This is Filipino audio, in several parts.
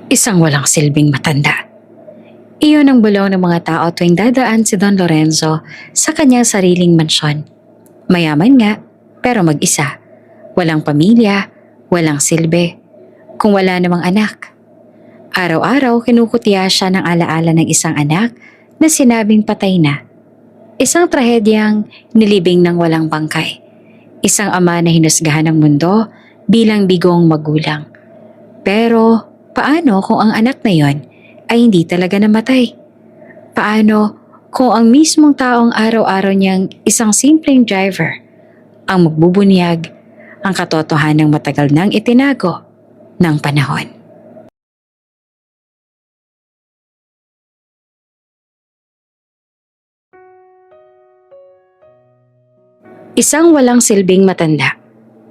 Isang walang silbing matanda. Iyon ang bulong ng mga tao tuwing dadaan si Don Lorenzo sa kanyang sariling mansyon. Mayaman nga, pero mag-isa. Walang pamilya, walang silbi. Kung wala namang anak. Araw-araw kinukutya siya ng alaala ng isang anak na sinabing patay na. Isang trahedyang nilibing ng walang bangkay. Isang ama na hinusgahan ng mundo bilang bigong magulang. Pero paano kung ang anak na yon ay hindi talaga namatay? Paano kung ang mismong taong araw-araw niyang isang simpleng driver ang magbubunyag ang katotohanang matagal nang itinago ng panahon? Isang walang silbing matanda.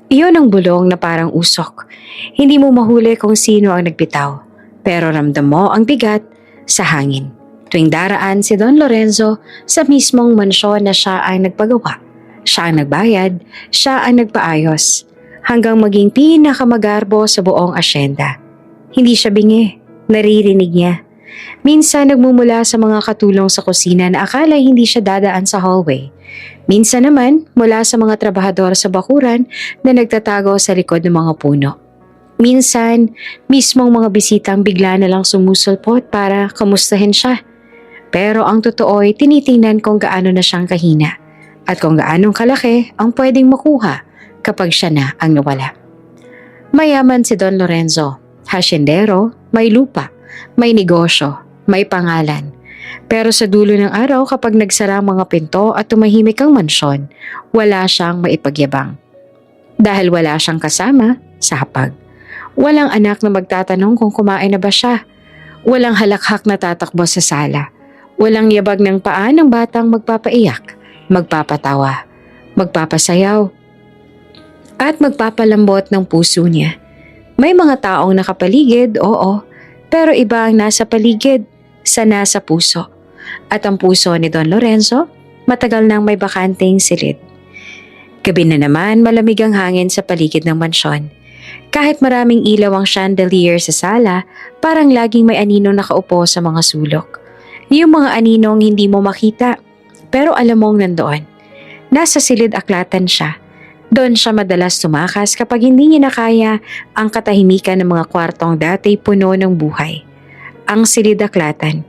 Iyon ang bulong na parang usok. Hindi mo mahuli kung sino ang nagbitaw, pero ramdam mo ang bigat sa hangin. Tuwing daraan si Don Lorenzo sa mismong mansyon na siya ang nagpagawa. Siya ang nagbayad, siya ang nagpaayos, hanggang maging pinakamagarbo sa buong asyenda. Hindi siya bingi, naririnig niya. Minsan nagmumula sa mga katulong sa kusina na akala hindi siya dadaan sa hallway. Minsan naman mula sa mga trabahador sa bakuran na nagtatago sa likod ng mga puno. Minsan, mismong mga bisitang bigla na lang sumusulpot para kamustahin siya. Pero ang totoo ay tinitingnan kung gaano na siyang kahina at kung gaanong kalaki ang pwedeng makuha kapag siya na ang nawala. Mayaman si Don Lorenzo, hasyendero, may lupa, may negosyo, may pangalan. Pero sa dulo ng araw kapag nagsara ang mga pinto at tumahimik ang mansyon, wala siyang maipagyabang. Dahil wala siyang kasama sa hapag. Walang anak na magtatanong kung kumain na ba siya. Walang halakhak na tatakbo sa sala. Walang yabag ng paa ng batang magpapaiyak, magpapatawa, magpapasayaw, at magpapalambot ng puso niya. May mga taong nakapaligid, oo, pero iba ang nasa paligid sa nasa puso. At ang puso ni Don Lorenzo, matagal nang may bakanting silid. Gabi na naman, malamig ang hangin sa paligid ng mansyon. Kahit maraming ilaw ang chandelier sa sala, parang laging may aninong nakaupo sa mga sulok. Yung mga aninong hindi mo makita, pero alam mong nandoon. Nasa silid aklatan siya. Doon siya madalas tumakas kapag hindi niya nakaya ang katahimikan ng mga kwartong dati puno ng buhay. Ang silid aklatan,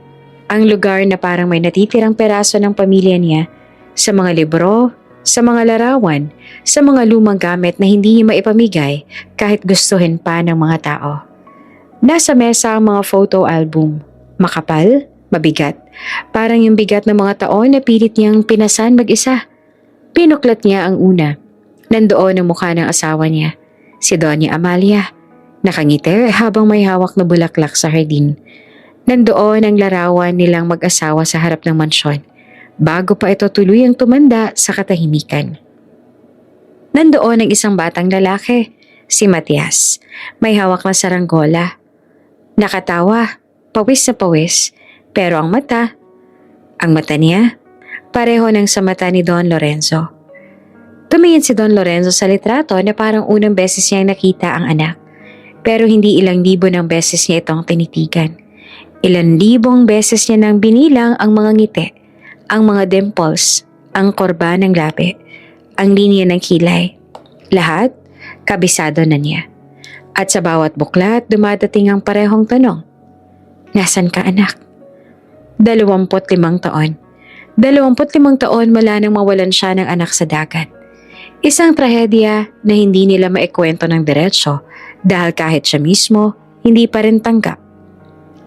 ang lugar na parang may natitirang peraso ng pamilya niya sa mga libro, sa mga larawan, sa mga lumang gamit na hindi niya maipamigay kahit gustuhin pa ng mga tao. Nasa mesa ang mga photo album, makapal, mabigat, parang yung bigat ng mga taon na pilit niyang pinasan mag-isa. Pinuklat niya ang una. Nandoon ang mukha ng asawa niya, si Doña Amalia. Nakangiti habang may hawak na bulaklak sa hardin. Nandoon ang larawan nilang mag-asawa sa harap ng mansyon, bago pa ito tuluyang tumanda sa katahimikan. Nandoon ang isang batang lalaki, si Matias, may hawak na saranggola. Nakatawa, pawis na pawis, pero ang mata niya, pareho ng sa mata ni Don Lorenzo. Tumingin si Don Lorenzo sa litrato na parang unang beses niyang nakita ang anak, pero hindi ilang libo ng beses niya itong tinitigan. Ilan libong beses niya nang binilang ang mga ngiti, ang mga dimples, ang korba ng labi, ang linya ng kilay. Lahat, kabisado na niya. At sa bawat buklat, dumadating ang parehong tanong. Nasaan ka, anak? 25 taon. 25 taon mula nang mawalan siya ng anak sa dagat. Isang trahedya na hindi nila maikwento ng diretsyo dahil kahit siya mismo, hindi pa rin tanggap.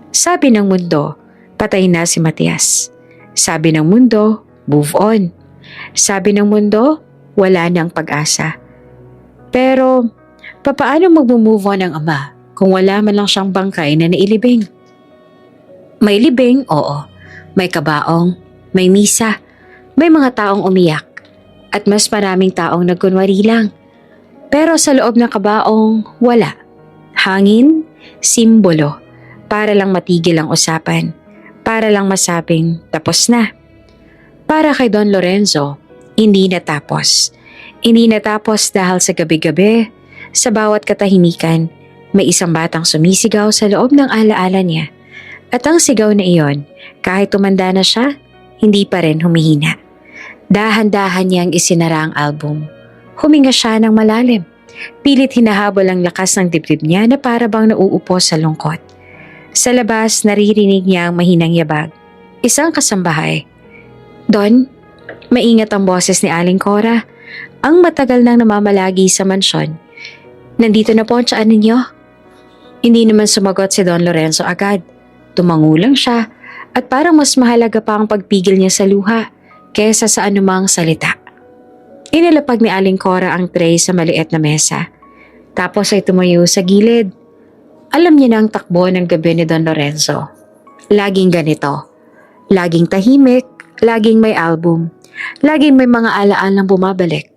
Sabi ng mundo, patay na si Matias. Sabi ng mundo, move on. Sabi ng mundo, wala nang pag-asa. Pero, papaano mag-move on ang ama kung wala man lang siyang bangkay na nailibing? May libing, oo. May kabaong, may misa, may mga taong umiyak, at mas maraming taong nagkunwari lang. Pero sa loob ng kabaong, wala. Hangin, simbolo. Para lang matigil ang usapan, para lang masabing tapos na. Para kay Don Lorenzo, hindi natapos. Hindi natapos dahil sa gabi-gabi, sa bawat katahimikan, May isang batang sumisigaw sa loob ng alaala niya. At ang sigaw na iyon, kahit tumanda na siya, hindi pa rin humihina. Dahan-dahan niyang isinara ang album. Huminga siya ng malalim. Pilit hinahabol ang lakas ng dibdib niya na para bang nauupo sa lungkot. Sa labas, naririnig niya ang mahinang yabag. Isang kasambahay. "Don?" Maingat ang boses ni Aling Cora. Ang matagal nang namamalagi sa mansyon. "Nandito na po ang tiyan ninyo?" Hindi naman sumagot si Don Lorenzo agad. Tumango lang siya at parang mas mahalaga pa ang pagpigil niya sa luha kaysa sa anumang salita. Inilapag ni Aling Cora ang tray sa maliit na mesa. Tapos ay tumayo sa gilid. Alam niya na ang takbo ng gabi ni Don Lorenzo. Laging ganito. Laging tahimik, laging may album, laging may mga alaalang bumabalik.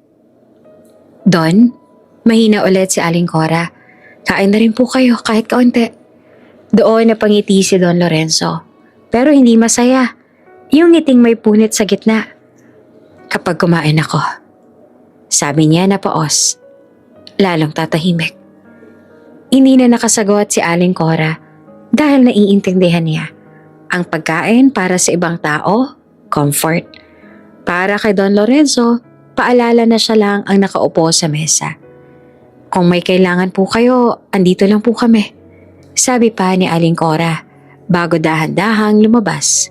"Don?" Mahina ulit si Aling Cora. "Kain na rin po kayo kahit kaunti." Doon napangiti si Don Lorenzo. Pero hindi masaya. Yung ngiting may punit sa gitna. "Kapag kumain ako," sabi niya na paos, "lalong tatahimik." Hindi na nakasagot si Aling Cora dahil naiintindihan niya. Ang pagkain para sa ibang tao, comfort. Para kay Don Lorenzo, paalala na siya lang ang nakaupo sa mesa. "Kung may kailangan po kayo, andito lang po kami," sabi pa ni Aling Cora bago dahan-dahang lumabas.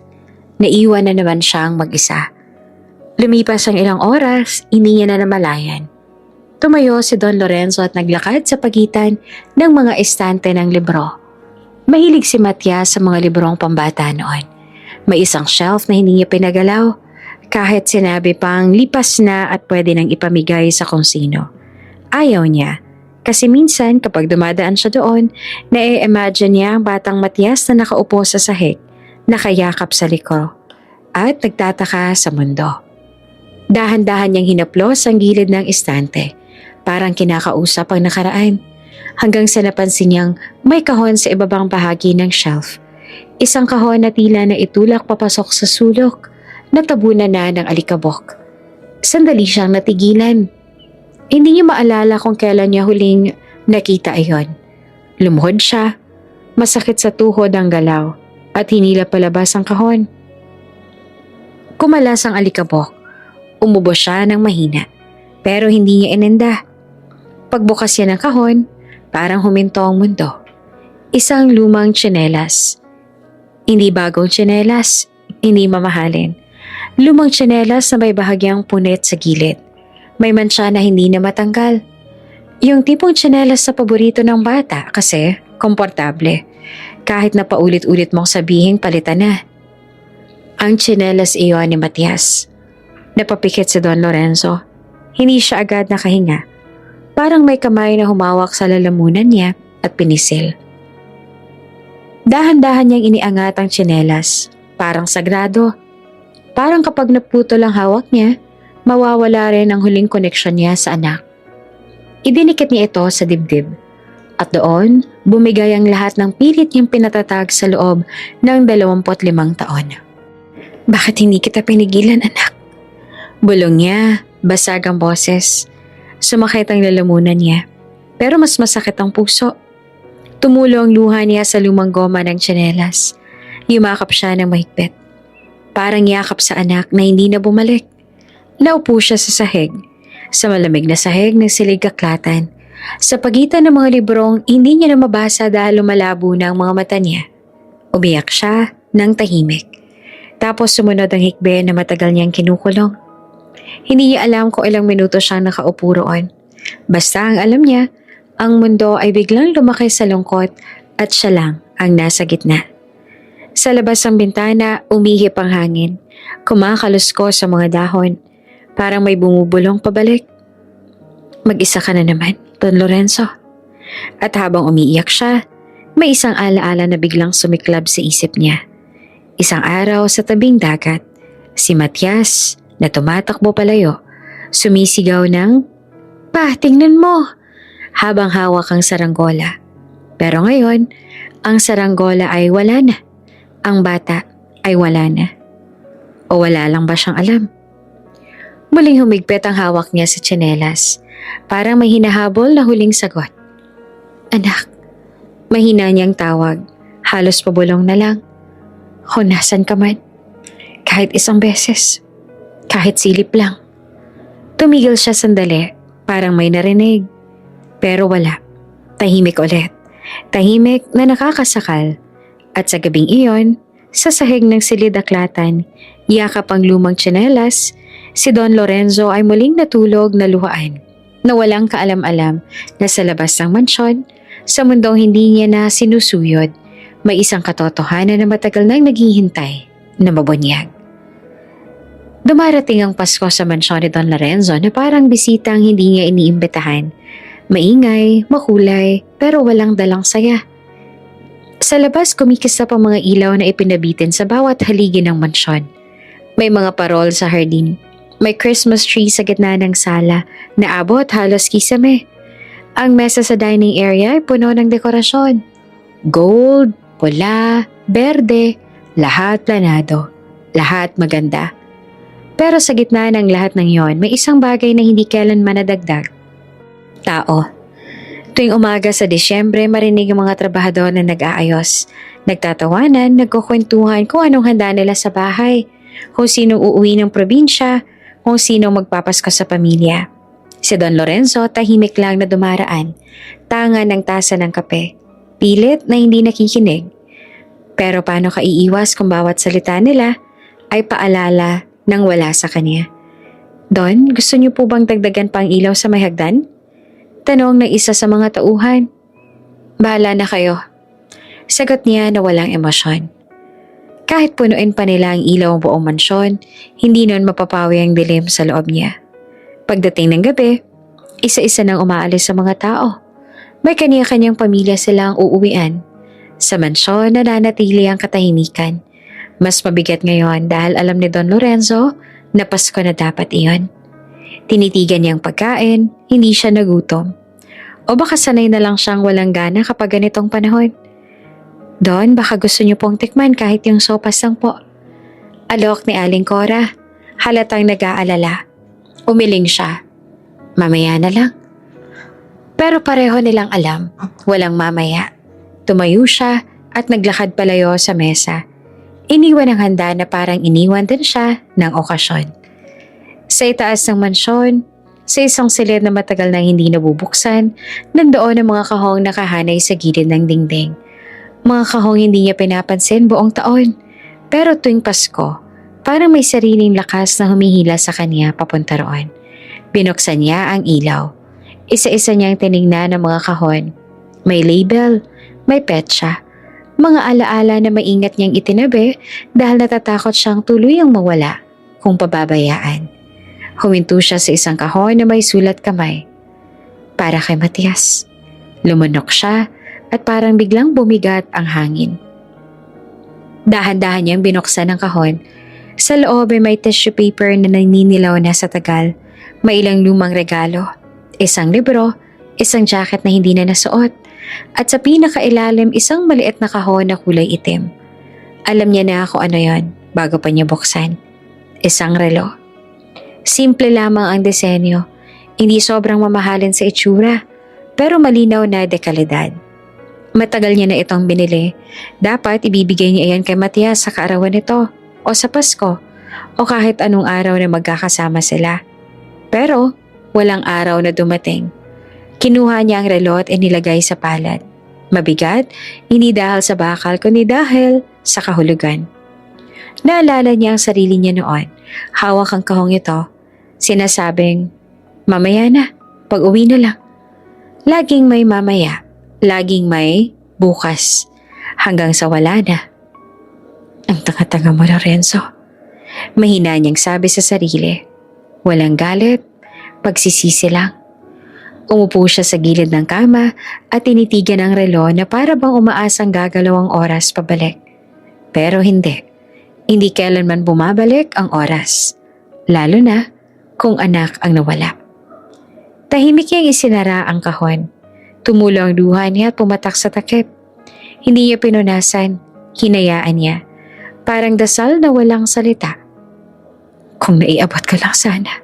Naiwan na naman siyang mag-isa. Lumipas ang ilang oras, hindi niya na namalayan. Tumayo si Don Lorenzo at naglakad sa pagitan ng mga estante ng libro. Mahilig si Matias sa mga librong pambata noon. May isang shelf na hindi niya pinagalaw, kahit sinabi pang lipas na at pwede nang ipamigay sa kung sino. Ayaw niya, kasi minsan kapag dumadaan siya doon, na-imagine niya ang batang Matias na nakaupo sa sahig, nakayakap sa liko, at nagtataka sa mundo. Dahan-dahan niyang hinaplos ang gilid ng estante, parang kinakausap ang nakaraan, hanggang sa napansin niyang may kahon sa ibabang bahagi ng shelf. Isang kahon na tila na itulak papasok sa sulok, natabunan na ng alikabok. Sandali siyang natigilan. Hindi niya maalala kung kailan niya huling nakita iyon. Lumuhod siya, masakit sa tuhod ang galaw, at hinila palabas ang kahon. Kumalas ang alikabok. Umubo siya ng mahina, pero hindi niya inenda. Pagbukas niya ng kahon, parang huminto ang mundo. Isang lumang tsinelas. Hindi bagong tsinelas, hindi mamahalin. Lumang tsinelas na may bahagyang punit sa gilid. May mantsa na hindi na matanggal. Yung tipong tsinelas sa paborito ng bata kasi komportable. Kahit na paulit-ulit mong sabihin palitan na. Ang tsinelas iyon ni Matias. Napapikit si Don Lorenzo. Hindi siya agad nakahinga. Parang may kamay na humawak sa lalamunan niya at pinisil. Dahan-dahan niyang iniangat ang tsinelas. Parang sagrado. Parang kapag naputol ang hawak niya, mawawala rin ang huling koneksyon niya sa anak. Idinikit niya ito sa dibdib. At doon, bumigay ang lahat ng pilit niyang pinatatag sa loob ng 25 taon. "Bakit hindi kita pinigilan, anak?" Bulong niya, basag ang boses. Sumakit ang lalamunan niya, pero mas masakit ang puso. Tumulo ang luha niya sa lumang goma ng tsinelas. Yumakap siya ng mahigpit. Parang yakap sa anak na hindi na bumalik. Naupo siya sa sahig. Sa malamig na sahig ng silig-aklatan. Sa pagitan ng mga librong hindi niya na mabasa dahil lumalabo na ang mga mata niya. Umiyak siya ng tahimik. Tapos sumunod ang hikbe na matagal niyang kinukulong. Hindi niya alam kung ilang minuto siyang nakaupo roon. Basta ang alam niya, ang mundo ay biglang lumaki sa lungkot at siya lang ang nasa gitna. Sa labas ng bintana, umihip ang hangin. Kumakalusko sa mga dahon. Parang may bumubulong pabalik. "Mag-isa ka na naman, Don Lorenzo." At habang umiiyak siya, may isang alaala na biglang sumiklab sa isip niya. Isang araw sa tabing dagat, si Matias na tumatakbo palayo, sumisigaw ng, "Pa, tingnan mo!" habang hawak ang saranggola. Pero ngayon, ang saranggola ay wala na. Ang bata ay wala na. O wala lang ba siyang alam? Muling humigpit ang hawak niya sa tsinelas. Parang may hinahabol na huling sagot. "Anak, Mahina niyang tawag, halos pabulong na lang. Kung nasan ka man, kahit isang beses, kahit silip lang. Tumigil siya sandali, parang may narinig. Pero wala, tahimik ulit. Tahimik na nakakasakal. At sa gabing iyon, sa sahig ng silid-aklatan, yakap ang lumang tsinelas, si Don Lorenzo ay muling natulog na luhaan, na walang kaalam-alam na sa labas ng mansyon, sa mundong hindi niya na sinusuyod, may isang katotohanan na matagal nang naghihintay na mabunyag. Dumarating ang Pasko sa mansyon ni Don Lorenzo na parang bisitang hindi niya iniimbitahan. Maingay, makulay, pero walang dalang saya. Sa labas kumikisap ang mga ilaw na ipinabitin sa bawat haligi ng mansyon. May mga parol sa hardin. May Christmas tree sa gitna ng sala na abot halos kisame. Ang mesa sa dining area ay puno ng dekorasyon. Gold, pula, berde, lahat planado. Lahat maganda. Pero sa gitna ng lahat ng yon, may isang bagay na hindi kailanman nadagdag. Tao. Tuwing umaga sa Disyembre, marinig ang mga trabahador na nag-aayos. Nagtatawanan, nagkukwentuhan kung anong handa nila sa bahay, kung sinong uuwi ng probinsya, kung sinong magpapasko sa pamilya. Si Don Lorenzo tahimik lang na dumaraan, tanga ng tasa ng kape, pilit na hindi nakikinig. Pero paano ka iiwas kung bawat salita nila ay paalala ng wala sa kanya? Don, gusto niyo po bang dagdagan pa ang ilaw sa may hagdan? Tanong ng isa sa mga tauhan. Bahala na kayo. Sagot niya na walang emosyon. Kahit punuin pa nila ang ilaw ang buong mansyon, hindi nun mapapawi ang dilim sa loob niya. Pagdating ng gabi, isa-isa nang umaalis sa mga tao. May kaniya-kanyang pamilya silang uuwian. Sa mansyon, nananatili ang katahimikan. Mas mabigat ngayon dahil alam ni Don Lorenzo na Pasko na dapat iyon. Tinitigan niyang pagkain, hindi siya nagutom. O baka sanay na lang siyang walang gana kapag ganitong panahon. Don, baka gusto niyo pong tikman kahit yung sopas lang po. Alok ni Aling Cora, halatang nag-aalala. Umiling siya. Mamaya na lang. Pero pareho nilang alam, walang mamaya. Tumayo siya at naglakad palayo sa mesa. Iniwan ang handa na parang iniwan din siya ng okasyon. Sa itaas ng mansyon, sa isang silid na matagal nang hindi nabubuksan, nandoon ang mga kahong nakahanay sa gilid ng dingding. Mga kahong hindi niya pinapansin buong taon. Pero tuwing Pasko, parang may sariling lakas na humihila sa kanya papunta roon. Binuksan niya ang ilaw. Isa-isa niyang tinignan ang mga kahon. May label, may petsa. Mga alaala na maingat niyang itinabi dahil natatakot siyang tuluyang mawala kung pababayaan. Huminto siya sa isang kahon na may sulat kamay. Para kay Matias. Lumunok siya at parang biglang bumigat ang hangin. Dahan-dahan niyang binuksan ang kahon. Sa loob ay may tissue paper na naninilaw na sa tagal. May ilang lumang regalo. Isang libro, isang jacket na hindi na nasuot. At sa pinakailalim isang maliit na kahon na kulay itim. Alam niya na kung ano yon bago pa niya buksan. Isang relo. Simple lamang ang disenyo. Hindi sobrang mamahalin sa itsura, pero malinaw na dekalidad. Matagal niya na itong binili. Dapat ibibigay niya iyan kay Matias sa kaarawan nito, o sa Pasko, o kahit anong araw na magkakasama sila. Pero walang araw na dumating. Kinuha niya ang relo at inilagay sa palad. Mabigat, hindi dahil sa bakal kundi dahil sa kahulugan. Naalala niya ang sarili niya noon. Hawak ang kahong ito. Sinasabing, mamaya na, pag-uwi na lang. Laging may mamaya, laging may bukas, hanggang sa wala na. Ang tanga-tanga mo, Lorenzo. Mahina niyang sabi sa sarili. Walang galit, pagsisisi lang. Umupo siya sa gilid ng kama at tinitigan ang relo na para bang umaasang gagalaw ang oras pabalik. Pero hindi. Hindi kailanman bumabalik ang oras. Lalo na kung anak ang nawala. Tahimik niyang isinara ang kahon. Tumulo ang luha niya at pumatak sa takip. Hindi niya pinunasan, hinayaan niya. Parang dasal na walang salita. Kung naiabot ka lang sana.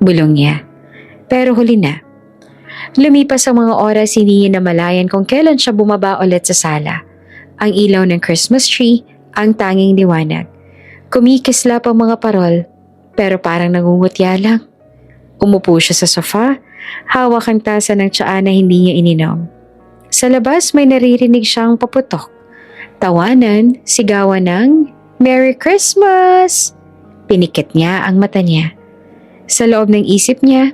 Bulong niya. Pero huli na. Lumipas ang mga oras, hindi niya namalayan kung kailan siya bumaba ulit sa sala. Ang ilaw ng Christmas tree ang tanging liwanag. Kumikislap ang mga parol, pero parang nangungutya lang. Umupo siya sa sofa, hawak ang tasa ng tsaa na hindi niya ininom. Sa labas may naririnig siyang paputok. Tawanan, sigawan ng Merry Christmas! Pinikit niya ang mata niya. Sa loob ng isip niya,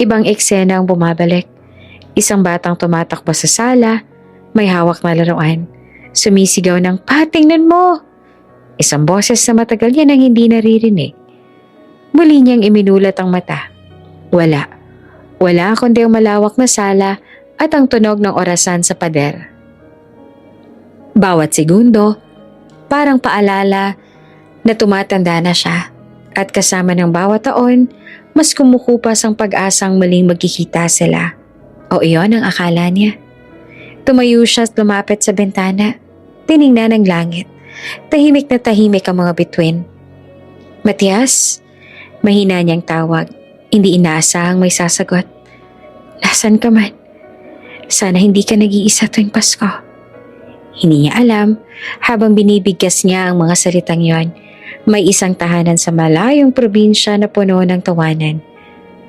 ibang eksena ang bumabalik. Isang batang tumatakbo sa sala, may hawak na laruan. Sumisigaw ng, "Patingnan mo!" Isang boses na matagal niya nang hindi naririnig. Muli niyang iminulat ang mata. Wala. Wala kundi ang malawak na sala at ang tunog ng orasan sa pader. Bawat segundo, parang paalala na tumatanda na siya at kasama ng bawat taon, mas kumukupas ang pag-asang muling magkikita sila. O iyon ang akala niya. Tumayo siya at lumapit sa bintana. Tiningnan ang langit. Tahimik na tahimik ang mga bituin. "Matias?" Mahina niyang tawag. Hindi inaasahang may sasagot. "Nasaan ka man? Sana hindi ka nag-iisa tuwing Pasko." Hindi niya alam, habang binibigkas niya ang mga salitang yon, may isang tahanan sa malayong probinsya na puno ng tawanan.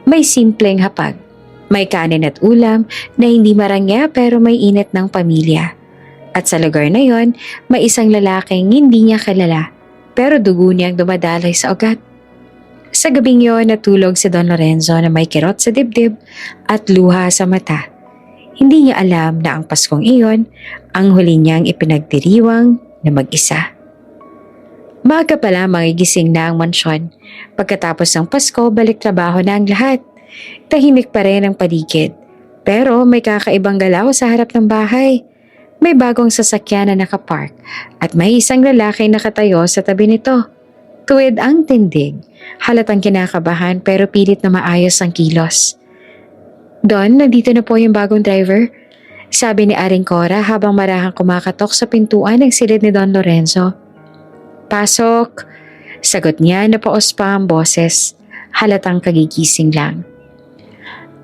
May simpleng hapag. May kanin at ulam na hindi marangya pero may init ng pamilya. At sa lugar na yon, may isang lalaking hindi niya kilala pero dugo niyang dumadaloy sa ugat. Sa gabing yon, natulog si Don Lorenzo na may kirot sa dibdib at luha sa mata. Hindi niya alam na ang Paskong iyon ang huli niyang ipinagdiriwang na mag-isa. Maaga pa lang magigising na ang mansyon. Pagkatapos ng Pasko, balik trabaho na ang lahat. Tahimik pa rin ang paligid. Pero may kakaibang galaw sa harap ng bahay. May bagong sasakyan na nakapark at may isang lalaki nakatayo sa tabi nito. Tuwid ang tindig. Halatang kinakabahan pero pilit na maayos ang kilos. "Don, nandito na po yung bagong driver," sabi ni Aring Cora habang marahang kumakatok sa pintuan ng silid ni Don Lorenzo. "Pasok," sagot niya na paos pa ang boses. Halatang kagigising lang.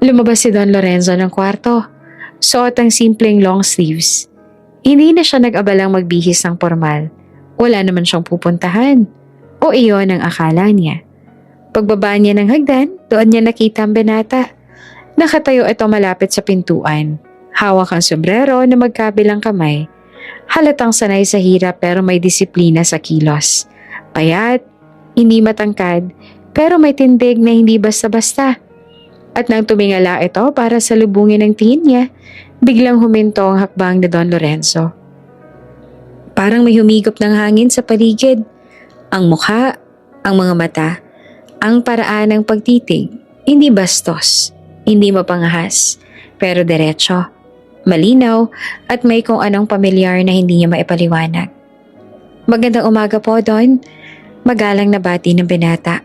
Lumabas si Don Lorenzo ng kwarto. Suot ang simpleng long sleeves. Hindi na siya nag-abalang magbihis ng formal. Wala naman siyang pupuntahan. O iyon ang akala niya. Pagbaba niya ng hagdan, doon niya nakita ang binata. Nakatayo ito malapit sa pintuan. Hawak ang sombrero na magkabilang kamay. Halatang sanay sa hirap pero may disiplina sa kilos. Payat, hindi matangkad, pero may tindig na hindi basta-basta. At nang tumingala ito para salubungin ang tingin niya, biglang huminto ang hakbang ni Don Lorenzo. Parang may humigop ng hangin sa paligid. Ang mukha, ang mga mata, ang paraan ng pagtitig, hindi bastos, hindi mapangahas, pero diretso, malinaw at may kung anong pamilyar na hindi niya maipaliwanag. "Magandang umaga po, Don." Magalang na bati ng binata.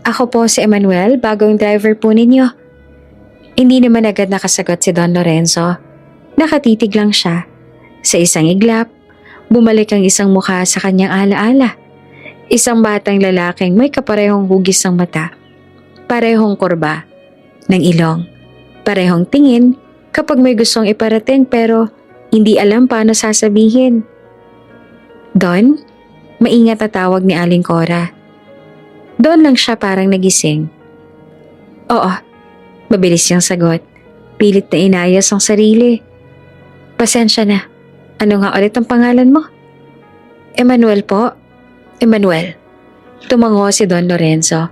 "Ako po si Emmanuel, bagong driver po ninyo." Hindi naman agad nakasagot si Don Lorenzo. Nakatitig lang siya. Sa isang iglap, bumalik ang isang mukha sa kanyang alaala. Isang batang lalaking may kaparehong hugis ng mata, parehong kurba ng ilong, parehong tingin kapag may gustong iparating pero hindi alam paano sasabihin. "Don?" Maingat na tawag ni Aling Cora. Doon lang siya parang nagising. "Oo." Mabilis niyang sagot. Pilit na inayos ang sarili. "Pasensya na. Ano nga ulit ang pangalan mo?" "Emmanuel po." "Emmanuel." Tumango si Don Lorenzo.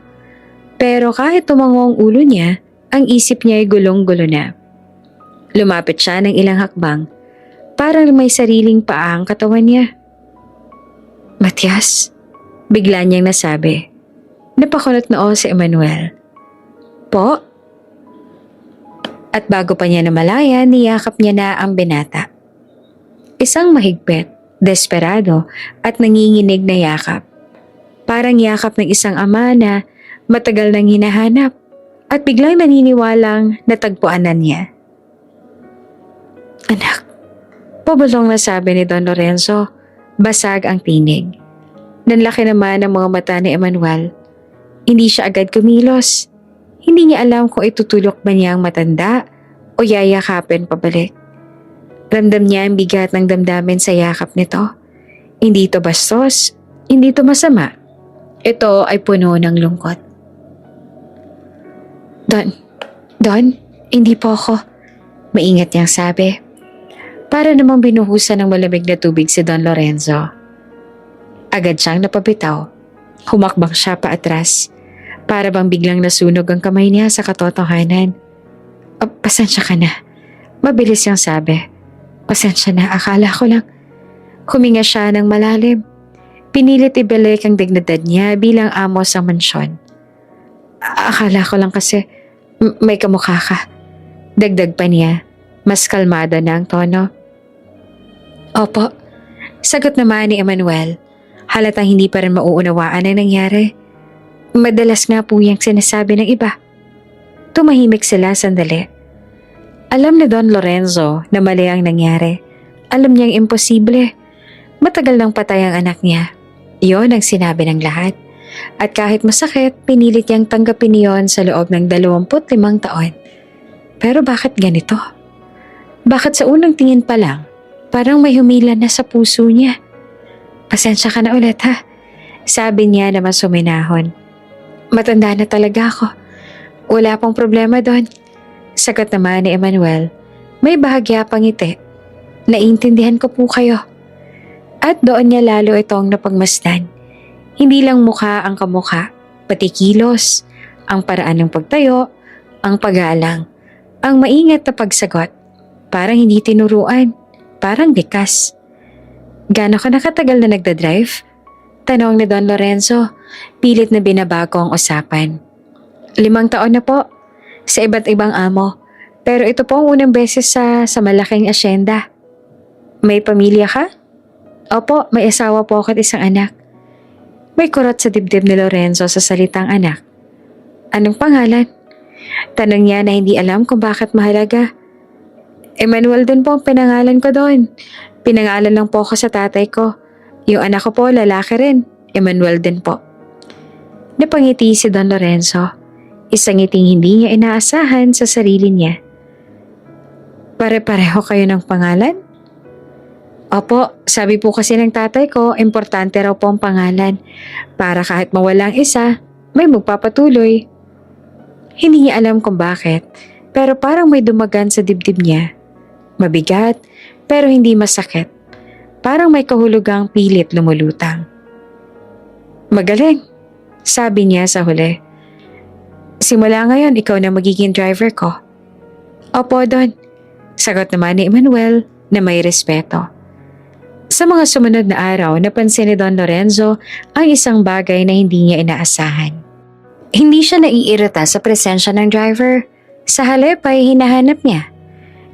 Pero kahit tumango ang ulo niya, ang isip niya ay gulong-gulo na. Lumapit siya ng ilang hakbang. Parang may sariling paa ang katawan niya. "Matias?" Bigla niyang nasabi. Napakunot noo si Emmanuel. "Po?" At bago pa niya namalayan, niyakap niya na ang binata. Isang mahigpit, desperado at nanginginig na yakap. Parang yakap ng isang ama na matagal nang hinahanap at biglang naniniwalang natagpuan na niya. "Anak," pabulong na sabi ni Don Lorenzo. Basag ang tinig. Nanlaki naman ang mga mata ni Emmanuel. Hindi siya agad kumilos. Hindi niya alam kung itutulok ba niya ang matanda o yayakapin pabalik. Ramdam niya ang bigat ng damdamin sa yakap nito. Hindi ito bastos, hindi ito masama. Ito ay puno ng lungkot. Don, hindi po ako. Maingat niyang sabi. Para namang binuhusan ng malamig na tubig si Don Lorenzo. Agad siyang napabitaw. Humakbang siya paatras. Para bang biglang nasunog ang kamay niya sa katotohanan. Pasensya ka na. Mabilis niyang sabi. Pasensya na, akala ko lang. Huminga siya ng malalim. Pinilit ibalik ang dignidad niya bilang amo sa mansyon. Akala ko lang kasi may kamukha ka. Dagdag pa niya. Mas kalmado na ang tono. Opo. Sagot naman ni Emmanuel. Halatang hindi pa rin mauunawaan ang nangyari. Madalas nga po yung sinasabi ng iba. Tumahimik sila sandali. Alam ni Don Lorenzo na mali ang nangyari. Alam niyang imposible. Matagal nang patay ang anak niya. Iyon ang sinabi ng lahat. At kahit masakit, pinilit niyang tanggapin iyon sa loob ng 25 taon. Pero bakit ganito? Bakit sa unang tingin pa lang, parang may humila na sa puso niya? Pasensya ka na ulit ha, sabi niya naman suminahon. Matanda na talaga ako. Wala pong problema doon. Sagot naman ni Emmanuel, may bahagya pang ngiti. Naiintindihan ko po kayo. At doon niya lalo itong napagmasdan. Hindi lang mukha ang kamukha, pati kilos, ang paraan ng pagtayo, ang paggalang, ang maingat na pagsagot. Parang hindi tinuruan, parang likas. Gaano ka nakatagal na nagdadrive? Tanong ni Don Lorenzo, pilit na binabago ang usapan. 5 taon na po, sa iba't ibang amo. Pero ito po ang unang beses sa malaking asyenda. May pamilya ka? Opo, may asawa po ako at isang anak. May kurot sa dibdib ni Lorenzo sa salitang anak. Anong pangalan? Tanong niya na hindi alam kung bakit mahalaga. Emmanuel din po ang pinangalan ko doon. Pinangalan lang po ako sa tatay ko. Yung anak ko po, lalaki rin. Emmanuel din po. Napangiti si Don Lorenzo. Isang ngiting hindi niya inaasahan sa sarili niya. Pare-pareho kayo ng pangalan? Opo, sabi po kasi ng tatay ko, importante raw po ang pangalan. Para kahit mawala ang isa, may magpapatuloy. Hindi niya alam kung bakit, pero parang may dumagan sa dibdib niya. Mabigat, pero hindi masakit. Parang may kahulugang pilit lumulutang. Magaling, sabi niya sa huli. Simula ngayon, ikaw na magiging driver ko. Opo, Don. Sagot naman ni Emmanuel na may respeto. Sa mga sumunod na araw, napansin ni Don Lorenzo ang isang bagay na hindi niya inaasahan. Hindi siya naiirita sa presensya ng driver. Sa halip ay hinahanap niya.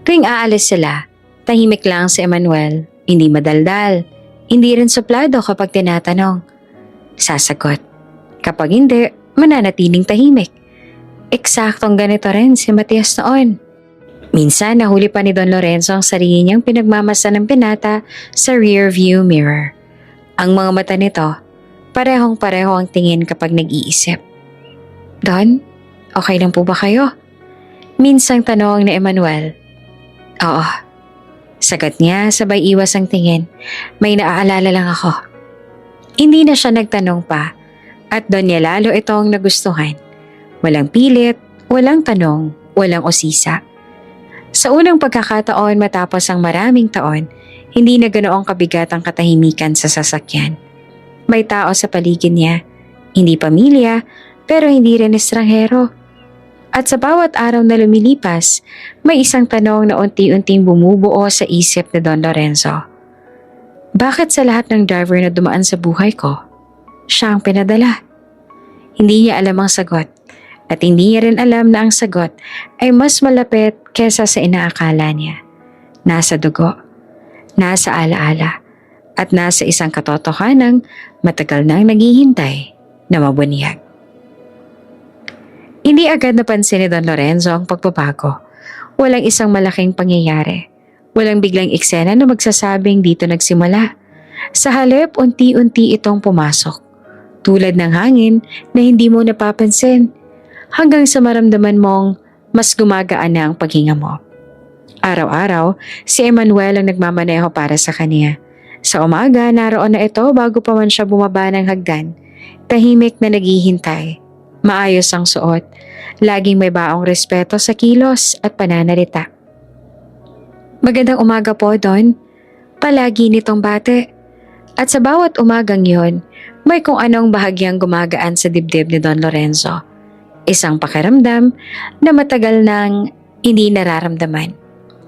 Tuwing aalis sila, tahimik lang si Emmanuel. Hindi madaldal, hindi rin suplado kapag tinatanong. Sasagot. Kapag hindi, mananatiling tahimik. Eksaktong ganito rin si Matias noon. Minsan nahuli pa ni Don Lorenzo ang sarili niyang pinagmamasa ng pinata sa rear view mirror. Ang mga mata nito, parehong-pareho ang tingin kapag nag-iisip. Don, okay lang po ba kayo? Minsang tanong ni Emmanuel. Oo. Sagot niya sabay iwas ang tingin. May naaalala lang ako. Hindi na siya nagtanong pa at doon niya lalo itong nagustuhan. Walang pilit, walang tanong, walang usisa. Sa unang pagkakataon matapos ang maraming taon, hindi na ganoong kabigat ang katahimikan sa sasakyan. May tao sa paligid niya, hindi pamilya, pero hindi rin estranghero. At sa bawat araw na lumilipas, may isang tanong na unti-unting bumubuo sa isip ni Don Lorenzo. Bakit sa lahat ng driver na dumaan sa buhay ko, siya ang pinadala? Hindi niya alam ang sagot. At hindi niya rin alam na ang sagot ay mas malapit kesa sa inaakala niya. Nasa dugo, nasa alaala, at nasa isang katotohanang matagal nang naghihintay na mabunyag. Hindi agad napansin ni Don Lorenzo ang pagbabago. Walang isang malaking pangyayari. Walang biglang eksena na magsasabing dito nagsimula. Sa halip, unti-unti itong pumasok. Tulad ng hangin na hindi mo napapansin. Hanggang sa maramdaman mong mas gumagaan na ang paghinga mo. Araw-araw, si Emmanuel ang nagmamaneho para sa kanya. Sa umaga, naroon na ito bago pa man siya bumaba ng hagdan. Tahimik na naghihintay. Maayos ang suot. Laging may baong respeto sa kilos at pananalita. Magandang umaga po, Don. Palagi nitong bate. At sa bawat umagang yon, may kung anong bahagyang gumagaan sa dibdib ni Don Lorenzo. Isang pakiramdam na matagal nang hindi nararamdaman,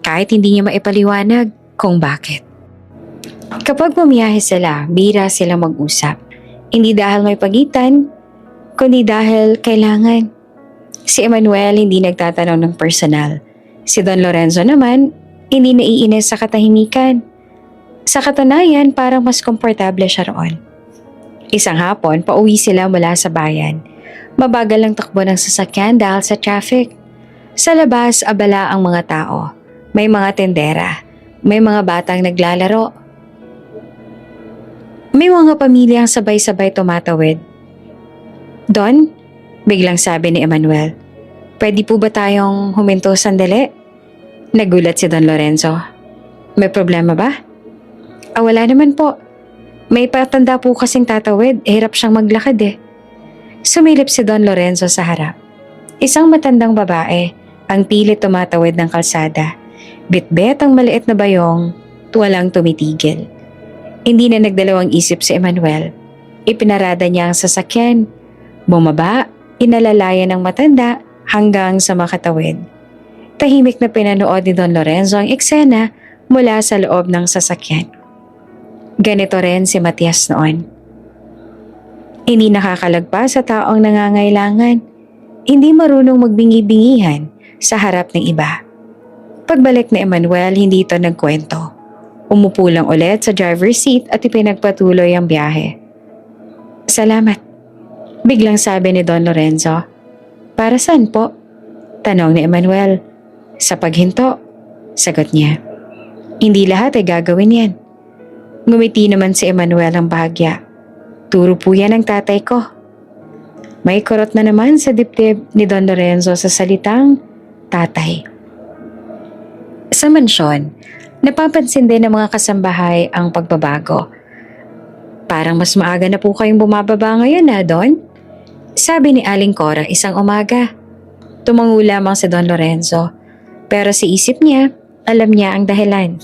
kahit hindi niya maipaliwanag kung bakit. Kapag bumiyahe sila, bira sila mag-usap. Hindi dahil may pagitan, kundi dahil kailangan. Si Emmanuel hindi nagtatanong ng personal. Si Don Lorenzo naman, hindi naiinis sa katahimikan. Sa katunayan, parang mas komportable siya roon. Isang hapon, pauwi sila mula sa bayan. Mabagal ang takbo ng sasakyan dahil sa traffic. Sa labas, abala ang mga tao. May mga tendera. May mga batang naglalaro. May mga pamilyang sabay-sabay tumatawid. Don, biglang sabi ni Emmanuel, pwede po ba tayong huminto sandali? Nagulat si Don Lorenzo. May problema ba? Wala naman po. May patanda po kasing tatawid, hirap siyang maglakad eh. Sumilip si Don Lorenzo sa harap. Isang matandang babae, ang pilit tumatawid ng kalsada. Bitbit ang maliit na bayong, walang tumitigil. Hindi na nagdalawang isip si Emmanuel. Ipinarada niya ang sasakyan. Bumaba, inalalayan ng matanda hanggang sa makatawid. Tahimik na pinanood ni Don Lorenzo ang eksena mula sa loob ng sasakyan. Ganito rin si Matias noon. Hindi nakakalagpas sa taong nangangailangan. Hindi marunong magbingi-bingihan sa harap ng iba. Pagbalik ni Emmanuel, hindi ito nagkwento. Umupo lang ulit sa driver's seat at ipinagpatuloy ang biyahe. Salamat. Biglang sabi ni Don Lorenzo. Para saan po? Tanong ni Emmanuel. Sa paghinto, sagot niya. Hindi lahat ay gagawin yan. Ngumiti naman si Emmanuel ang bahagya. Turo po yan ng tatay ko. May kurot na naman sa dibdib ni Don Lorenzo sa salitang tatay. Sa mansyon, napapansin din ng mga kasambahay ang pagbabago. Parang mas maaga na po kayong bumababa ngayon na, Don? Sabi ni Aling Cora isang umaga. Tumango lamang si Don Lorenzo. Pero sa isip niya, alam niya ang dahilan.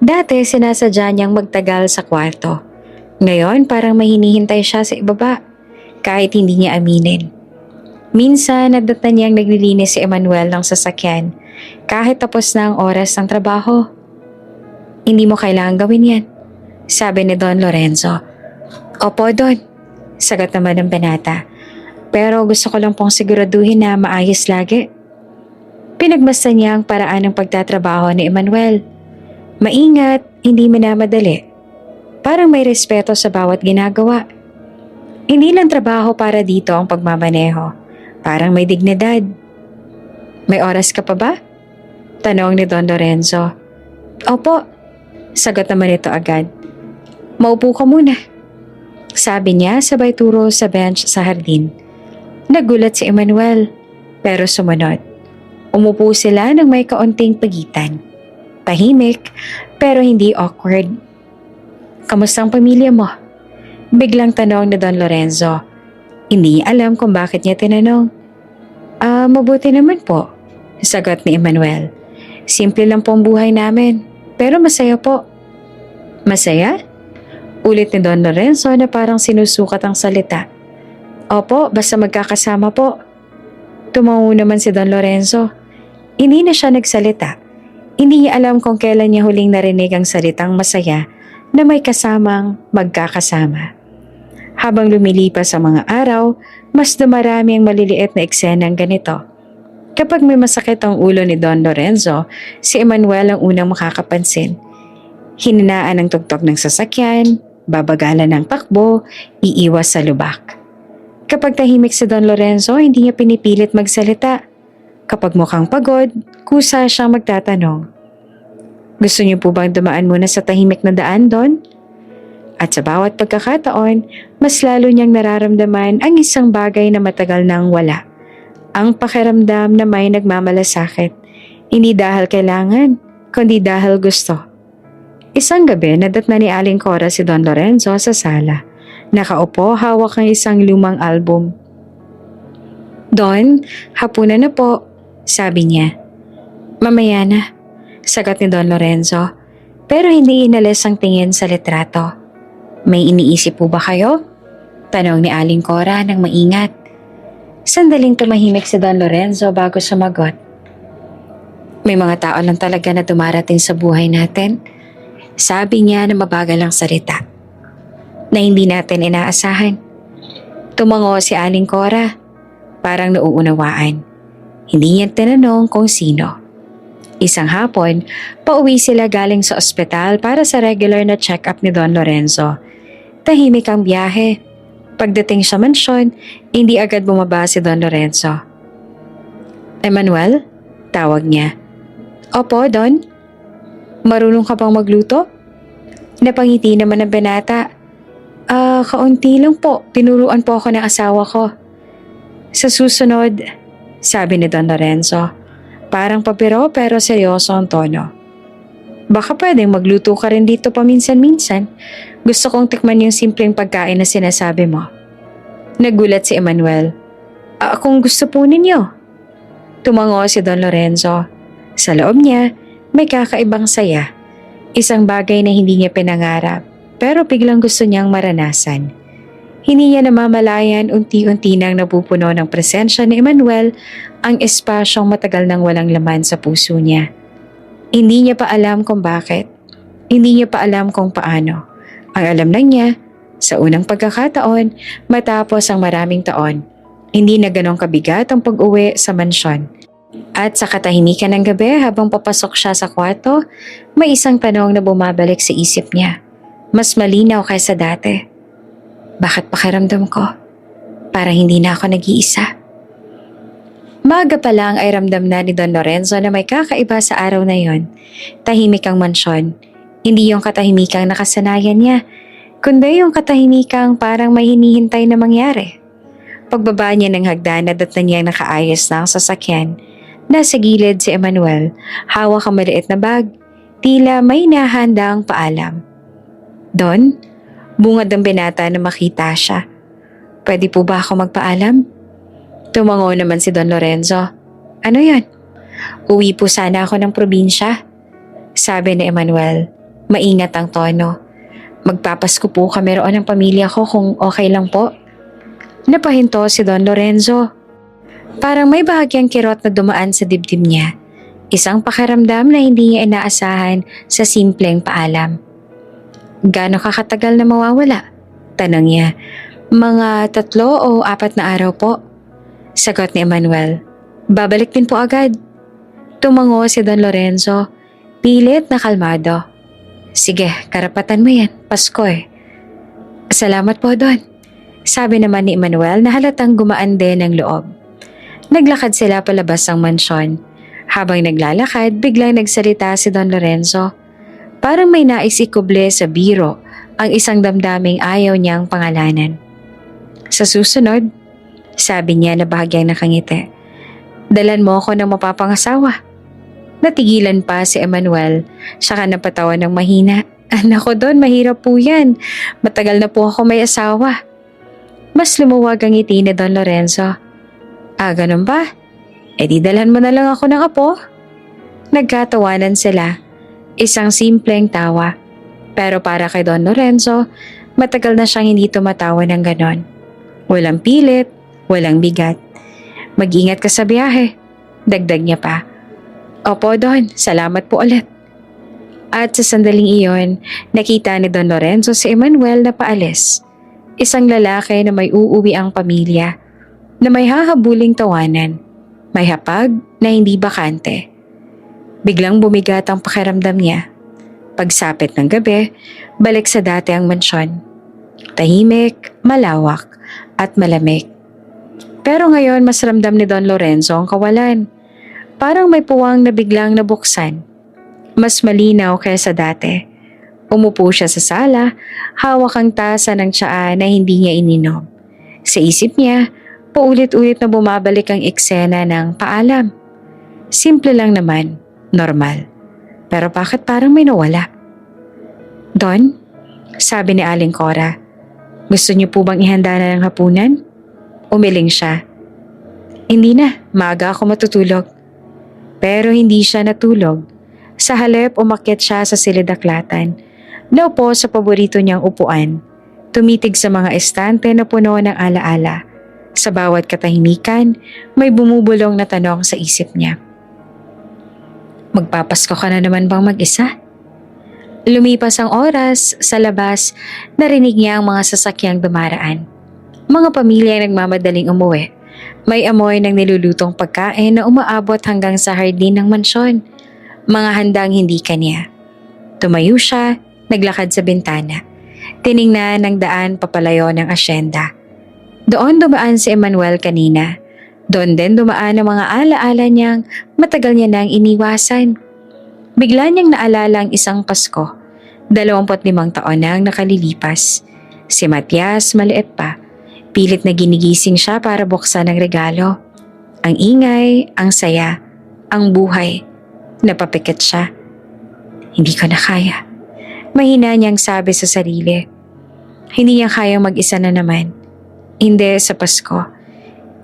Dati sinasadya niyang magtagal sa kwarto. Ngayon parang may hinihintay siya sa ibaba, kahit hindi niya aminin. Minsan nadatan niyang naglilinis si Emmanuel ng sasakyan, kahit tapos na ang oras ng trabaho. Hindi mo kailangan gawin yan, sabi ni Don Lorenzo. Opo, Don, sagot naman ng binata. Pero gusto ko lang pong siguraduhin na maayos lagi. Pinagmasdan niya ang paraan ng pagtatrabaho ni Emmanuel. Maingat, hindi minamadali. Parang may respeto sa bawat ginagawa. Hindi lang trabaho para dito ang pagmamaneho. Parang may dignidad. May oras ka pa ba? Tanong ni Don Lorenzo. Opo, sagot naman ito agad. Maupo ka muna. Sabi niya sabay turo sa bench sa hardin. Nagulat si Emmanuel, pero sumunod. Umupo sila ng may kaunting pagitan. Tahimik, pero hindi awkward. Kamusta ang pamilya mo? Biglang tanong ni Don Lorenzo. Hindi niya alam kung bakit niya tinanong. Mabuti naman po, sagot ni Emmanuel. Simple lang po ang buhay namin, pero masaya po. Masaya? Ulit ni Don Lorenzo na parang sinusukat ang salita. Opo, basta magkakasama po. Tumango naman si Don Lorenzo. Hindi na siya nagsalita. Hindi niya alam kung kailan niya huling narinig ang salitang masaya na may kasamang magkakasama. Habang lumilipas ang mga araw, mas dumarami ang maliliit na eksenang ganito. Kapag may masakit ang ulo ni Don Lorenzo, si Emmanuel ang unang makakapansin. Hininaan ang tugtog ng sasakyan, babagalan ng takbo, iiwas sa lubak. Kapag tahimik si Don Lorenzo, hindi niya pinipilit magsalita. Kapag mukhang pagod, kusa siyang magtatanong. Gusto niyo po bang dumaan muna sa tahimik na daan, Don? At sa bawat pagkakataon, mas lalo niyang nararamdaman ang isang bagay na matagal nang wala. Ang pakiramdam na may nagmamalasakit. Hindi dahil kailangan, kundi dahil gusto. Isang gabi, nadatna ni Aling Cora si Don Lorenzo sa sala. Nakaupo, hawak ang isang lumang album. "Don, hapunan na po," sabi niya. "Mamaya na," sagot ni Don Lorenzo, pero hindi inalis ang tingin sa litrato. "May iniisip po ba kayo?" tanong ni Aling Cora nang maingat. Sandaling tumahimik si Don Lorenzo bago sumagot. "May mga tao lang talaga na dumarating sa buhay natin," sabi niya na mabagal ang salita, "na hindi natin inaasahan." Tumango si Aling Cora, parang nauunawaan. Hindi niya tinanong kung sino. Isang hapon, pauwi sila galing sa ospital para sa regular na check-up ni Don Lorenzo. Tahimik ang biyahe. Pagdating sa mansyon, hindi agad bumaba si Don Lorenzo. "Emmanuel?" tawag niya. "Opo, Don." "Marunong ka bang magluto?" Napangiti naman ang binata. Kaunti lang po. Tinuruan po ako ng asawa ko." "Sa susunod," sabi ni Don Lorenzo. Parang papiro pero seryoso ang tono. "Baka pwedeng magluto ka rin dito paminsan-minsan. Gusto kong tikman yung simpleng pagkain na sinasabi mo." Nagulat si Emmanuel. Kung gusto po ninyo." Tumango si Don Lorenzo. Sa loob niya, may kakaibang saya. Isang bagay na hindi niya pinangarap, pero biglang gusto niyang maranasan. Hindi niya namamalayan unti-unti nang napupuno ng presensya ni Emmanuel ang espasyong matagal nang walang laman sa puso niya. Hindi niya pa alam kung bakit. Hindi niya pa alam kung paano. Ang alam lang niya, sa unang pagkakataon, matapos ang maraming taon, hindi na ganong kabigat ang pag-uwi sa mansyon. At sa katahimikan ng gabi habang papasok siya sa kwarto, may isang tanong na bumabalik sa isip niya. Mas malinaw kaysa dati. Bakit pakiramdam ko? Para hindi na ako nag-iisa. Maaga pa lang ay ramdam na ni Don Lorenzo na may kakaiba sa araw na yon. Tahimik ang mansyon. Hindi yung katahimikang nakasanayan niya, kundi yung katahimikang parang may hinihintay na mangyari. Pagbaba niya ng hagdan, nadatna niya nakaayos na ang sasakyan. Nasa gilid si Emmanuel, hawak ang maliit na bag, tila may nahanda ang paalam. "Don?" Bungad ang binata na makita siya. "Pwede po ba ako magpaalam?" Tumango naman si Don Lorenzo. "Ano yan?" "Uwi po sana ako ng probinsya," sabi ni Emmanuel. Maingat ang tono. "Magpapasko po kami roon ng pamilya ko kung okay lang po." Napahinto si Don Lorenzo. Parang may bahagyang kirot na dumaan sa dibdib niya. Isang pakiramdam na hindi niya inaasahan sa simpleng paalam. "Gaano kakatagal na mawawala?" tanong niya. "Mga 3 o 4 na araw po," sagot ni Emmanuel. "Babalik din po agad." Tumango si Don Lorenzo, pilit na kalmado. "Sige, karapatan mo yan, Pasko eh." "Salamat po, Don," sabi naman ni Emmanuel na halatang gumaan din ang loob. Naglakad sila palabas ng mansyon. Habang naglalakad, biglang nagsalita si Don Lorenzo. Parang may nais ikuble sa biro ang isang damdaming ayaw niyang pangalanan. "Sa susunod," sabi niya na bahagyang nakangiti, "dalan mo ako ng mapapangasawa." Natigilan pa si Emmanuel, saka napatawa ng mahina. "Nako Don, mahirap po yan. Matagal na po ako may asawa." Mas lumuwag ang ngiti ni Don Lorenzo. Ganun ba? Di dalhan mo na lang ako ng apo." Nagkatawanan sila. Isang simpleng tawa. Pero para kay Don Lorenzo, matagal na siyang hindi tumatawa ng ganon. Walang pilit, walang bigat. "Mag-ingat ka sa biyahe," dagdag niya pa. "Opo Don, salamat po ulit." At sa sandaling iyon, nakita ni Don Lorenzo si Emmanuel na paalis. Isang lalaki na may uuwi ang pamilya, na may hahabuling tawanan, may hapag na hindi bakante. Biglang bumigat ang pakiramdam niya. Pagsapit ng gabi, balik sa dati ang mansyon. Tahimik, malawak, at malamig. Pero ngayon mas ramdam ni Don Lorenzo ang kawalan. Parang may puwang na biglang nabuksan. Mas malinaw kaysa dati. Umupo siya sa sala, hawak ang tasa ng tsaa na hindi niya ininom. Sa isip niya, paulit-ulit na bumabalik ang eksena ng paalam. Simple lang naman, normal. Pero bakit parang may nawala? Don, sabi ni Aling Cora, gusto niyo po bang ihanda na ng hapunan? Umiling siya. Hindi na, maaga ako matutulog. Pero hindi siya natulog. Sa halip umakyat siya sa silidaklatan. Naupo sa paborito niyang upuan. Tumitig sa mga estante na puno ng alaala. Sa bawat katahimikan, may bumubulong na tanong sa isip niya. Magpapasko ka na naman bang mag-isa? Lumipas ang oras, sa labas, narinig niya ang mga sasakyang dumaraan. Mga pamilya nagmamadaling umuwi. May amoy ng nilulutong pagkain na umaabot hanggang sa hardin ng mansyon. Mga handang hindi kanya. Tumayo siya, naglakad sa bintana. Tiningnan ng daan papalayo ng asyenda. Doon dumaan si Emmanuel kanina. Doon din dumaan ang mga alaala niyang matagal niya nang iniwasan. Bigla niyang naalala ang isang Pasko. 25 taon nang nakalilipas. Si Matias maliit pa. Pilit na ginigising siya para buksan ang regalo. Ang ingay, ang saya, ang buhay. Napapikit siya. Hindi ko na kaya. Mahina niyang sabi sa sarili. Hindi niya kayang mag-isa na naman. Hindi sa Pasko.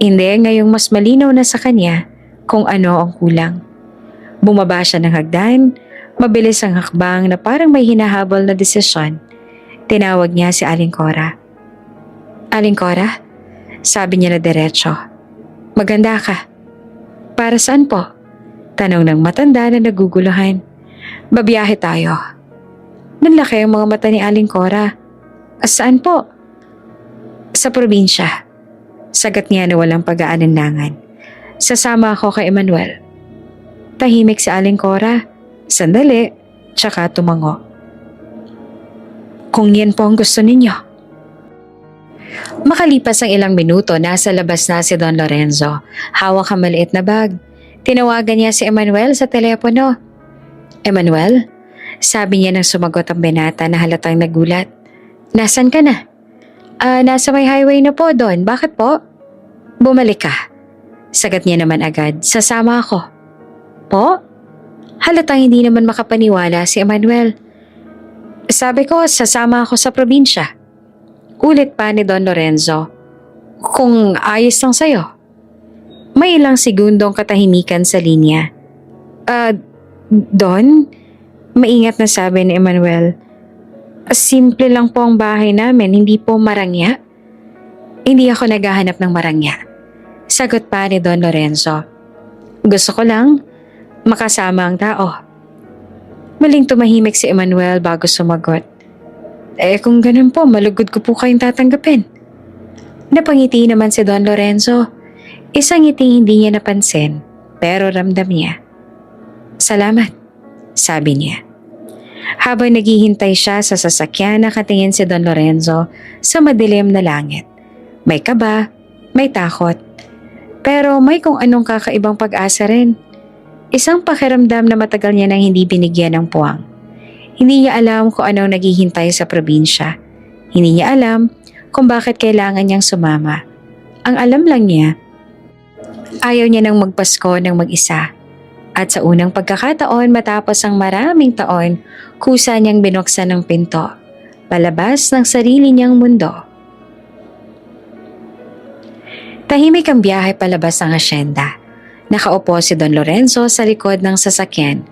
Hindi ngayong mas malinaw na sa kanya kung ano ang kulang. Bumaba siya ng hagdan, mabilis ang hakbang na parang may hinahabol na desisyon. Tinawag niya si Aling Cora. Aling Cora? Sabi niya na diretso. Maganda ka. Para saan po? Tanong ng matanda na naguguluhan. Babiyahe tayo. Nanlaki ang mga mata ni Aling Cora. Saan po? Sa probinsya. Sagat niya na walang pag-aaninlangan. Sasama ako kay Emmanuel. Tahimik si Aling Cora. Sandali, tsaka tumango. Kung yan po ang gusto ninyo. Makalipas ang ilang minuto, nasa labas na si Don Lorenzo. Hawak ang maliit na bag. Tinawagan niya si Emmanuel sa telepono. Emmanuel? Sabi niya nang sumagot ang binata na halatang nagulat. Nasaan ka na? Nasa may highway na po, Don. Bakit po? Bumalik ka. Sagat niya naman agad. Sasama ako. Po? Halatang hindi naman makapaniwala si Emmanuel. Sabi ko, sasama ako sa probinsya. Ulit pa ni Don Lorenzo. Kung ayos lang sa'yo. May ilang segundong katahimikan sa linya. Don? Maingat na sabi ni Emmanuel. Simple lang po ang bahay namin, hindi po marangya. Hindi ako naghahanap ng marangya. Sagot pa ni Don Lorenzo. Gusto ko lang makasama ang tao. Maling tumahimik si Emmanuel bago sumagot. Kung ganun po, malugod ko po kayong tatanggapin. Napangiti naman si Don Lorenzo. Isang ngiti hindi niya napansin, pero ramdam niya. Salamat, sabi niya. Habang naghihintay siya sa sasakyan, nakatingin si Don Lorenzo sa madilim na langit. May kaba, may takot, pero may kung anong kakaibang pag-asa rin. Isang pakiramdam na matagal niya nang hindi binigyan ng puwang. Hindi niya alam kung anong naghihintay sa probinsya. Hindi niya alam kung bakit kailangan niyang sumama. Ang alam lang niya, ayaw niya nang magpasko ng mag-isa. At sa unang pagkakataon matapos ang maraming taon, kusa niyang binuksan ng pinto, palabas ng sarili niyang mundo. Tahimik ang biyahe palabas ng asyenda. Nakaupo si Don Lorenzo sa likod ng sasakyan.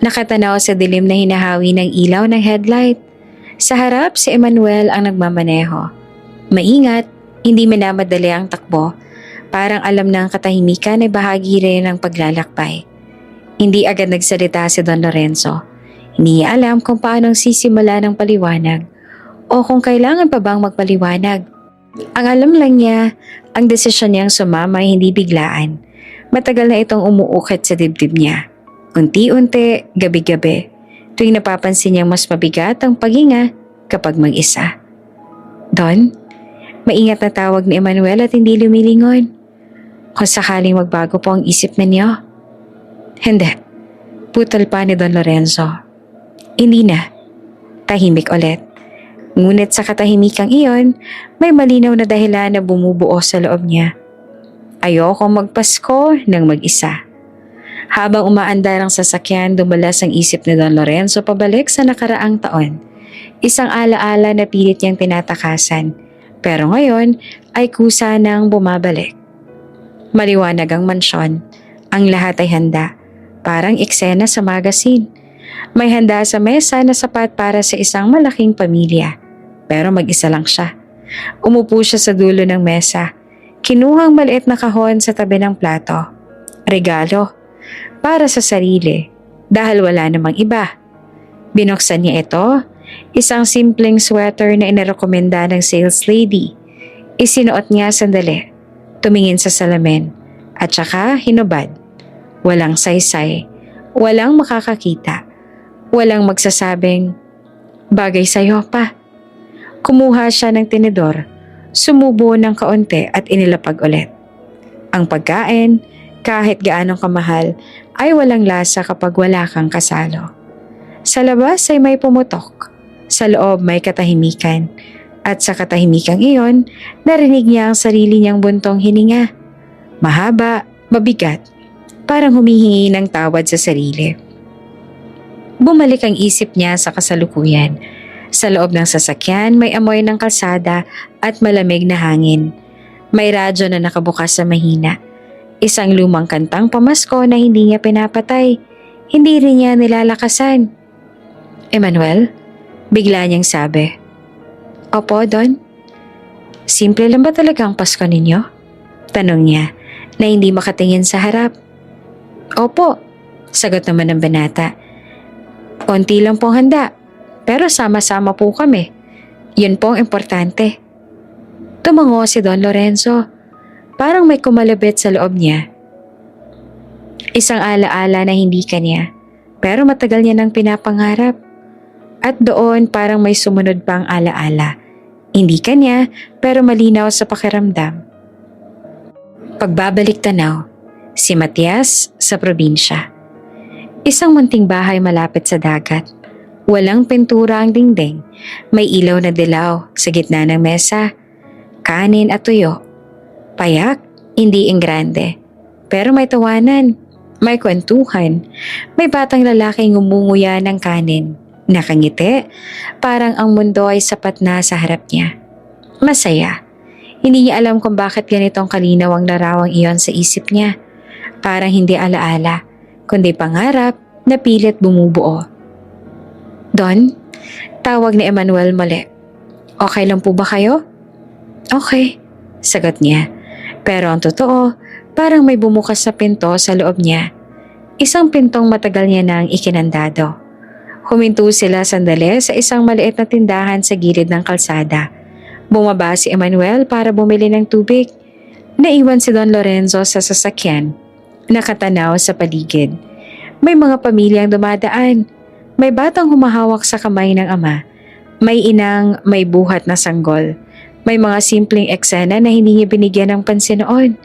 Nakatanaw sa dilim na hinahawi ng ilaw ng headlight. Sa harap si Emmanuel ang nagmamaneho. Maingat, hindi minamadali ang takbo. Parang alam ng katahimikan ay bahagi rin ng paglalakbay. Hindi agad nagsalita si Don Lorenzo. Hindi niya alam kung paanong sisimula ng paliwanag o kung kailangan pa bang magpaliwanag. Ang alam lang niya, ang desisyon niyang sumama ay hindi biglaan. Matagal na itong umuukit sa dibdib niya. Unti-unti, gabi-gabi, tuwing napapansin niyang mas mabigat ang paghinga kapag mag-isa. Don, maingat na tawag ni Emmanuel at hindi lumilingon. Kung sakaling magbago po ang isip ninyo. Hindi, putol pa ni Don Lorenzo. Hindi na, tahimik ulit. Ngunit sa katahimikang iyon, may malinaw na dahilan na bumubuo sa loob niya. Ayokong magpasko ng mag-isa. Habang umaandar ang sasakyan, dumulas ang isip ni Don Lorenzo pabalik sa nakaraang taon. Isang alaala na pilit niyang tinatakasan, pero ngayon ay kusa nang bumabalik. Maliwanag ang mansyon, ang lahat ay handa, parang eksena sa magazine. May handa sa mesa na sapat para sa isang malaking pamilya, pero mag-isa lang siya. Umupo siya sa dulo ng mesa, kinuhang maliit na kahon sa tabi ng plato. Regalo, para sa sarili, dahil wala namang iba. Binuksan niya ito, isang simpleng sweater na inirekomenda ng sales lady. Isinuot niya sandali, tumingin sa salamin, at saka hinubad. Walang saysay, walang makakakita, walang magsasabing, bagay sa'yo pa. Kumuha siya ng tinidor, sumubo ng kaunti at inilapag ulit. Ang pagkain, kahit gaanong kamahal, ay walang lasa kapag wala kang kasalo. Sa labas ay may pumutok, sa loob may katahimikan, at sa katahimikang iyon, narinig niya ang sarili niyang buntong hininga. Mahaba, mabigat, parang humihingi ng tawad sa sarili. Bumalik ang isip niya sa kasalukuyan. Sa loob ng sasakyan may amoy ng kalsada at malamig na hangin. May radyo na nakabukas sa mahina. Isang lumang kantang pamasko na hindi niya pinapatay. Hindi rin niya nilalakasan. Emmanuel? Bigla niyang sabi. Opo, Don? Simple lang ba talaga ang Pasko ninyo? Tanong niya na hindi makatingin sa harap. Opo, sagot naman ng binata. Konti lang pong handa, pero sama-sama po kami. Yun po ang importante. Tumango si Don Lorenzo. Parang may kumalabit sa loob niya. Isang alaala na hindi kanya, pero matagal niya nang pinapangarap. At doon parang may sumunod pang alaala. Hindi kanya, pero malinaw sa pakiramdam. Pagbabalik tanaw, si Matias sa probinsya. Isang munting bahay malapit sa dagat. Walang pintura ang dingding. May ilaw na dilaw sa gitna ng mesa. Kanin at tuyo. Payak, hindi ingrande. Pero may tawanan, may kwentuhan. May batang lalaking ngumunguya ng kanin. Nakangiti, parang ang mundo ay sapat na sa harap niya. Masaya. Hindi niya alam kung bakit ganitong kalinaw ang larawang iyon sa isip niya. Parang hindi alaala, kundi pangarap na pilit bumubuo. Don, tawag ni Emmanuel muli. Okay lang po ba kayo? Okay, sagot niya. Pero ang totoo, parang may bumukas sa pinto sa loob niya. Isang pintong matagal niya nang ikinandado. Huminto sila sandali sa isang maliit na tindahan sa gilid ng kalsada. Bumaba si Emmanuel para bumili ng tubig. Naiwan si Don Lorenzo sa sasakyan, nakatanaw sa paligid. May mga pamilyang dumadaan. May batang humahawak sa kamay ng ama. May inang may buhat na sanggol. May mga simpleng eksena na hindi niya binigyan ng pansin noon.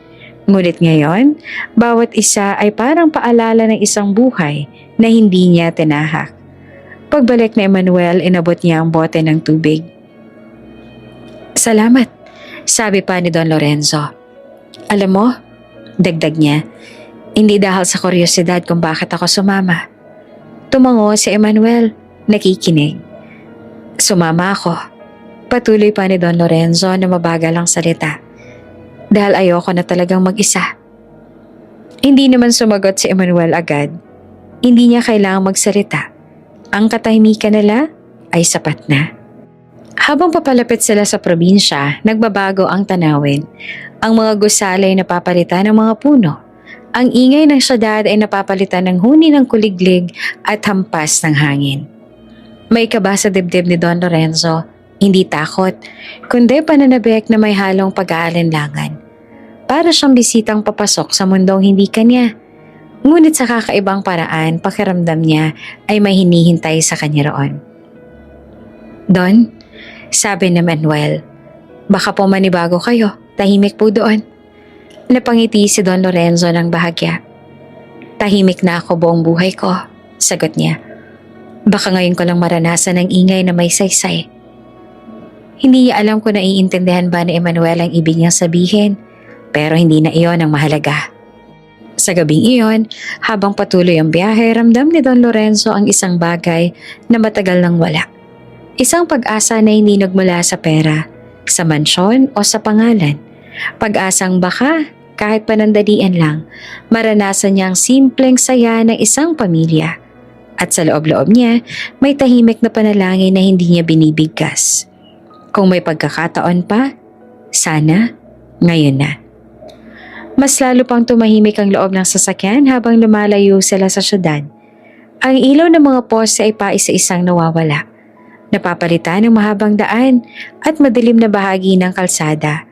Ngunit ngayon, bawat isa ay parang paalala ng isang buhay na hindi niya tinahak. Pagbalik ni Emmanuel, inabot niya ang bote ng tubig. Salamat, sabi pa ni Don Lorenzo. Alam mo, dagdag niya, hindi dahil sa kuryosidad kung bakit ako sumama. Tumango si Emmanuel, nakikinig. Sumama ako. Patuloy pa ni Don Lorenzo na mabagal ang salita. Dahil ayoko na talagang mag-isa. Hindi naman sumagot si Emmanuel agad. Hindi niya kailangang magsalita. Ang katahimikan nila ay sapat na. Habang papalapit sila sa probinsya, nagbabago ang tanawin. Ang mga gusali ay napapalitan ng mga puno. Ang ingay ng syudad ay napapalitan ng huni ng kuliglig at hampas ng hangin. May kaba sa dibdib ni Don Lorenzo, hindi takot, kundi pananabik na may halong pag-aalinlangan. Para siyang bisitang papasok sa mundong hindi kanya. Ngunit sa kakaibang paraan, pakiramdam niya ay may hinihintay sa kanya roon. Don, sabi ni Manuel, baka po manibago kayo, tahimik po doon. Napangiti si Don Lorenzo ng bahagya. Tahimik na ako buong buhay ko, sagot niya. Baka ngayon ko lang maranasan ng ingay na may saysay. Hindi niya alam kung naiintindihan ba ni Emmanuel ang ibig niyang sabihin, pero hindi na iyon ang mahalaga. Sa Sa gabing iyon, habang patuloy ang biyahe, ramdam ni Don Lorenzo ang isang bagay na matagal nang wala. Isang pag-asa na hindi nagmula sa pera, sa mansyon o sa pangalan. Pag-asang baka, kahit panandalian lang, maranasan niya ang simpleng saya ng isang pamilya. At sa loob-loob niya, may tahimik na panalangin na hindi niya binibigkas. Kung may pagkakataon pa, sana ngayon na. Mas lalo pang tumahimik ang loob ng sasakyan habang lumalayo sila sa syudad. Ang ilaw ng mga poste ay paisa-isang nawawala. Napapalitan ng mahabang daan at madilim na bahagi ng kalsada.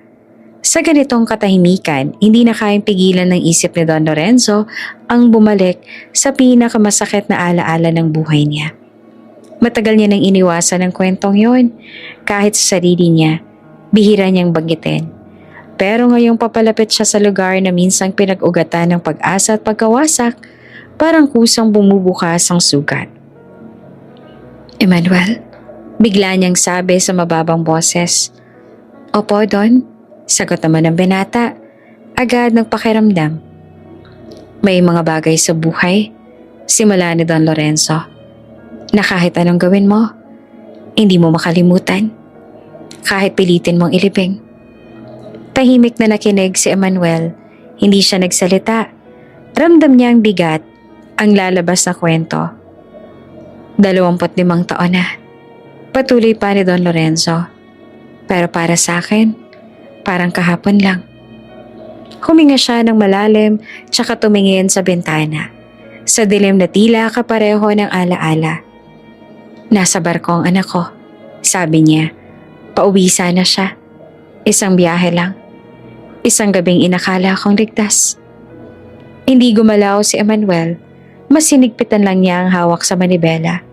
Sa ganitong katahimikan, hindi na kayang pigilan ng isip ni Don Lorenzo ang bumalik sa pinakamasakit na alaala ng buhay niya. Matagal niya nang iniwasan ang kwentong yon, kahit sa sarili niya, bihira niyang banggitin. Pero ngayong papalapit siya sa lugar na minsang pinag-ugatan ng pag-asa at pagkawasak, parang kusang bumubukas ang sugat. Emmanuel, bigla niyang sabi sa mababang boses. Opo, Don, sagot naman ng binata, agad nagpakiramdam. May mga bagay sa buhay, simula ni Don Lorenzo, na kahit anong gawin mo, hindi mo makalimutan, kahit pilitin mong ilibing. Tahimik na nakinig si Emmanuel, hindi siya nagsalita. Ramdam niya ang bigat, ang lalabas na kwento. 25 taon na. Patuloy pa ni Don Lorenzo. Pero para sa akin, parang kahapon lang. Huminga siya ng malalim tsaka tumingin sa bintana. Sa dilim na tila kapareho ng alaala. Nasa barko ang anak ko, sabi niya. Pauwi sana siya. Isang biyahe lang. Isang gabing inakala akong ligtas. Hindi gumalaw si Emmanuel. Mas sinigpitan lang niya ang hawak sa manibela.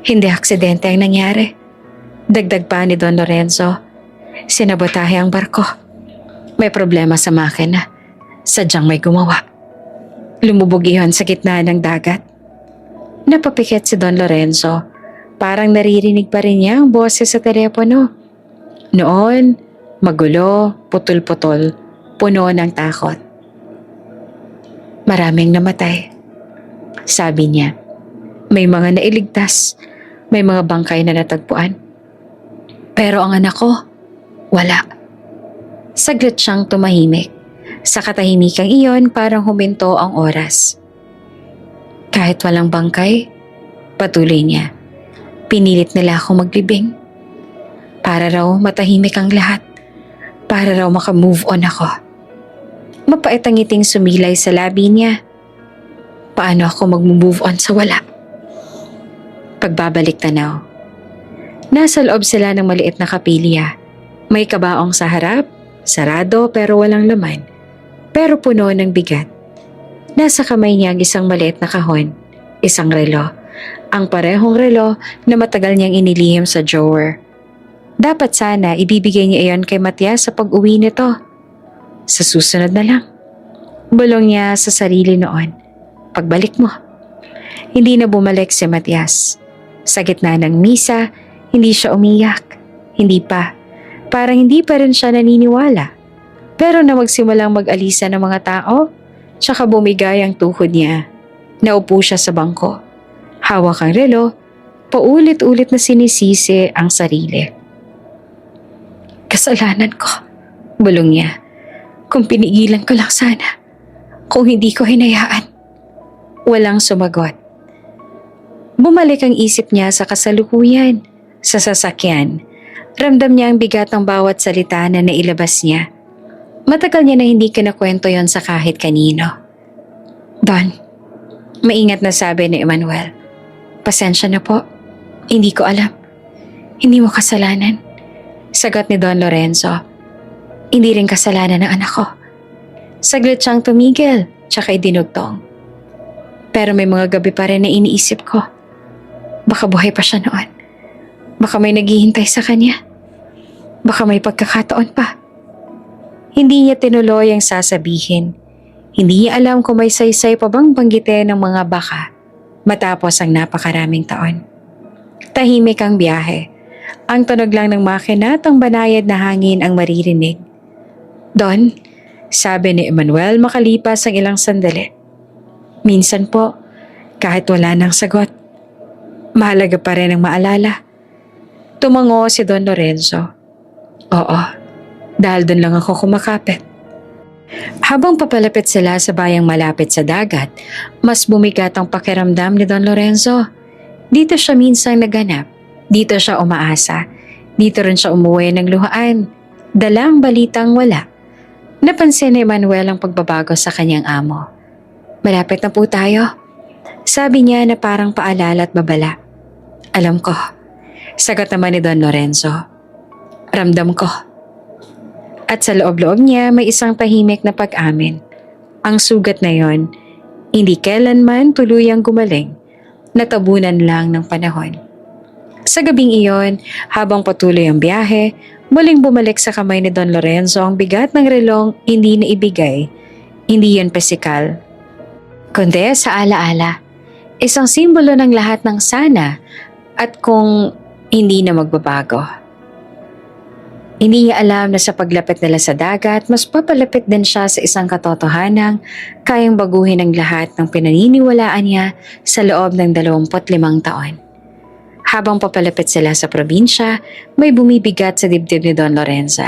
Hindi aksidente ang nangyari. Dagdag pa ni Don Lorenzo. Sinabotahe ang barko. May problema sa makina. Sadyang may gumawa. Lumubog iyon sa gitna ng dagat. Napapikit si Don Lorenzo. Parang naririnig pa rin niya ang boses sa telepono. Noon, magulo, putol-putol, puno ng takot. Maraming namatay. Sabi niya, may mga nailigtas, may mga bangkay na natagpuan. Pero ang anak ko, wala. Saglit siyang tumahimik. Sa katahimikang iyon, parang huminto ang oras. Kahit walang bangkay, patuloy niya, pinilit nila ako maglibing. Para raw matahimik ang lahat. Para raw makamove on ako. Mapait ang ngiting sumilay sa labi niya. Paano ako mag-move on sa wala? Pagbabalik tanaw. Nasa loob sila ng maliit na kapilya. May kabaong sa harap, sarado pero walang laman. Pero puno ng bigat. Nasa kamay niya ang isang maliit na kahon, isang relo. Ang parehong relo na matagal niyang inilihim sa drawer. Dapat sana ibibigay niya iyon kay Matias sa pag-uwi nito. Sa susunod na lang. Bulong niya sa sarili noon. Pagbalik mo. Hindi na bumalik si Matias. Sa gitna ng misa, hindi siya umiyak. Hindi pa. Parang hindi pa rin siya naniniwala. Pero na magsimulang mag-alisa ng mga tao, tsaka bumigay ang tuhod niya. Naupo siya sa bangko. Hawak ang relo, paulit-ulit na sinisisi ang sarili. Kasalanan ko, bulong niya. Kung pinigilan ko lang sana. Kung hindi ko hinayaan. Walang sumagot. Bumalik ang isip niya sa kasalukuyan, sa sasakyan. Ramdam niya ang bigat ng bawat salita na nailabas niya. Matagal niya na hindi kinakwento yon sa kahit kanino. Don, maingat na sabi ni Emmanuel. Pasensya na po. Hindi ko alam. Hindi mo kasalanan. Sagot ni Don Lorenzo. Hindi rin kasalanan ng anak ko. Saglit siyang tumigil, tsaka idinugtong. Pero may mga gabi pa rin na iniisip ko. Baka buhay pa siya noon. Baka may naghihintay sa kanya. Baka may pagkakataon pa. Hindi niya tinuloy ang sasabihin. Hindi niya alam kung may saysay pa bang banggitin ng mga baka matapos ang napakaraming taon. Tahimik ang biyahe. Ang tunog lang ng makina at ang banayad na hangin ang maririnig. Don, Sabi ni Emmanuel makalipas ang ilang sandali. Minsan po, kahit wala nang sagot, mahalaga pa rin ang maalala. Tumango si Don Lorenzo. Oo, dahil doon lang ako kumakapit. Habang papalapit sila sa bayang malapit sa dagat, mas bumigat ang pakiramdam ni Don Lorenzo. Dito siya minsang naganap, dito siya umaasa, dito rin siya umuwi ng luhaan. Dalang balitang wala. Napansin ni Manuel ang pagbabago sa kanyang amo. Malapit na po tayo. Sabi niya na parang paalala at babala. Alam ko. Sagot naman ni Don Lorenzo. Ramdam ko. At sa loob-loob niya may isang tahimik na pag-amin. Ang sugat na yon, hindi kailanman tuluyang gumaling. Natabunan lang ng panahon. Sa gabing iyon, habang patuloy ang biyahe, muling bumalik sa kamay ni Don Lorenzo ang bigat ng relong hindi na ibigay. Hindi yan pisikal, kundi sa alaala. Isang simbolo ng lahat ng sana at kung hindi na magbabago. Hindi niya alam na sa paglapit nila sa dagat, mas papalapit din siya sa isang katotohanang kayang baguhin ang lahat ng pinaniniwalaan niya sa loob ng 25 taon. Habang papalapit sila sa probinsya, may bumibigat sa dibdib ni Don Lorenzo.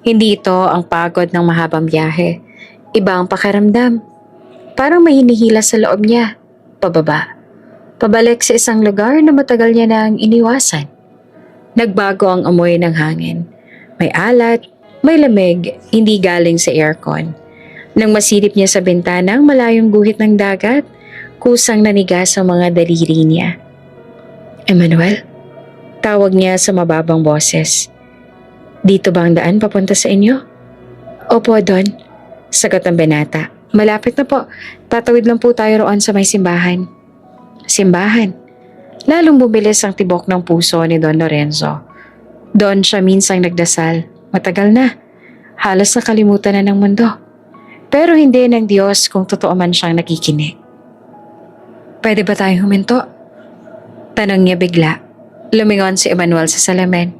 Hindi ito ang pagod ng mahabang biyahe. Iba ang pakiramdam. Parang may hinihila sa loob niya. Pababa. Pabalik sa isang lugar na matagal niya nang iniwasan. Nagbago ang amoy ng hangin. May alat, may lamig, hindi galing sa aircon. Nang masilip niya sa bintanang malayong guhit ng dagat, kusang nanigas ang mga daliri niya. Emmanuel? Tawag niya sa mababang boses. Dito ba ang daan papunta sa inyo? Opo, Don. Sagot ng binata. Malapit na po. Tatawid lang po tayo roon sa may simbahan. Simbahan? Lalong bumilis ang tibok ng puso ni Don Lorenzo. Doon siya minsang nagdasal. Matagal na. Halos nakalimutan na ng mundo. Pero hindi ng Diyos kung totoo man siyang nakikinig. Pwede ba tayong huminto? Tanong niya bigla. Lumingon si Emmanuel sa salamin.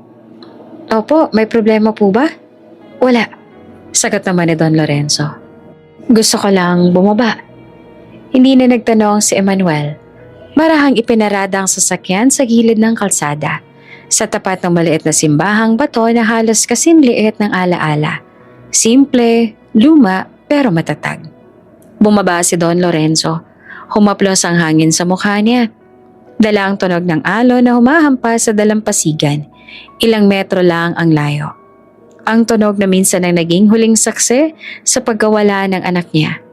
Opo, may problema po ba? Wala. Sagot naman ni Don Lorenzo. Gusto ko lang bumaba. Hindi na nagtanong si Emmanuel. Marahang ipinarada ang sasakyan sa gilid ng kalsada. Sa tapat ng maliit na simbahang bato na halos kasing liit ng alaala. Simple, luma, pero matatag. Bumaba si Don Lorenzo. Humaplos ang hangin sa mukha niya. Dala ang tunog ng alon na humahampas sa dalampasigan. Ilang metro lang ang layo. Ang tunog na minsan ang naging huling saksi sa pagkawala ng anak niya.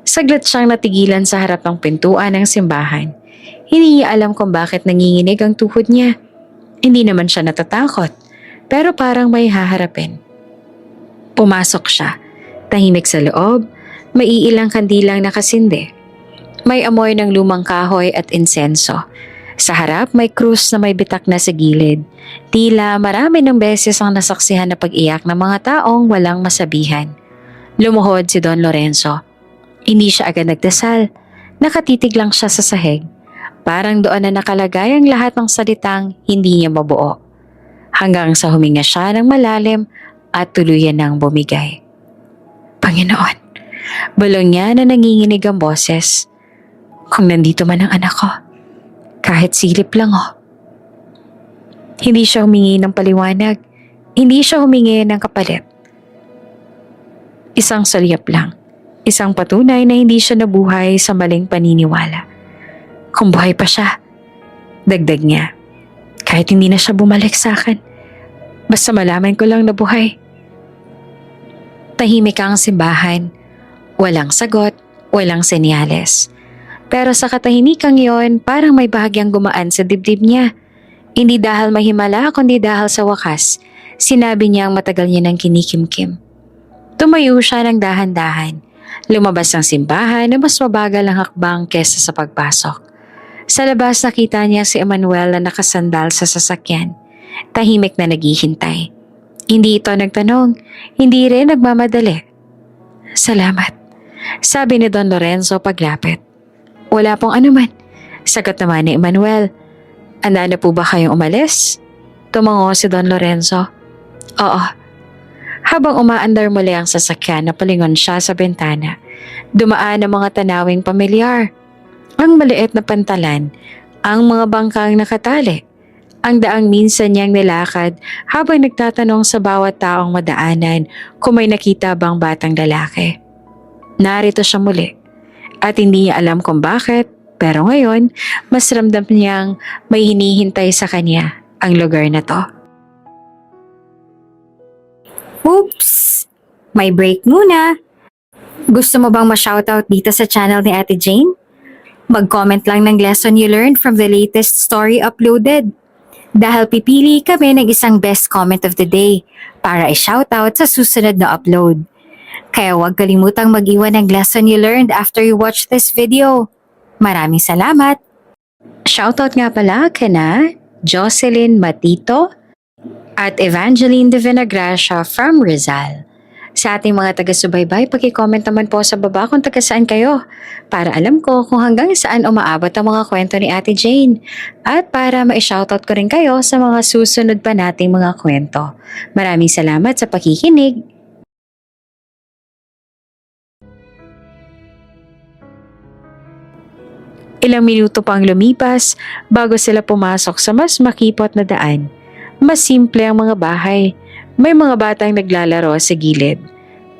Saglit siyang natigilan sa harap ng pintuan ng simbahan. Hindi niya alam kung bakit nanginginig ang tuhod niya. Hindi naman siya natatakot, pero parang may haharapin. Pumasok siya. Tahimik sa loob, may iilang kandilang nakasindi. May amoy ng lumang kahoy at insenso. Sa harap may krus na may bitak na sa gilid. Tila marami ng beses ang nasaksihan na pag-iyak ng mga taong walang masabihan. Lumuhod si Don Lorenzo. Hindi siya agad nagdasal. Nakatitig lang siya sa sahig. Parang doon na nakalagay ang lahat ng salitang hindi niya mabuo. Hanggang sa huminga siya ng malalim at tuluyan ng bumigay. Panginoon, bulong niya na nanginginig ang boses. Kung nandito man ang anak ko, kahit silip lang Hindi siya humingi ng paliwanag. Hindi siya humingi ng kapalit. Isang salyap lang. Isang patunay na hindi siya nabuhay sa maling paniniwala. Kung buhay pa siya, dagdag niya. Kahit hindi na siya bumalik sa akin, basta malaman ko lang na buhay. Tahimik ang simbahan. Walang sagot, walang senyales. Pero sa katahimikan iyon, parang may bahagyang gumaan sa dibdib niya. Hindi dahil mahimala, kundi dahil sa wakas, sinabi niya ang matagal niya ng kinikimkim. Tumayo siya ng dahan-dahan. Lumabas ang simbahan na mas mabagal ang hakbang kesa sa pagpasok. Sa labas nakita niya si Emmanuel na nakasandal sa sasakyan. Tahimik na naghihintay. Hindi ito nagtanong, hindi rin nagmamadali. Salamat, sabi ni Don Lorenzo paglapit. Wala pong anuman, sagot naman ni Emmanuel. Handa na po ba kayong umalis? Tumango si Don Lorenzo. Oo. Habang umaandar muli ang sasakyan, napalingon siya sa bintana. Dumaan ang mga tanawing pamilyar. Ang maliit na pantalan, ang mga bangkang nakatali, ang daang minsan niyang nilakad habang nagtatanong sa bawat taong madaanan kung may nakita bang batang lalaki. Narito siya muli at hindi niya alam kung bakit, pero ngayon mas ramdam niyang may hinihintay sa kanya ang lugar na to. Oops! May break muna. Gusto mo bang ma-shoutout dito sa channel ni Ate Jane? Mag-comment lang ng lesson you learned from the latest story uploaded. Dahil pipili kami ng isang best comment of the day para i-shoutout sa susunod na upload. Kaya huwag kalimutang mag-iwan ng lesson you learned after you watch this video. Maraming salamat! Shoutout nga pala kina Jocelyn Matito at Evangeline de Vinagracia from Rizal. Sa ating mga taga-subaybay, paki-comment naman po sa baba kung taga saan kayo para alam ko kung hanggang saan umaabot ang mga kwento ni Ate Jane at para ma-shoutout ko rin kayo sa mga susunod pa nating mga kwento. Maraming salamat sa pakikinig! Ilang minuto pang lumipas bago sila pumasok sa mas makipot na daan. Mas simple ang mga bahay. May mga batang naglalaro sa gilid.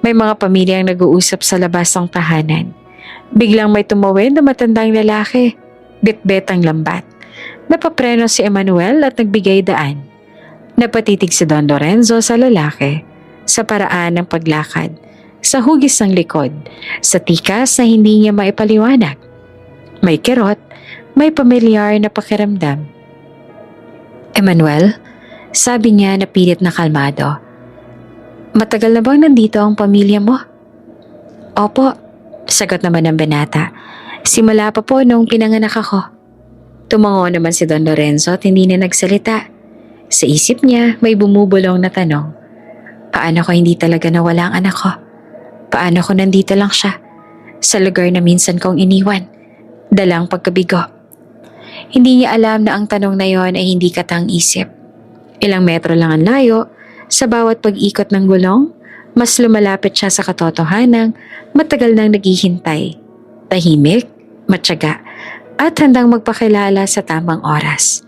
May mga pamilyang nag-uusap sa labas ng tahanan. Biglang may tumawid na matandang lalaki. Bitbit ang lambat. Napapreno si Emmanuel at nagbigay daan. Napatitig si Don Lorenzo sa lalaki. Sa paraan ng paglakad. Sa hugis ng likod. Sa tikas na hindi niya maipaliwanag. May kirot. May pamilyar na pakiramdam. Emmanuel? Sabi niya na pilit na kalmado. Matagal na bang nandito ang pamilya mo? Opo, sagot naman ng binata. Simula pa po nung pinanganak ako. Tumango naman si Don Lorenzo at hindi na nagsalita. Sa isip niya may bumubulong na tanong. Paano ko hindi talaga nawala ang anak ko? Paano ko nandito lang siya? Sa lugar na minsan kong iniwan. Dalang pagkabigo. Hindi niya alam na ang tanong na yon ay hindi katang-isip. Ilang metro lang ang layo, sa bawat pag-ikot ng gulong, mas lumalapit siya sa katotohanang matagal nang naghihintay. Tahimik, matyaga, at handang magpakilala sa tamang oras.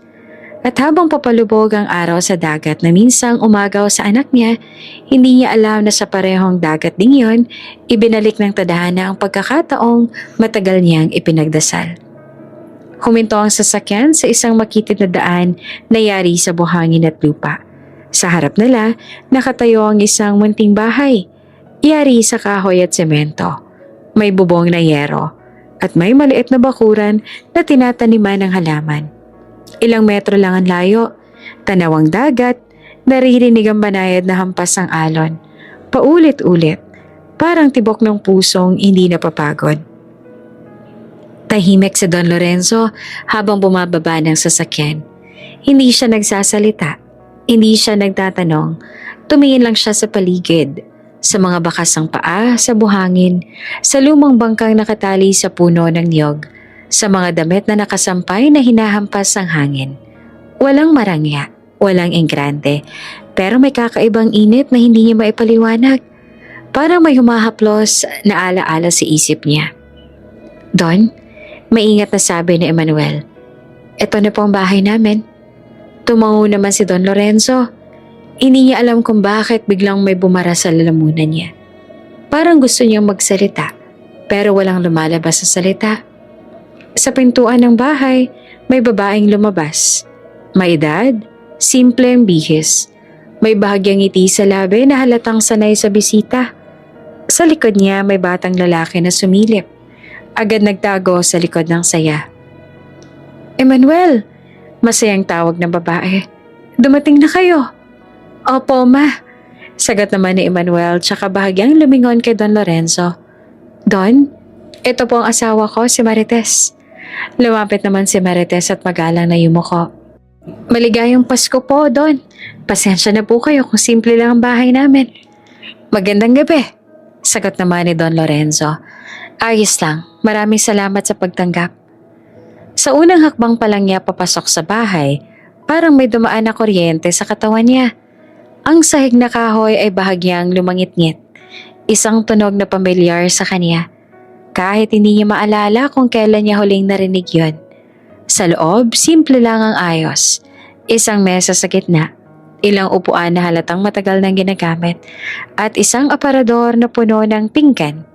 At habang papalubog ang araw sa dagat na minsang umagaw sa anak niya, hindi niya alam na sa parehong dagat ding yon, ibinalik ng tadhana ang pagkakataong matagal niyang ipinagdasal. Huminto ang sasakyan sa isang makitid na daan na yari sa buhangin at lupa. Sa harap nila, nakatayo ang isang munting bahay. Yari sa kahoy at semento. May bubong na yero at may maliit na bakuran na tinataniman ng halaman. Ilang metro lang ang layo, tanaw ang dagat, naririnig ang banayad na hampas ng alon. Paulit-ulit, parang tibok ng pusong hindi napapagod. Tahimik si Don Lorenzo habang bumababa ng sasakyan. Hindi siya nagsasalita. Hindi siya nagtatanong. Tumingin lang siya sa paligid. Sa mga bakas ng paa, sa buhangin, sa lumang bangkang nakatali sa puno ng niyog, sa mga damit na nakasampay na hinahampas ng hangin. Walang marangya, walang enggrande, pero may kakaibang init na hindi niya maipaliwanag. Parang may humahaplos na alaala sa isip niya. Don? Maingat na sabi ni Emmanuel. Ito na po ang bahay namin. Tumango naman si Don Lorenzo. Hindi niya alam kung bakit biglang may bumara sa lalamunan niya. Parang gusto niyang magsalita, pero walang lumalabas sa salita. Sa pintuan ng bahay, may babaeng lumabas. May edad, simple ang bihis. May bahagyang ngiti sa labi na halatang sanay sa bisita. Sa likod niya may batang lalaki na sumilip. Agad nagtago sa likod ng saya. Emmanuel! Masayang tawag ng babae. Dumating na kayo. Opo, ma. Sagot naman ni Emmanuel tsaka bahagyang lumingon kay Don Lorenzo. Don, ito po ang asawa ko, si Marites. Lumapit naman si Marites at magalang na yumuko. Maligayang Pasko po, Don. Pasensya na po kayo kung simple lang ang bahay namin. Magandang gabi. Sagot naman ni Don Lorenzo. Ayos lang. Maraming salamat sa pagtanggap. Sa unang hakbang pa lang niya papasok sa bahay, parang may dumaan na kuryente sa katawan niya. Ang sahig na kahoy ay bahagyang lumangit-ngit. Isang tunog na pamilyar sa kanya. Kahit hindi niya maalala kung kailan niya huling narinig yun. Sa loob, simple lang ang ayos. Isang mesa sa gitna, ilang upuan na halatang matagal nang ginagamit, at isang aparador na puno ng pinggan.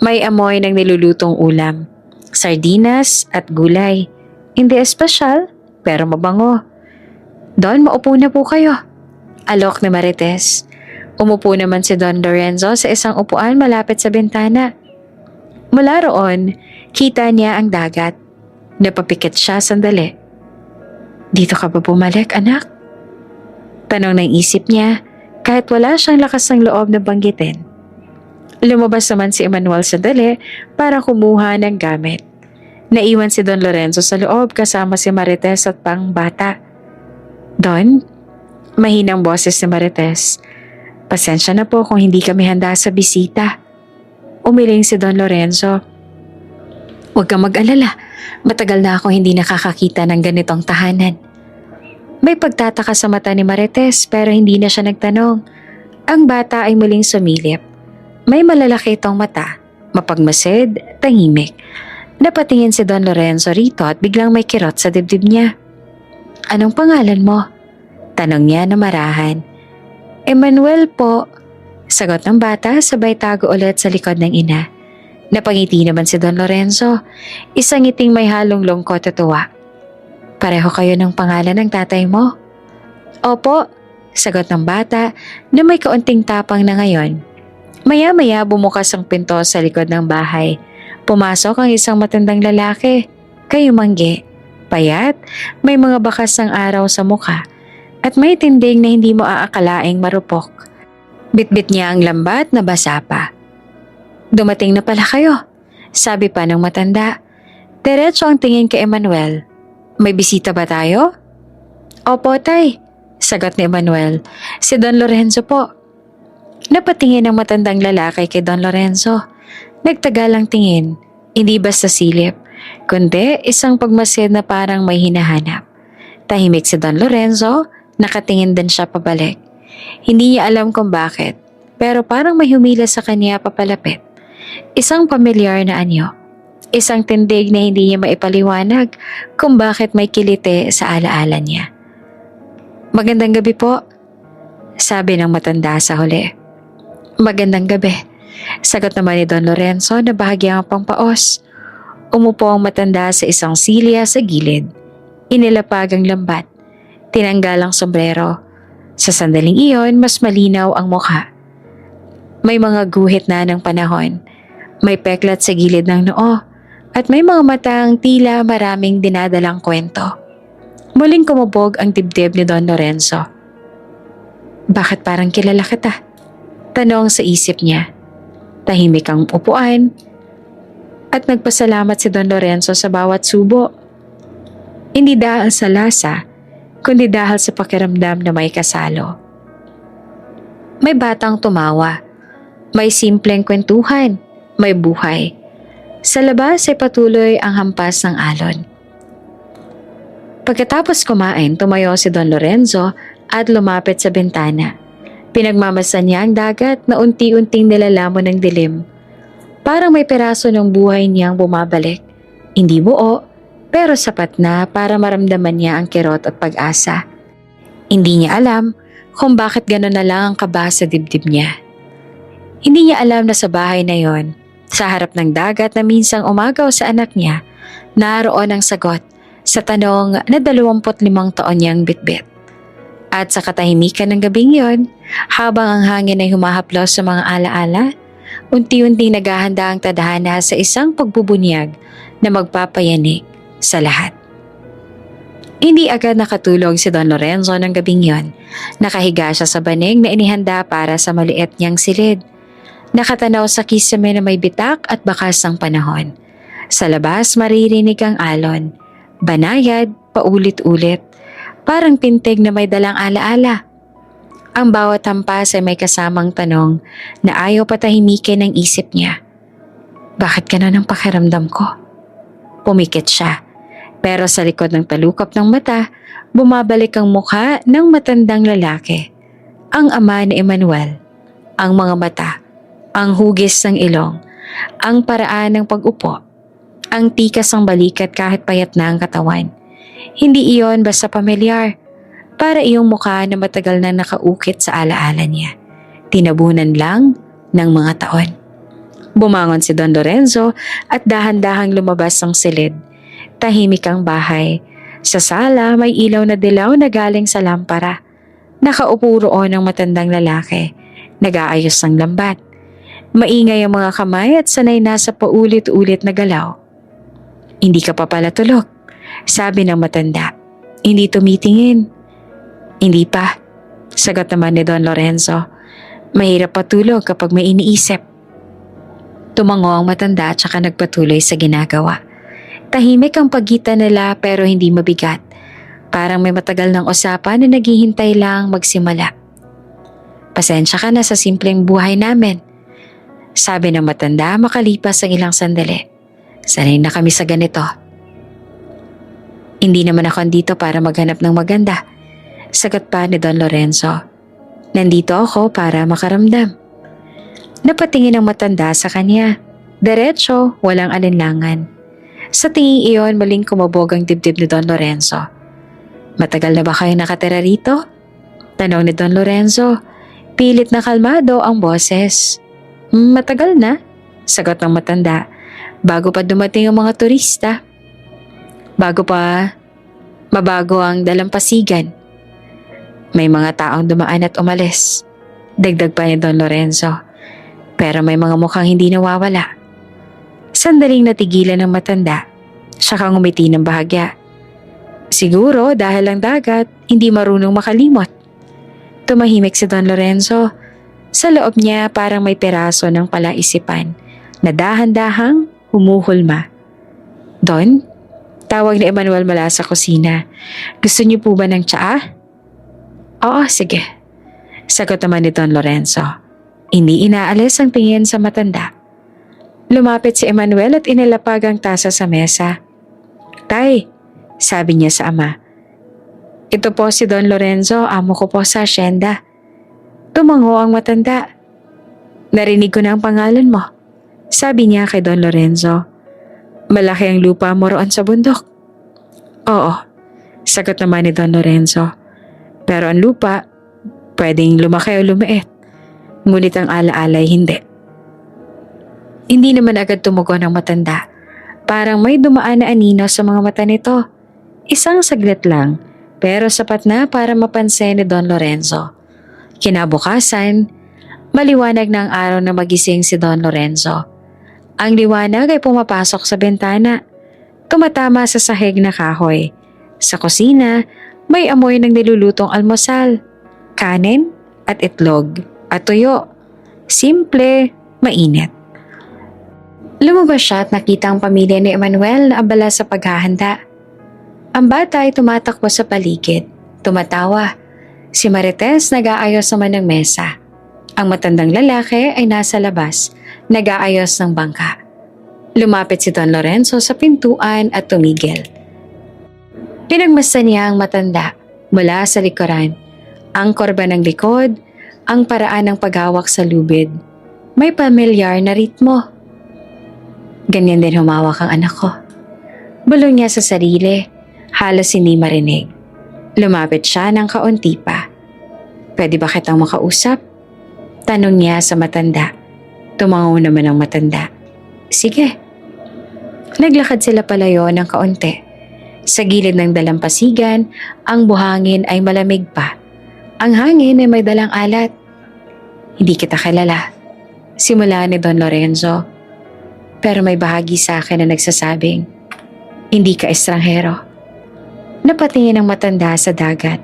May amoy ng nilulutong ulam, sardinas at gulay. Hindi espesyal, pero mabango. Don, maupo na po kayo. Alok ni Marites. Umupo naman si Don Lorenzo sa isang upuan malapit sa bintana. Mula roon, kita niya ang dagat. Napapikit siya sandali. Dito ka ba bumalik, anak? Tanong ng isip niya, kahit wala siyang lakas ng loob na banggitin. Lumabas naman si Emmanuel sandali para kumuha ng gamit. Naiwan si Don Lorenzo sa loob kasama si Marites at pang bata. Don, mahinang boses ni Marites. Pasensya na po kung hindi kami handa sa bisita. Umiling si Don Lorenzo. Huwag kang mag-alala. Matagal na ako hindi nakakakita ng ganitong tahanan. May pagtataka sa mata ni Marites pero hindi na siya nagtanong. Ang bata ay muling sumilip. May malalaki itong mata, mapagmasid, tahimik. Napatingin si Don Lorenzo rito at biglang may kirot sa dibdib niya. Anong pangalan mo? Tanong niya na marahan. Emmanuel po. Sagot ng bata sabay tago ulit sa likod ng ina. Napangiti naman si Don Lorenzo, isang ngiting may halong lungkot at tuwa. Pareho kayo ng pangalan ng tatay mo? Opo, sagot ng bata na may kaunting tapang na ngayon. Maya-maya bumukas ang pinto sa likod ng bahay. Pumasok ang isang matandang lalaki, kayumanggi, payat, may mga bakas ng araw sa mukha, at may tinding na hindi mo aakalaing marupok. Bitbit niya ang lambat na basa pa. Dumating na pala kayo, sabi pa ng matanda. Diretso ang tingin kay Emmanuel. May bisita ba tayo? Opo, tay, sagot ni Emmanuel. Si Don Lorenzo po. Napatingin ang matandang lalaki kay Don Lorenzo. Nagtagalang tingin, hindi basta silip, kundi isang pagmasid na parang may hinahanap. Tahimik si Don Lorenzo, nakatingin din siya pabalik. Hindi niya alam kung bakit, pero parang may humila sa kanya papalapit. Isang pamilyar na anyo. Isang tindig na hindi niya maipaliwanag kung bakit may kilite sa alaala niya. Magandang gabi po, sabi ng matanda sa huli. Magandang gabi, sagot naman ni Don Lorenzo na bahagyang pampaos. Umupo ang matanda sa isang silya sa gilid. Inilapag ang lambat. Tinanggal ang sombrero. Sa sandaling iyon, mas malinaw ang mukha. May mga guhit na ng panahon. May peklat sa gilid ng noo at may mga matang tila maraming dinadalang kwento. Muling kumubog ang dibdib ni Don Lorenzo. Bakit parang kilala kita? Tanong sa isip niya. Tahimik ang upuan at nagpasalamat si Don Lorenzo sa bawat subo. Hindi dahil sa lasa, kundi dahil sa pakiramdam na may kasalo. May batang tumawa. May simpleng kwentuhan. May buhay. Sa labas ay patuloy ang hampas ng alon. Pagkatapos kumain, tumayo si Don Lorenzo at lumapit sa bintana. Pinagmamasan niya ang dagat na unti-unting nilalamon ng dilim. Parang may peraso ng buhay niyang bumabalik. Hindi buo, pero sapat na para maramdaman niya ang kirot at pag-asa. Hindi niya alam kung bakit gano'n na lang ang kaba sa dibdib niya. Hindi niya alam na sa bahay na yon, sa harap ng dagat na minsang umagaw sa anak niya, naroon ang sagot sa tanong na 25 taon niyang bitbit. At sa katahimikan ng gabing yon, habang ang hangin ay humahaplos sa mga alaala, unti-unting naghahanda ang tadhana sa isang pagbubunyag na magpapayanig sa lahat. Hindi agad nakatulog si Don Lorenzo ng gabing yon. Nakahiga siya sa banig na inihanda para sa maliit niyang silid. Nakatanaw sa kisame na may bitak at bakas ng panahon. Sa labas maririnig ang alon. Banayad, paulit-ulit. Parang pintig na may dalang alaala. Ang bawat hampas ay may kasamang tanong na ayaw patahimikin ng isip niya. Bakit ganun ang pakiramdam ko? Pumikit siya. Pero sa likod ng talukap ng mata, bumabalik ang mukha ng matandang lalaki. Ang ama ni Emmanuel, ang mga mata, ang hugis ng ilong, ang paraan ng pag-upo, ang tikas ng balikat kahit payat na ang katawan. Hindi iyon basta pamilyar, para iyong mukha na matagal na nakaukit sa alaala niya. Tinabunan lang ng mga taon. Bumangon si Don Lorenzo at dahan-dahang lumabas ng silid. Tahimik ang bahay. Sa sala may ilaw na dilaw na galing sa lampara. Nakaupo roon ang matandang lalaki. Nag-aayos ng lambat. Maingay ang mga kamay at sanay na sa paulit-ulit na galaw. Hindi ka pa pala tulog, sabi ng matanda. Hindi tumitingin. Hindi pa, sagot naman ni Don Lorenzo. Mahirap patulog kapag may iniisip. Tumango ang matanda at saka nagpatuloy sa ginagawa. Tahimik ang pagitan nila pero hindi mabigat. Parang may matagal ng usapan na naghihintay lang magsimula. Pasensya ka na sa simpleng buhay namin, sabi ng matanda makalipas ang ilang sandali. Sanay na kami sa ganito. Hindi naman ako andito para maghanap ng maganda, sagot pa ni Don Lorenzo. Nandito ako para makaramdam. Napatingin ang matanda sa kanya. Diretso, walang alinlangan. Sa tingin iyon, maling kumabog ang dibdib ni Don Lorenzo. Matagal na ba kayo nakatira rito? Tanong ni Don Lorenzo. Pilit na kalmado ang boses. Matagal na, sagot ng matanda. Bago pa dumating ang mga turista. Bago pa mabago ang dalampasigan. May mga taong dumaan at umalis. Dagdag pa ni Don Lorenzo. Pero may mga mukhang hindi nawawala. Sandaling natigilan ng matanda. Siya kang umiti ng bahagya. Siguro dahil ang dagat, hindi marunong makalimot. Tumahimik si Don Lorenzo. Sa loob niya parang may peraso ng palaisipan na dahan-dahang humuhulma. Don? Tawag ni Emmanuel mula sa kusina. Gusto niyo po ba ng tsaa? Oo, sige. Sagot naman ni Don Lorenzo. Hindi inaalis ang tingin sa matanda. Lumapit si Emmanuel at inilapag ang tasa sa mesa. Tay, sabi niya sa ama. Ito po si Don Lorenzo, amo ko po sa asyenda. Tumango ang matanda. Narinig ko na ang pangalan mo, sabi niya kay Don Lorenzo. Malaki ang lupa mo roon sa bundok. Oo, sagot naman ni Don Lorenzo. Pero ang lupa, pwedeng lumaki o lumiit. Ngunit ang alaalay hindi. Hindi naman agad tumugon ang matanda. Parang may dumaan na anino sa mga mata nito. Isang saglit lang, pero sapat na para mapansin ni Don Lorenzo. Kinabukasan, maliwanag na ang araw na magising si Don Lorenzo. Ang liwanag ay pumapasok sa bintana. Tumatama sa sahig na kahoy. Sa kusina, may amoy ng nilulutong almusal, kanin at itlog at tuyo. Simple, mainit. Lumabas siya at nakita ang pamilya ni Emmanuel na abala sa paghahanda. Ang bata ay tumatakbo sa paligid, tumatawa. Si Marites nag-aayos naman ng mesa. Ang matandang lalaki ay nasa labas, nag-aayos ng bangka. Lumapit si Don Lorenzo sa pintuan at tumigil. Pinagmasdan niya ang matanda mula sa likuran. Ang korba ng likod, ang paraan ng paghawak sa lubid. May pamilyar na ritmo. Ganyan din humawak ang anak ko. Bulong niya sa sarili, halos hindi marinig. Lumapit siya ng kaunti pa. Pwede ba kitang makausap? Tanong niya sa matanda. Tumango naman ang matanda. Sige. Naglakad sila palayo ng kaunti. Sa gilid ng dalampasigan, ang buhangin ay malamig pa. Ang hangin ay may dalang alat. Hindi kita kilala. Simula ni Don Lorenzo. Pero may bahagi sa akin na nagsasabing, hindi ka estranghero. Napatingin ang matanda sa dagat.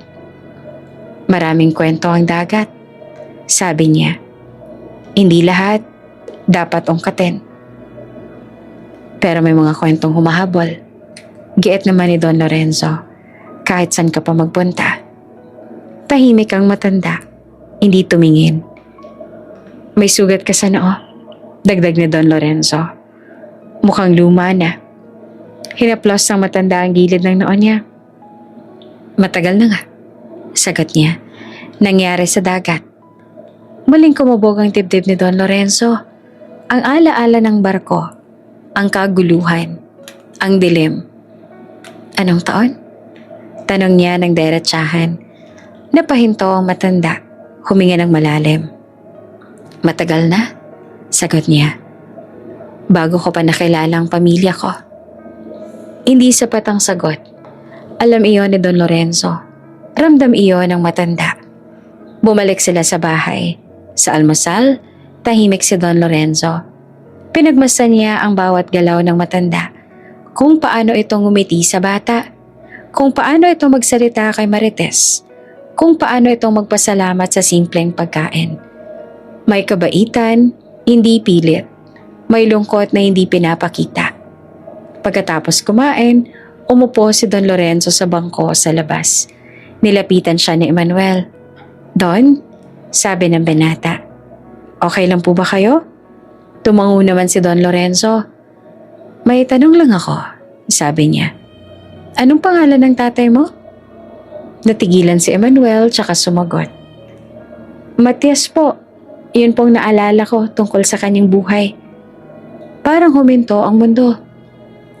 Maraming kwento ang dagat. Sabi niya, hindi lahat dapat ungkatin. Pero may mga kwentong humahabol. Giit naman ni Don Lorenzo, kahit saan ka pa magpunta. Tahimik ang matanda, hindi tumingin. May sugat ka sa noo, dagdag ni Don Lorenzo. Mukhang luma na. Hinaplos ng matanda ang gilid ng noo niya. Matagal na nga, sagot niya. Nangyari sa dagat. Muling kumubog ang dibdib ni Don Lorenzo. Ang alaala ng barko, ang kaguluhan, ang dilim. Anong taon? Tanong niya ng diretsahan. Napahinto ang matanda, huminga ng malalim. Matagal na, sagot niya. Bago ko pa nakilala ang pamilya ko. Hindi sapat ang sagot. Alam iyon ni Don Lorenzo. Ramdam iyon ng matanda. Bumalik sila sa bahay. Sa almusal, tahimik si Don Lorenzo. Pinagmasdan niya ang bawat galaw ng matanda. Kung paano ito ngumiti sa bata. Kung paano ito magsalita kay Marites. Kung paano ito magpasalamat sa simpleng pagkain. May kabaitan, hindi pilit. May lungkot na hindi pinapakita. Pagkatapos kumain, umupo si Don Lorenzo sa bangko sa labas. Nilapitan siya ni Emmanuel. Don, sabi ng binata. Okay lang po ba kayo? Tumango naman si Don Lorenzo. May tanong lang ako, sabi niya. Anong pangalan ng tatay mo? Natigilan si Emmanuel tsaka sumagot. Matias po, yun pong naalala ko tungkol sa kanyang buhay. Parang huminto ang mundo.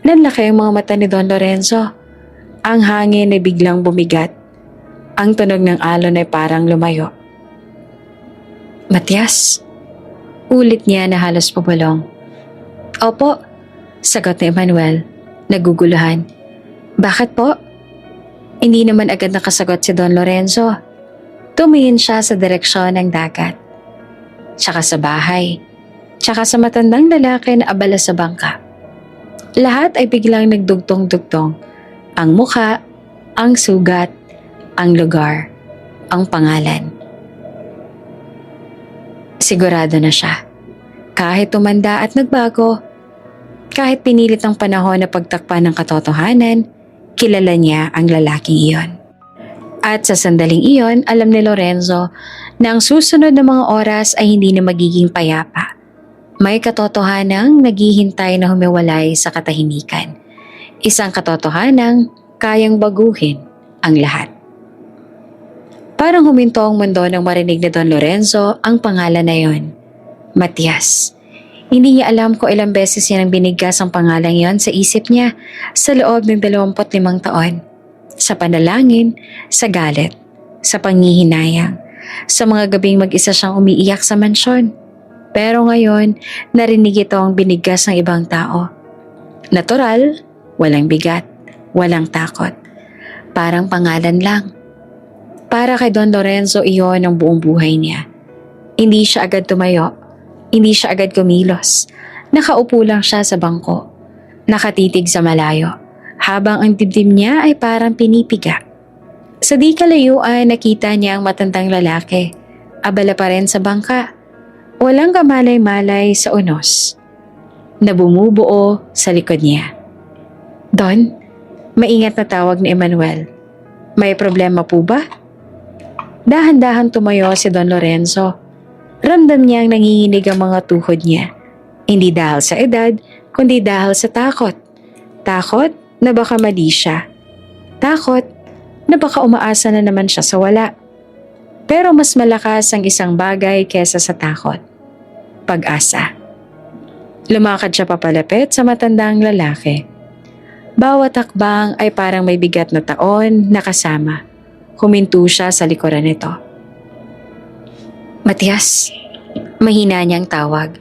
Nanlaki ang mga mata ni Don Lorenzo. Ang hangin ay biglang bumigat. Ang tunog ng alon ay parang lumayo. Matias, ulit niya na halos pabulong. Opo, sagot ni Emmanuel, naguguluhan. Bakit po? Hindi naman agad nakasagot si Don Lorenzo. Tumingin siya sa direksyon ng dagat. Tsaka sa bahay. Tsaka sa matandang lalaki na abala sa bangka. Lahat ay biglang nagdugtong-dugtong. Ang mukha, ang sugat, ang lugar, ang pangalan. Sigurado na siya. Kahit tumanda at nagbago, kahit pinilit ang panahon na pagtakpan ng katotohanan, kilala niya ang lalaking iyon. At sa sandaling iyon, alam ni Lorenzo na ang susunod na mga oras ay hindi na magiging payapa. May katotohanang naghihintay na humiwalay sa katahimikan. Isang katotohanang kayang baguhin ang lahat. Parang huminto ang mundo nang marinig ni Don Lorenzo ang pangalan na yon. Matias. Hindi niya alam kung ilang beses niya nang binigkas ang pangalan yon sa isip niya sa loob ng 25 taon. Sa panalangin, sa galit, sa panghihinayang, sa mga gabing mag-isa siyang umiiyak sa mansyon. Pero ngayon, narinig ito ang binigkas ng ibang tao. Natural, walang bigat, walang takot. Parang pangalan lang. Para kay Don Lorenzo iyon ang buong buhay niya. Hindi siya agad tumayo. Hindi siya agad kumilos. Nakaupo lang siya sa bangko. Nakatitig sa malayo. Habang ang dibdib niya ay parang pinipiga. Sa di kalayuan nakita niya ang matandang lalaki. Abala pa rin sa bangka. Walang kamalay-malay sa unos. Na bumubuo sa likod niya. Don, maingat na tawag ni Emmanuel. May problema po ba? Dahan-dahan tumayo si Don Lorenzo. Ramdam niyang nanginginig ang mga tuhod niya. Hindi dahil sa edad, kundi dahil sa takot. Takot na baka mali siya. Takot na baka umaasa na naman siya sa wala. Pero mas malakas ang isang bagay kesa sa takot. Pag-asa. Lumakad siya papalapit sa matandang lalaki. Bawat hakbang ay parang may bigat na taon na kasama. Huminto siya sa likuran nito. Matias, mahina niyang tawag.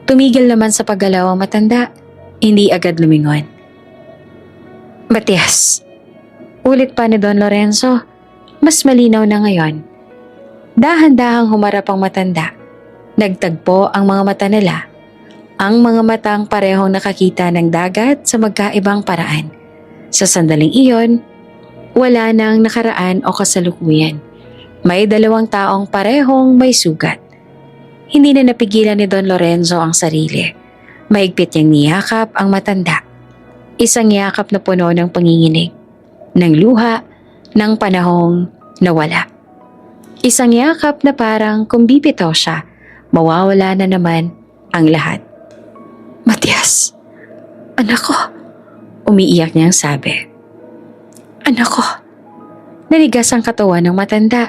Tumigil naman sa paggalaw ang matanda. Hindi agad lumingon. Matias, ulit pa ni Don Lorenzo. Mas malinaw na ngayon. Dahan-dahang humarap ang matanda. Nagtagpo ang mga mata nila. Ang mga matang parehong nakakita ng dagat sa magkaibang paraan. Sa sandaling iyon, wala nang nakaraan o kasalukuyan. May dalawang taong parehong may sugat. Hindi na napigilan ni Don Lorenzo ang sarili. Mahigpit niyang niyakap ang matanda. Isang yakap na puno ng panginginig, ng luha, ng panahong nawala. Isang yakap na parang kung bibitaw siya, mawawala na naman ang lahat. Matias, anak ko, umiiyak niyang sabi. Anak ko, nanigas ang katawan ng matanda.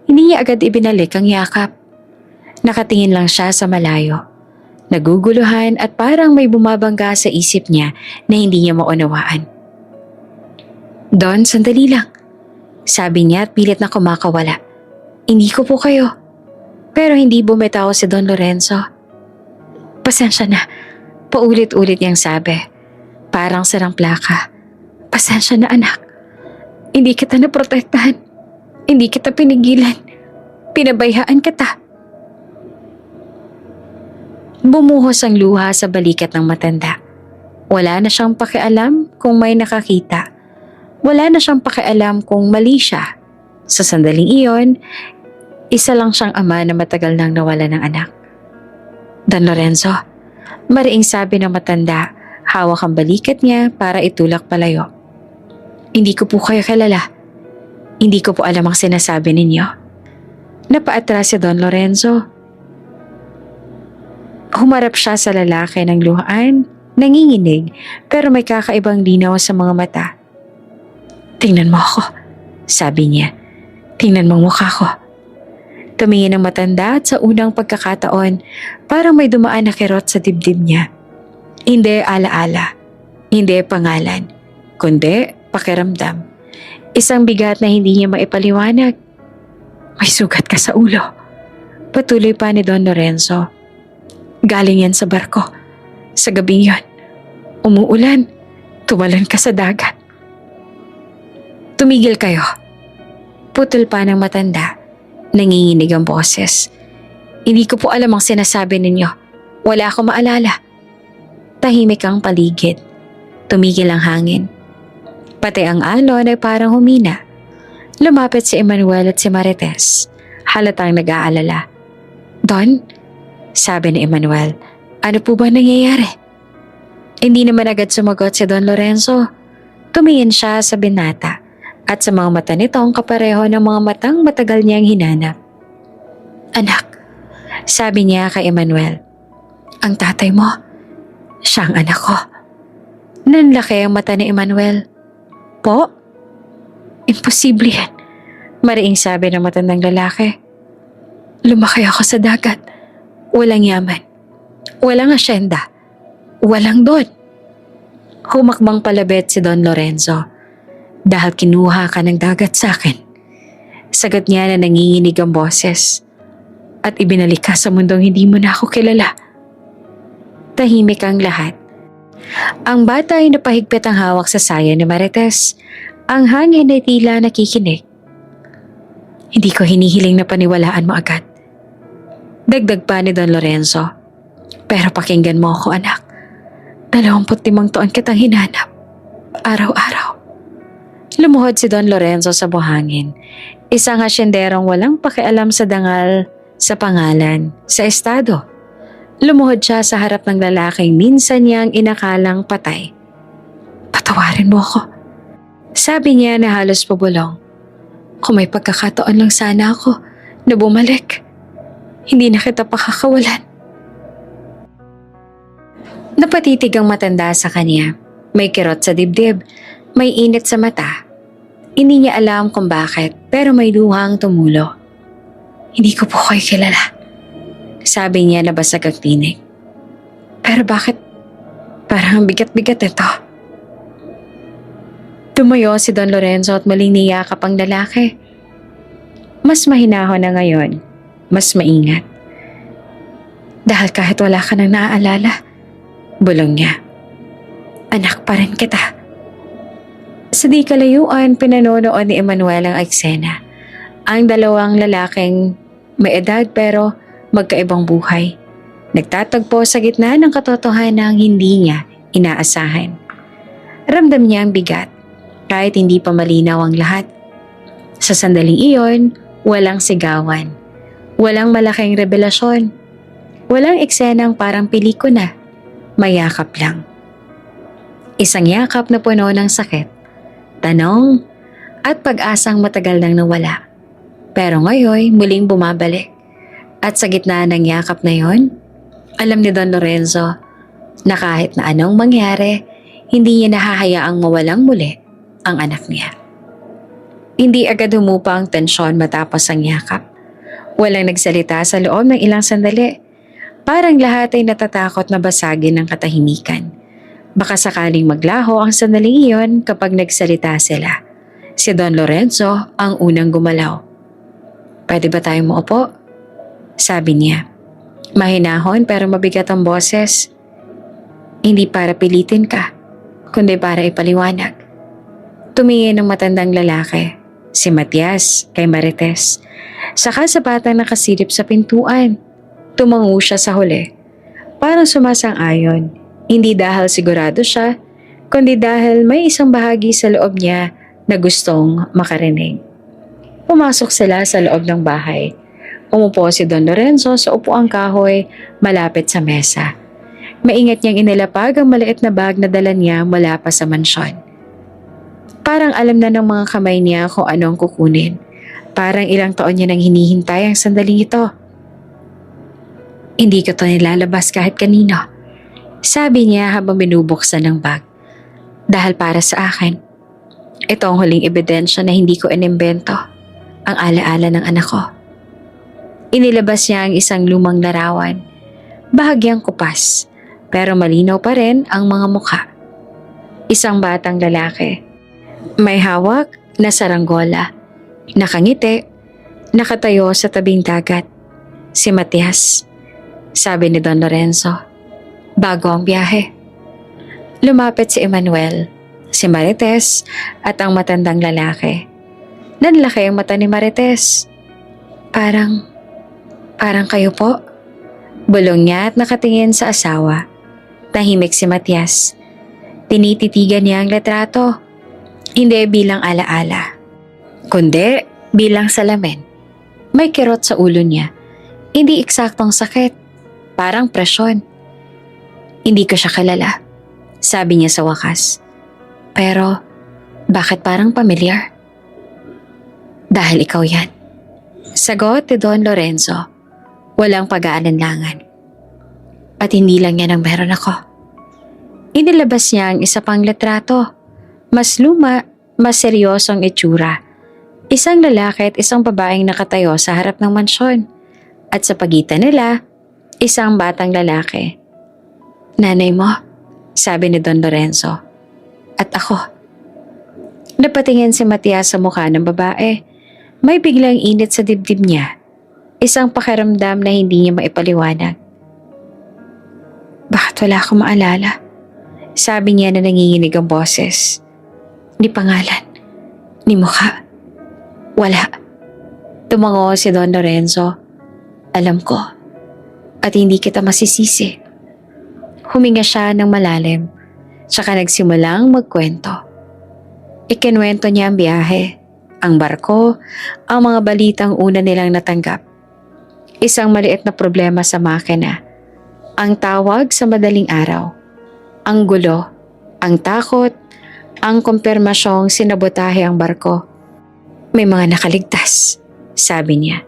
Hindi niya agad ibinalik ang yakap. Nakatingin lang siya sa malayo. Naguguluhan at parang may bumabangga sa isip niya na hindi niya maunawaan. Don, sandali lang. Sabi niya at pilit na kumakawala. Hindi ko po kayo. Pero hindi bumitaw si Don Lorenzo. Pasensya na. Paulit-ulit niyang sabi. Parang sarang plaka. Pasensya na anak. Hindi kita naprotektahan. Hindi kita pinigilan. Pinabayaan kita. Bumuhos ang luha sa balikat ng matanda. Wala na siyang pakialam kung may nakakita. Wala na siyang pakialam kung mali siya. Sa sandaling iyon, isa lang siyang ama na matagal nang nawala ng anak. Don Lorenzo, mariing sabi ng matanda, hawak ang balikat niya para itulak palayo. Hindi ko po kayo kilala. Hindi ko po alam ang sinasabi ninyo. Napaatras si Don Lorenzo. Humarap siya sa lalaki ng luhaan, nanginginig pero may kakaibang linaw sa mga mata. Tingnan mo ako, sabi niya. Tingnan mo ang mukha ko. Tumingin ang matanda at sa unang pagkakataon, parang may dumaan na kirot sa dibdib niya. Hindi alaala, hindi pangalan, kundi pakiramdam. Isang bigat na hindi niya maipaliwanag. May sugat ka sa ulo. Patuloy pa ni Don Lorenzo. Galing yan sa barko. Sa gabing yon. Umuulan. Tumalon ka sa dagat. Tumigil kayo. Putol pa ng matanda. Nanginginig ang boses. Hindi ko po alam ang sinasabi ninyo. Wala akong maalala. Tahimik ang paligid. Tumigil ang hangin. Pati ang alon ay parang humina. Lumapit si Emmanuel at si Marites. Halatang nag-aalala. Don? Sabi ni Emmanuel, ano po ba nangyayari? Hindi naman agad sumagot si Don Lorenzo. Tumingin siya sa binata at sa mga mata nito ang kapareho ng mga matang matagal niyang hinanap. Anak, sabi niya kay Emmanuel, ang tatay mo, siya ang anak ko. Nanlaki ang mata ni Emmanuel. Po? Imposible yan, mariing sabi ng matandang lalaki. Lumaki ako sa dagat. Walang yaman. Walang asyenda. Walang Don. Humakbang palabit si Don Lorenzo. Dahil kinuha ka ng dagat sa akin. Sagot niya na nanginginig ang boses. At ibinalik ka sa mundong hindi mo na ako kilala. Tahimik ang lahat. Ang bata ay napahigpit ang hawak sa saya ni Marites. Ang hangin ay tila nakikinig. Hindi ko hinihiling na paniwalaan mo agad. Dagdag pa ni Don Lorenzo. Pero pakinggan mo ako anak. 25 taon kitang hinanap. Araw-araw. Lumuhod si Don Lorenzo sa buhangin. Isang asyenderong walang pakialam sa dangal, sa pangalan, sa estado. Lumuhod siya sa harap ng lalaking minsan niyang inakalang patay. Patawarin mo ako. Sabi niya na halos pabulong. Kung may pagkakataon lang sana ako na bumalik. Hindi na kita pakakawalan. Napatitig ang matanda sa kanya. May kirot sa dibdib. May init sa mata. Hindi niya alam kung bakit pero may luhang tumulo. Hindi ko po kayo kilala. Sabi niya na basag ang tinig. Pero bakit parang bigat-bigat ito? Tumayo si Don Lorenzo at muling niyakap ang lalaki. Mas mahinahon na ngayon. Mas maingat. Dahil kahit wala ka nang naaalala, bulong niya. Anak pa rin kita. Sa di kalayuan, pinanonood ni Emmanuel ang eksena. Ang dalawang lalaking may edad pero magkaibang buhay. Nagtatagpo sa gitna ng katotohanang hindi niya inaasahan. Ramdam niya ang bigat kahit hindi pa malinaw ang lahat. Sa sandaling iyon, walang sigawan. Walang malaking revelasyon. Walang eksenang parang pelikula. Mayakap lang. Isang yakap na puno ng sakit, tanong, at pag-asang matagal nang nawala. Pero ngayon muling bumabalik. At sa gitna ng yakap na yon, alam ni Don Lorenzo na kahit na anong mangyari, hindi niya nahahayaang mawalang muli ang anak niya. Hindi agad humupa ang tensyon matapos ang yakap. Walang nagsalita sa loob ng ilang sandali. Parang lahat ay natatakot na basagin ng katahimikan. Baka sakaling maglaho ang sandaling iyon kapag nagsalita sila. Si Don Lorenzo ang unang gumalaw. "Pwede ba tayong maupo?" sabi niya. Mahinahon pero mabigat ang boses. "Hindi para pilitin ka, kundi para ipaliwanag." Tumingin ng matandang lalaki, si Matias, kay Marites. Saka sa batang nakasilip sa pintuan. Tumango siya sa huli. Parang sumasang-ayon. Hindi dahil sigurado siya, kundi dahil may isang bahagi sa loob niya na gustong makarinig. Pumasok sila sa loob ng bahay. Umupo si Don Lorenzo sa upuang kahoy malapit sa mesa. Maingat niyang inilapag ang maliit na bag na dala niya mula pa sa mansyon. Parang alam na ng mga kamay niya kung anong kukunin. Parang ilang taon niya nang hinihintay ang sandaling ito. "Hindi ko to nilalabas kahit kanino," sabi niya habang binubuksan ng bag. "Dahil para sa akin, ito ang huling ebidensya na hindi ko inimbento, ang alaala ng anak ko." Inilabas niya ang isang lumang larawan. Bahagyang kupas, pero malinaw pa rin ang mga mukha. Isang batang lalaki. May hawak na saranggola. Nakangiti, nakatayo sa tabing dagat. Si Matias, sabi ni Don Lorenzo. Bago ang biyahe. Lumapit si Emmanuel, si Marites at ang matandang lalaki. Nanlaki ang mata ni Marites. Parang kayo po?" Bulong niya at nakatingin sa asawa. Tahimik si Matias. Tinititigan niya ang litrato. Hindi bilang alaala, kundi bilang salamin. May kirot sa ulo niya. Hindi eksaktong sakit, parang presyon. "Hindi ko siya kilala," sabi niya sa wakas. "Pero bakit parang pamilyar?" "Dahil ikaw yan," sagot ni Don Lorenzo. Walang pag-aalinlangan. "At hindi lang yan ang meron ako." Inilabas niya ang isa pang litrato. Mas luma, mas seryosong itsura. Isang lalaki at isang babaeng nakatayo sa harap ng mansyon. At sa pagitan nila, isang batang lalaki. "Nanay mo," sabi ni Don Lorenzo. "At ako." Napatingin si Matias sa mukha ng babae. May biglang init sa dibdib niya. Isang pakiramdam na hindi niya maipaliwanag. "Bakit wala akong maalala?" sabi niya na nanginginig ang boses. "Ni pangalan, ni mukha, wala." Tumango si Don Lorenzo. "Alam ko, at hindi kita masisisi." Huminga siya ng malalim, tsaka nagsimulang magkwento. Ikinwento niya ang biyahe, ang barko, ang mga balitang una nilang natanggap. Isang maliit na problema sa makina, ang tawag sa madaling araw, ang gulo, ang takot, ang kumpirmasyong sinabotahe ang barko. "May mga nakaligtas," sabi niya.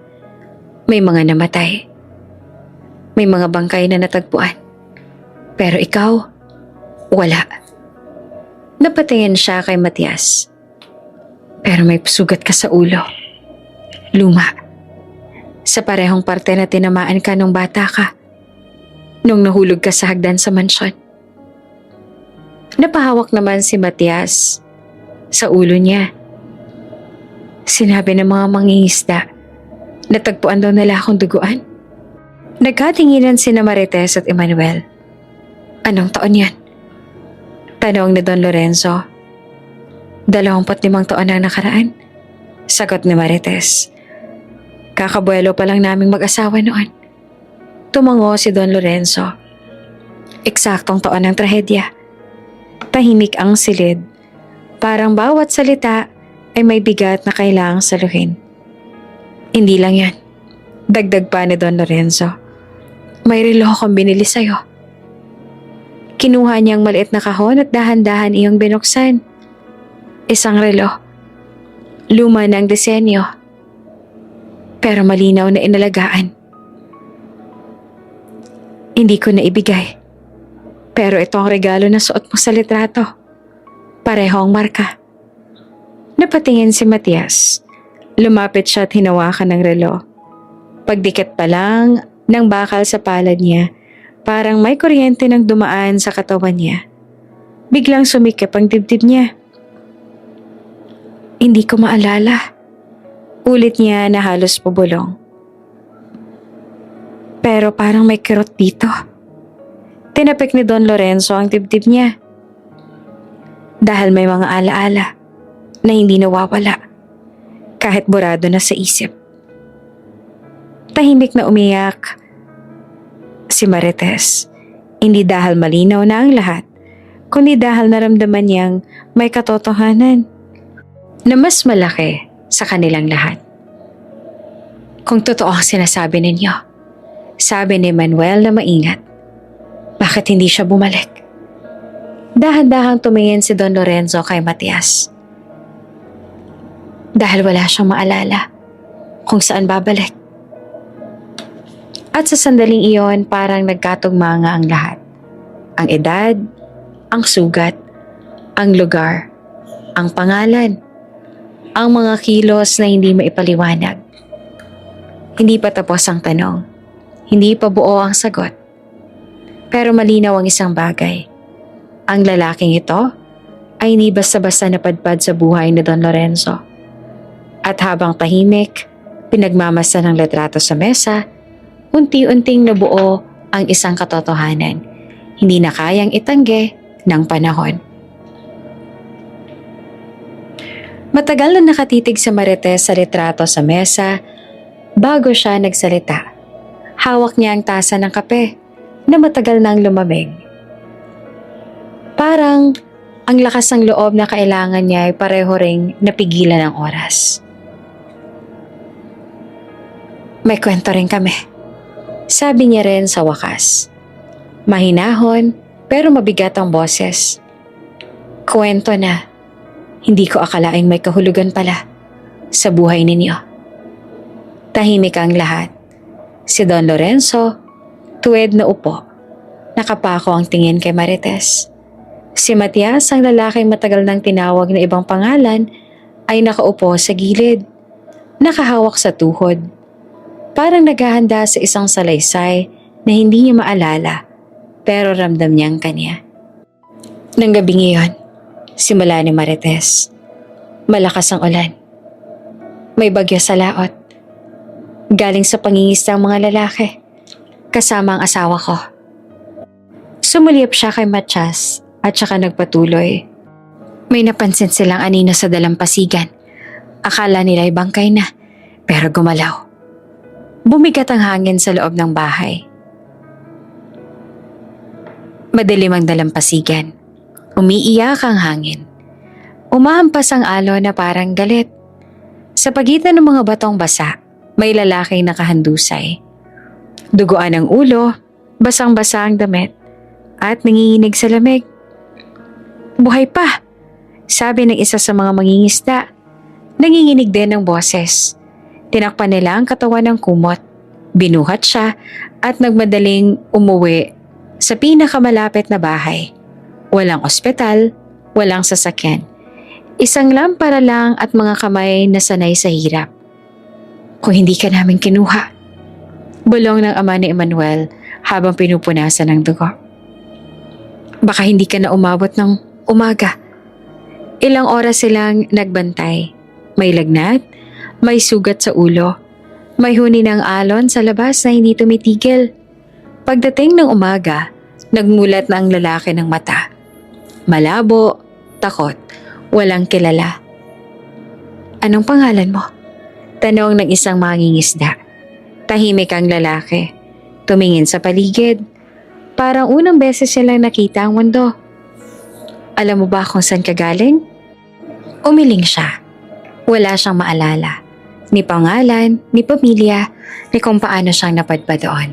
"May mga namatay. May mga bangkay na natagpuan. Pero ikaw, wala." Napatingin siya kay Matias. "Pero may sugat ka sa ulo. Luma. Sa parehong parte na tinamaan ka nung bata ka. Nung nahulog ka sa hagdan sa mansyon." Napahawak naman si Matias sa ulo niya. Sinabi ng mga mangingisda, natagpuan daw nila akong duguan. Nagkatinginan sina Marites at Emmanuel. "Anong taon yan?" tanong ni Don Lorenzo. 25 taon ang nakaraan, sagot ni Marites. "Kakabuelo pa lang naming mag-asawa noon." Tumango si Don Lorenzo. Eksaktong taon ng trahedya. Tahimik ang silid. Parang bawat salita ay may bigat na kailangang saluhin. "Hindi lang yan," dagdag pa ni Don Lorenzo. "May relo akong binili sa'yo." Kinuha niyang maliit na kahon at dahan-dahan iyong binuksan. Isang relo. Luma ng disenyo, pero malinaw na inalagaan. "Hindi ko na ibigay. Pero ito ang regalo na suot mo sa litrato. Pareho ang marka." Napatingin si Matias. Lumapit siya at hinawakan ng relo. Pagdikit pa lang ng bakal sa palad niya, parang may kuryente nang dumaan sa katawan niya. Biglang sumikip ang dibdib niya. Hindi ko maalala. Ulit niya na halos pabulong. Pero parang may kirot dito. Tinapik ni Don Lorenzo ang dibdib niya. Dahil may mga alaala na hindi nawawala kahit burado na sa isip. Tahimik na umiyak si Marites. Hindi dahil malinaw na ang lahat, kundi dahil naramdaman niyang may katotohanan na mas malaki sa kanilang lahat. Kung totoo ang sinasabi ninyo, sabi ni Manuel na maingat, bakit hindi siya bumalik? Dahan-dahang tumingin si Don Lorenzo kay Matias. Dahil wala siyang maalala kung saan babalik. At sa sandaling iyon parang nagkatugma nga ang lahat. Ang edad, ang sugat, ang lugar, ang pangalan, ang mga kilos na hindi maipaliwanag. Hindi pa tapos ang tanong. Hindi pa buo ang sagot. Pero malinaw ang isang bagay. Ang lalaking ito ay hindi basta-basta napadpad sa buhay ni Don Lorenzo. At habang tahimik, pinagmamasa ng litrato sa mesa, unti-unting nabuo ang isang katotohanan. Hindi na kayang itanggi ng panahon. Matagal na nakatitig sa Marites sa litrato sa mesa bago siya nagsalita. Hawak niya ang tasa ng kape na matagal nang lumamig. Parang ang lakas ng loob na kailangan niya ay pareho ring napigilan ng oras. May kwento rin kami. Sabi niya rin sa wakas. Mahinahon pero mabigat ang boses. Kwento na hindi ko akalaing may kahulugan pala sa buhay ninyo. Tahimik ang lahat. Si Don Lorenzo, tuwid na upo. Nakapako ang tingin kay Marites. Si Matias, ang lalaking matagal nang tinawag na ibang pangalan, ay nakaupo sa gilid. Nakahawak sa tuhod. Parang naghahanda sa isang salaysay na hindi niya maalala, pero ramdam niyang kanya. Nang gabing iyon, simula ni Marites. Malakas ang ulan. May bagyo sa laot. Galing sa pangingisda ang mga lalaki, kasama ang asawa ko. Sumulyap siya kay Matias at saka nagpatuloy. May napansin silang anino sa dalampasigan. Akala nila ay bangkay na, pero gumalaw. Bumigat ang hangin sa loob ng bahay. Madilim ang dalampasigan. Umiiyak ang hangin. Umahampas ang alon na parang galit. Sa pagitan ng mga batong basa, may lalaking nakahandusay. Duguan ang ulo, basang-basa ang damit, at nanginginig sa lamig. Buhay pa, sabi ng isa sa mga mangingisda. Nanginginig din ng boses. Tinakpan nila ang katawan ng kumot. Binuhat siya at nagmadaling umuwi sa pinakamalapit na bahay. Walang ospital, walang sasakyan. Isang lampara lang at mga kamay na sanay sa hirap. Kung hindi ka namin kinuha, bulong ng ama ni Emmanuel habang pinupunasan ng dugo. Baka hindi ka na umabot ng umaga. Ilang oras silang nagbantay. May lagnat, may sugat sa ulo, may huni ng alon sa labas na hindi tumitigil. Pagdating ng umaga, nagmulat na ang lalaki ng mata. Malabo, takot, walang kilala. Anong pangalan mo? Tanong ng isang mangingisda. Tahimik ang lalaki. Tumingin sa paligid. Parang unang beses silang nakita ang mundo. Alam mo ba kung saan ka galing? Umiling siya. Wala siyang maalala. Ni pangalan, ni pamilya, ni kung paano siyang napadpad doon.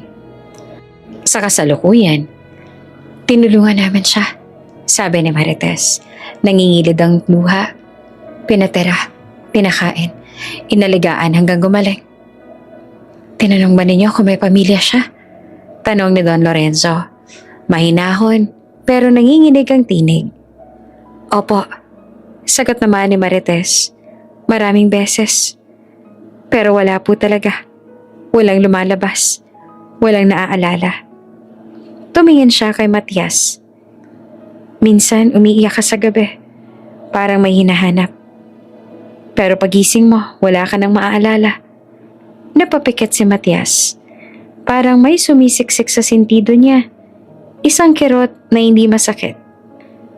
Sa kasalukuyan, tinulungan namin siya, sabi ni Marites. Nangingilid ang luha. Pinatira, pinakain, inaligaan hanggang gumaling. Tinanong ba ninyo kung may pamilya siya? Tanong ni Don Lorenzo. Mahinahon, pero nanginginig ang tinig. Opo, sagot naman ni Marites. Maraming beses. Pero wala po talaga. Walang lumalabas. Walang naaalala. Tumingin siya kay Matias. Minsan umiiyak ka sa gabi. Parang may hinahanap. Pero pagising mo, wala ka nang maaalala. Napapikit si Matias. Parang may sumisiksik sa sentido niya. Isang kirot na hindi masakit.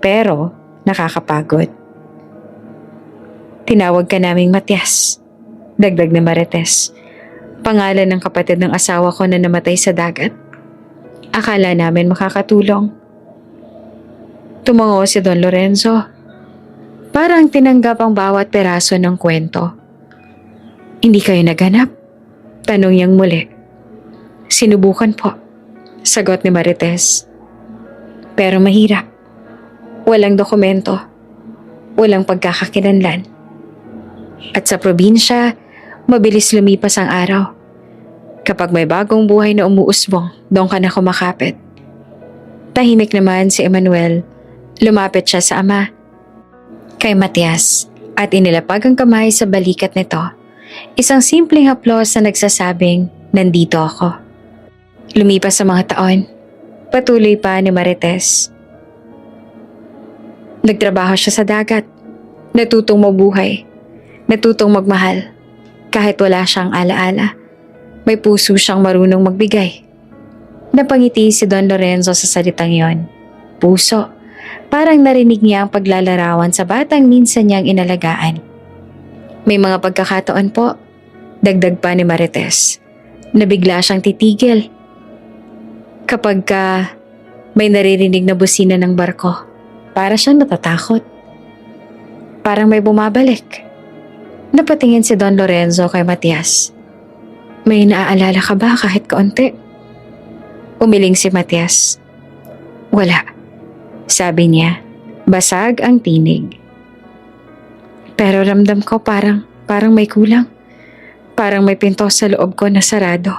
Pero nakakapagod. Tinawag ka naming Matias. Dagdag ni Marites. Pangalan ng kapatid ng asawa ko na namatay sa dagat. Akala namin makakatulong. Tumango si Don Lorenzo. Parang tinanggap ang bawat peraso ng kwento. Hindi kayo naganap? Tanong niyang muli. Sinubukan po. Sagot ni Marites. Pero mahirap. Walang dokumento. Walang pagkakakilanlan. At sa probinsya, mabilis lumipas ang araw. Kapag may bagong buhay na umuusbong, doon ka na kumakapit. Tahimik naman si Emmanuel. Lumapit siya sa ama. Kay Matias at inilapag ang kamay sa balikat nito. Isang simpleng haplos na nagsasabing, nandito ako. Lumipas sa mga taon. Patuloy pa ni Marites. Nagtrabaho siya sa dagat. Natutong mabuhay. Natutong magmahal. Kahit wala siyang alaala. May puso siyang marunong magbigay. Napangiti si Don Lorenzo sa salitang yon. Puso. Parang narinig niya ang paglalarawan sa batang minsan niyang inalagaan. May mga pagkakataon po, dagdag pa ni Marites, na bigla siyang titigil. Kapag may naririnig na busina ng barko, para siyang natatakot. Parang may bumabalik. Napatingin si Don Lorenzo kay Matias. May naaalala ka ba kahit kaunti? Umiling si Matias. Wala. Sabi niya, basag ang tinig. Pero ramdam ko parang may kulang. Parang may pinto sa loob ko na sarado.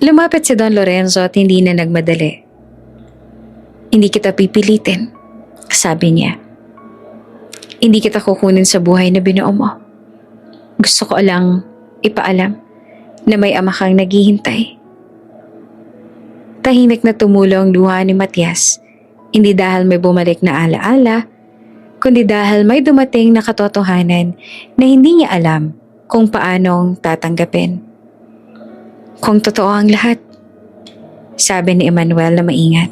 Lumapit si Don Lorenzo at hindi na nagmadali. Hindi kita pipilitin, sabi niya. Hindi kita kukunin sa buhay na binuo mo. Gusto ko lang ipaalam na may ama kang naghihintay. Tahimik na tumulo ang luha ni Matias, hindi dahil may bumalik na alaala, kundi dahil may dumating na katotohanan na hindi niya alam kung paanong tatanggapin. Kung totoo ang lahat, sabi ni Emmanuel na maingat.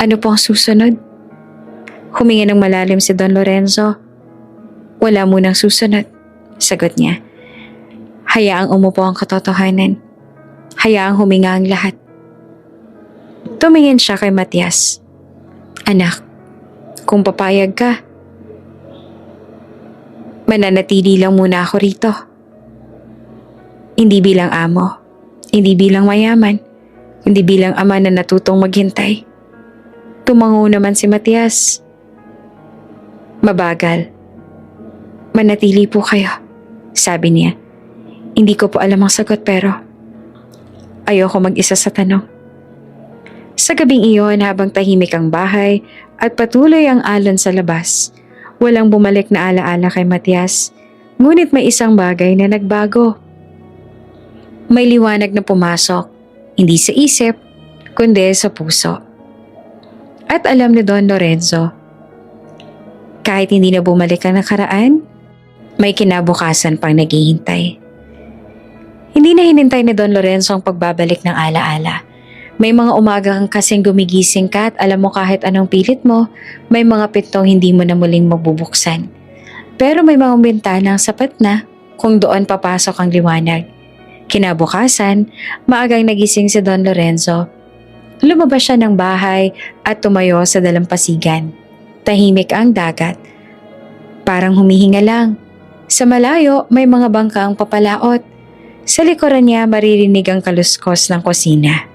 Ano po ang susunod? Huminga ng malalim si Don Lorenzo. Wala munang susunod, sagot niya. Hayaang umupo ang katotohanan. Hayaang huminga ang lahat. Tumingin siya kay Matias. Anak, kung papayag ka, mananatili lang muna ako rito. Hindi bilang amo, hindi bilang mayaman, hindi bilang ama na natutong maghintay. Tumango naman si Matias. Mabagal. Manatili po kayo, sabi niya. Hindi ko po alam ang sagot pero ayoko mag-isa sa tanong. Sa gabing iyon habang tahimik ang bahay at patuloy ang alon sa labas, walang bumalik na alaala kay Matias, ngunit may isang bagay na nagbago. May liwanag na pumasok, hindi sa isip, kundi sa puso. At alam ni Don Lorenzo, kahit hindi na bumalik ang nakaraan, may kinabukasan pang naghihintay. Hindi na hinintay ni Don Lorenzo ang pagbabalik ng alaala. May mga umaga kang kasing gumigising ka at alam mo kahit anong pilit mo, may mga pintong hindi mo na muling mabubuksan. Pero may mga bintanang sapat na kung doon papasok ang liwanag. Kinabukasan, maagang nagising si Don Lorenzo. Lumabas siya ng bahay at tumayo sa dalampasigan. Tahimik ang dagat. Parang humihinga lang. Sa malayo, may mga bangkang papalaot. Sa likuran niya maririnig ang kaluskos ng kusina.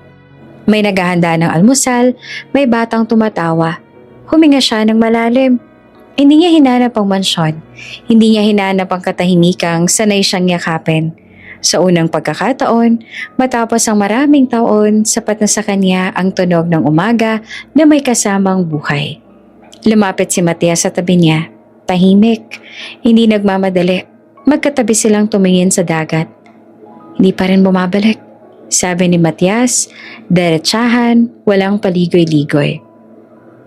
May naghahanda ng almusal, may batang tumatawa. Huminga siya ng malalim. Hindi niya hinanap ang mansyon. Hindi niya hinanap ang katahimikang sanay siyang yakapin. Sa unang pagkakataon, matapos ang maraming taon, sapat na sa kanya ang tunog ng umaga na may kasamang buhay. Lumapit si Matias sa tabi niya. Tahimik, hindi nagmamadali. Magkatabi silang tumingin sa dagat. Hindi pa rin bumabalik. Sabi ni Matias, diretsahan, walang paligoy-ligoy.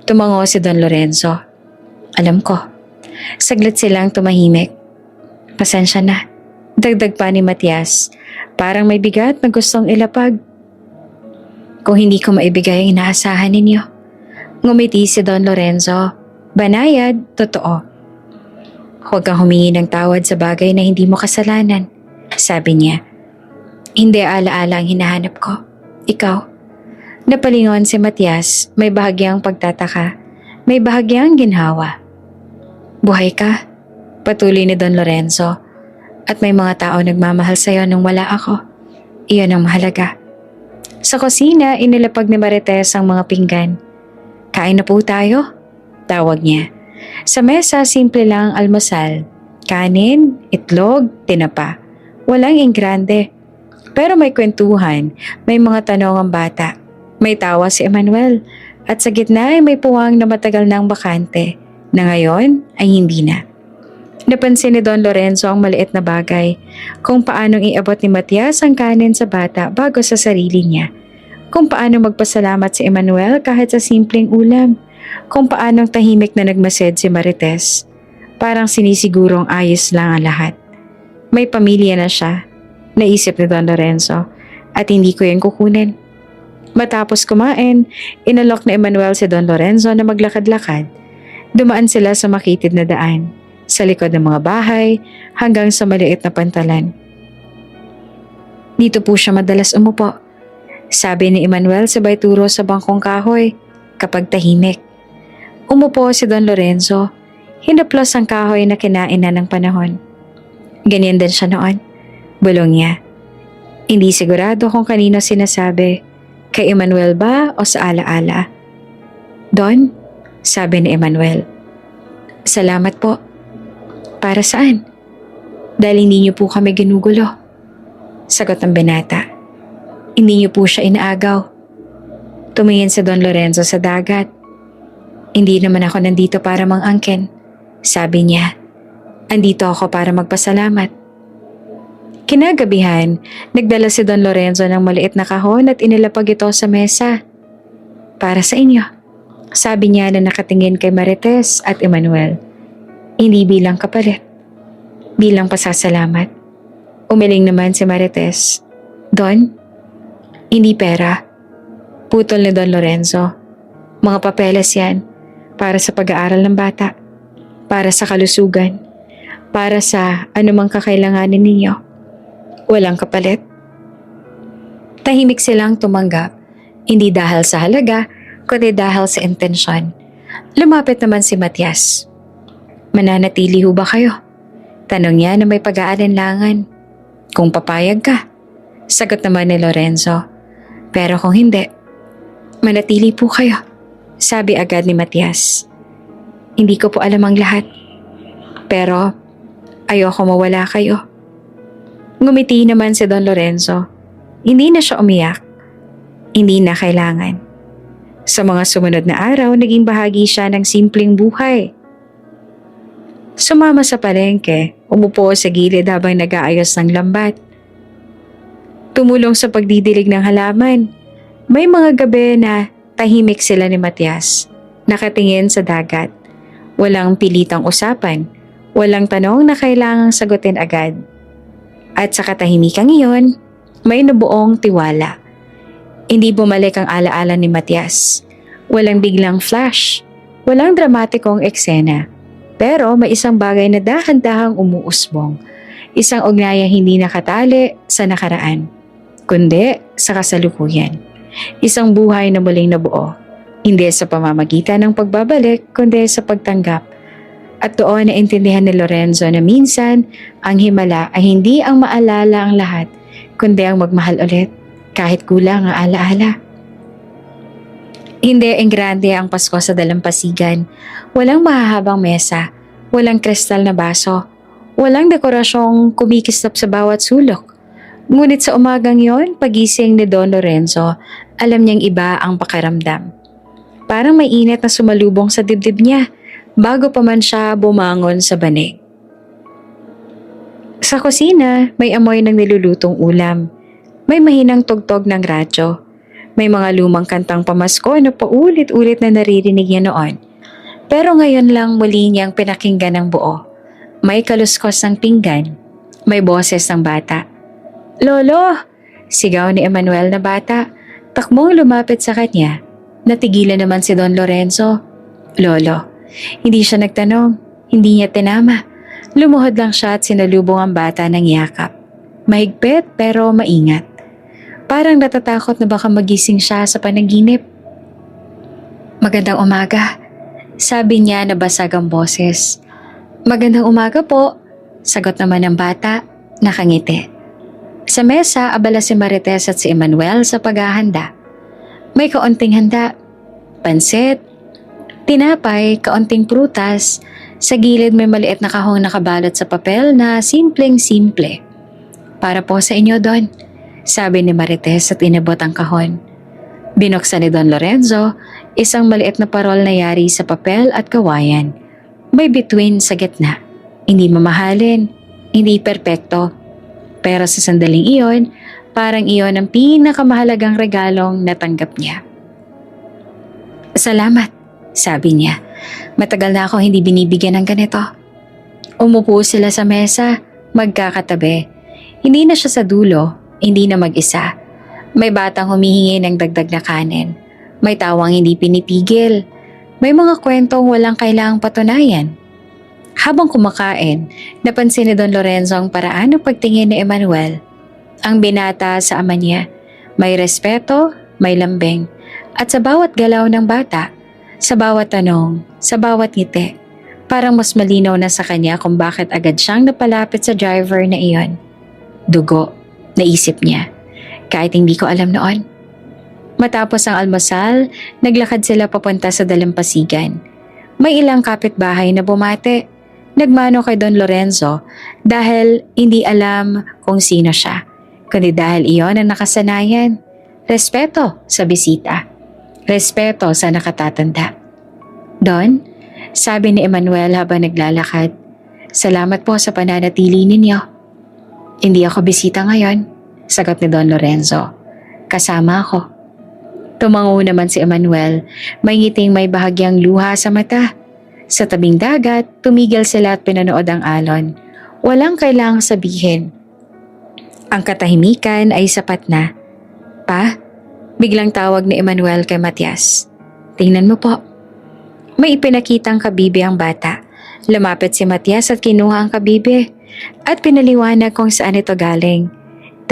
Tumango si Don Lorenzo. Alam ko. Saglit silang tumahimik. Pasensya na. Dagdag pa ni Matias. Parang may bigat na gustong ilapag. Kung hindi ko maibigay ang inaasahan ninyo. Ngumiti si Don Lorenzo. Banayad, totoo. Huwag kang humingi ng tawad sa bagay na hindi mo kasalanan. Sabi niya. Hindi alaala ang hinahanap ko. Ikaw. Napalingon si Matias, may bahagyang pagtataka, may bahagyang ginhawa. Buhay ka, patuloy ni Don Lorenzo. At may mga tao nagmamahal sa'yo nung wala ako. Iyon ang mahalaga. Sa kusina, inilapag ni Marites ang mga pinggan. Kain na po tayo? Tawag niya. Sa mesa, simple lang ang almusal. Kanin, itlog, tinapa. Walang ingrande. Pero may kwentuhan, may mga tanong ang bata. May tawa si Emmanuel. At sa gitna ay may puwang na matagal nang bakante. Na ngayon ay hindi na. Napansin ni Don Lorenzo ang maliit na bagay. Kung paanong iabot ni Matias ang kanin sa bata bago sa sarili niya. Kung paano magpasalamat si Emmanuel kahit sa simpleng ulam. Kung paanong tahimik na nagmased si Marites. Parang sinisigurong ayos lang ang lahat. May pamilya na siya, naisip ni Don Lorenzo, at hindi ko yung kukunin. Matapos kumain, inalok na Emmanuel si Don Lorenzo na maglakad-lakad. Dumaan sila sa makitid na daan, sa likod ng mga bahay, hanggang sa maliit na pantalan. Dito po siya madalas umupo. Sabi ni Emmanuel sabay turo sa bangkong kahoy kapag tahimik. Umupo si Don Lorenzo. Hinaplos ang kahoy na kinain na ng panahon. Ganyan din siya noon. Bulong niya. Hindi sigurado kung kanino sinasabi. Kay Emmanuel ba o sa alaala? Don, sabi ni Emmanuel. Salamat po. Para saan? Dahil hindi niyo po kami ginugulo. Sagot ng binata. Hindi niyo po siya inaagaw. Tumingin si Don Lorenzo sa dagat. Hindi naman ako nandito para mang-angkin. Sabi niya, andito ako para magpasalamat. Kinagabihan, nagdala si Don Lorenzo ng maliit na kahon at inilapag ito sa mesa. Para sa inyo. Sabi niya na nakatingin kay Marites at Emmanuel. Hindi bilang kapalit. Bilang pasasalamat. Umiling naman si Marites. Don, hindi pera. Putol ni Don Lorenzo. Mga papeles yan. Para sa pag-aaral ng bata. Para sa kalusugan. Para sa anumang kakailanganin ninyo. Walang kapalit. Tahimik silang tumanggap. Hindi dahil sa halaga, kundi dahil sa intensyon. Lumapit naman si Matias. Mananatili ho ba kayo? Tanong niya na may pag-aalinlangan. Kung papayag ka. Sagot naman ni Lorenzo. Pero kung hindi, manatili po kayo. Sabi agad ni Matias. Hindi ko po alam ang lahat. Pero ayoko mawala kayo. Ngumiti naman si Don Lorenzo. Hindi na siya umiyak. Hindi na kailangan. Sa mga sumunod na araw, naging bahagi siya ng simpleng buhay. Sumama sa palengke, umupo sa gilid habang nag-aayos ng lambat. Tumulong sa pagdidilig ng halaman. May mga gabi na tahimik sila ni Matias, nakatingin sa dagat. Walang pilitang usapan, walang tanong na kailangang sagutin agad. At sa katahimikang iyon, may nabuong tiwala. Hindi bumalik ang alaala ni Matias. Walang biglang flash, walang dramatikong eksena. Pero may isang bagay na dahan-dahang umuusbong. Isang ugnayang hindi nakatali sa nakaraan, kundi sa kasalukuyan. Isang buhay na muling nabuo. Hindi sa pamamagitan ng pagbabalik, kundi sa pagtanggap. At doon naintindihan ni Lorenzo na minsan, ang himala ay hindi ang maalala ang lahat, kundi ang magmahal ulit, kahit kulang ang alaala. Hindi enggrande ang Pasko sa dalampasigan. Walang mahahabang mesa, walang kristal na baso, walang dekorasyong kumikislap sa bawat sulok. Ngunit sa umagang yon, pagising ni Don Lorenzo, alam niyang iba ang pakiramdam. Parang may init na sumalubong sa dibdib niya. bago pa man siya bumangon sa banig. Sa kusina, may amoy ng nilulutong ulam. May mahinang tugtog ng radyo. May mga lumang kantang pamasko na paulit-ulit na naririnig niya noon. Pero ngayon lang muli niyang pinakinggan ng buo. May kaluskos ng pinggan. May boses ng bata. "Lolo!" Sigaw ni Emmanuel na bata. Takbong lumapit sa kanya. Natigilan naman si Don Lorenzo. "Lolo." Hindi siya nagtanong. Hindi niya tinama. Lumuhod lang siya at sinalubong ang bata ng yakap. Mahigpit pero maingat. Parang natatakot na baka magising siya sa panaginip. "Magandang umaga," sabi niya na basag ang boses. "Magandang umaga po," sagot naman ng bata, nakangiti. Sa mesa, abala si Marites at si Emmanuel sa paghahanda. May kaunting handa, pansit, tinapay, kaunting prutas. Sa gilid may maliit na kahong nakabalot sa papel na simpleng-simple. "Para po sa inyo, Don," sabi ni Marites at inabot ang kahon. Binuksan ni Don Lorenzo, isang maliit na parol na yari sa papel at kawayan. May bituin sa gitna. Hindi mamahalin, hindi perpekto. Pero sa sandaling iyon, parang iyon ang pinakamahalagang regalong natanggap niya. "Salamat," sabi niya. "Matagal na ako hindi binibigyan ng ganito." Umupo sila sa mesa, magkakatabi. Hindi na siya sa dulo, hindi na mag-isa. May batang humihingi ng dagdag na kanin. May tawang hindi pinipigil. May mga kwentong walang kailangang patunayan. Habang kumakain, napansin ni Don Lorenzo ang paraan ng pagtingin ni Emmanuel. Ang binata sa ama niya. May respeto, may lambing. At sa bawat galaw ng bata, sa bawat tanong, sa bawat ngiti, parang mas malinaw na sa kanya kung bakit agad siyang napalapit sa driver na iyon. Dugo, naisip niya. Kahit hindi ko alam noon. Matapos ang almusal, naglakad sila papunta sa dalampasigan. May ilang kapitbahay na bumate. Nagmano kay Don Lorenzo dahil hindi alam kung sino siya, kundi dahil iyon ang nakasanayan. Respeto sa bisita. Respeto sa nakatatanda. "Don," sabi ni Emmanuel habang naglalakad, "salamat po sa pananatili ninyo." "Hindi ako bisita ngayon," sagot ni Don Lorenzo. "Kasama ako." Tumango naman si Emmanuel, may ngiting may bahagyang luha sa mata. Sa tabing dagat, tumigil sila at pinanood ang alon. Walang kailangang sabihin. Ang katahimikan ay sapat na. "Pa?" Biglang tawag ni Emmanuel kay Matias. "Tingnan mo po." May ipinakitang kabibe ang bata. Lumapit si Matias at kinuha ang kabibe at pinaliwanag kung saan ito galing.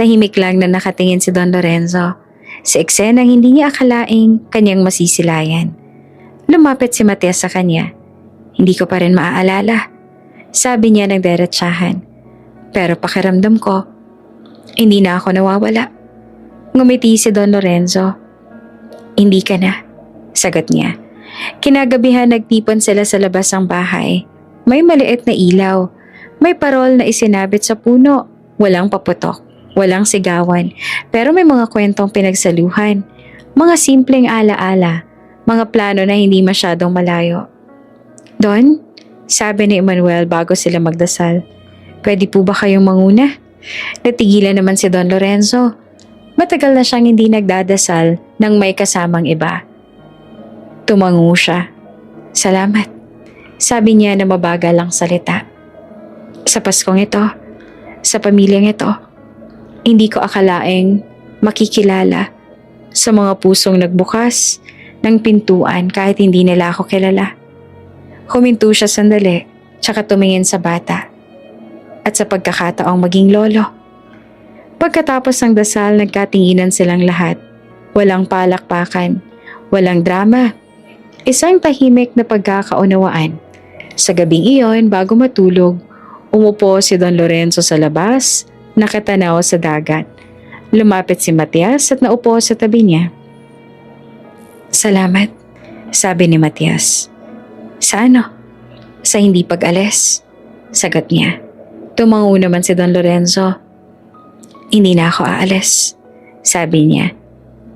Tahimik lang na nakatingin si Don Lorenzo sa eksenang hindi niya akalaing kanyang masisilayan. Lumapit si Matias sa kanya. "Hindi ko pa rin maaalala," sabi niya ng deretsahan. "Pero pakiramdam ko, hindi na ako nawawala." Ngumiti si Don Lorenzo. "Hindi ka na," sagot niya. Kinagabihan nagtipon sila sa labas ng bahay. May maliit na ilaw. May parol na isinabit sa puno. Walang paputok, walang sigawan. Pero may mga kwentong pinagsaluhan. Mga simpleng alaala. Mga plano na hindi masyadong malayo. "Don," sabi ni Emmanuel bago sila magdasal, "pwede po ba kayong manguna?" Natigilan naman si Don Lorenzo. Matagal na siyang hindi nagdadasal nang may kasamang iba. Tumango siya. "Salamat," sabi niya na mabagal ang salita. "Sa Paskong ito, sa pamilyang ito, hindi ko akalaing makikilala sa mga pusong nagbukas ng pintuan kahit hindi nila ako kilala." Huminto siya sandali, tsaka tumingin sa bata. "At sa pagkakataong maging lolo." Pagkatapos ng dasal, nagkatinginan silang lahat. Walang palakpakan, walang drama. Isang tahimik na pagkakaunawaan. Sa gabing iyon, bago matulog, umupo si Don Lorenzo sa labas, nakatanaw sa dagat. Lumapit si Matias at naupo sa tabi niya. "Salamat," sabi ni Matias. "Sa ano?" "Sa hindi pag-alis," sagot niya. Tumango naman si Don Lorenzo. "Hindi na ako aalis," sabi niya.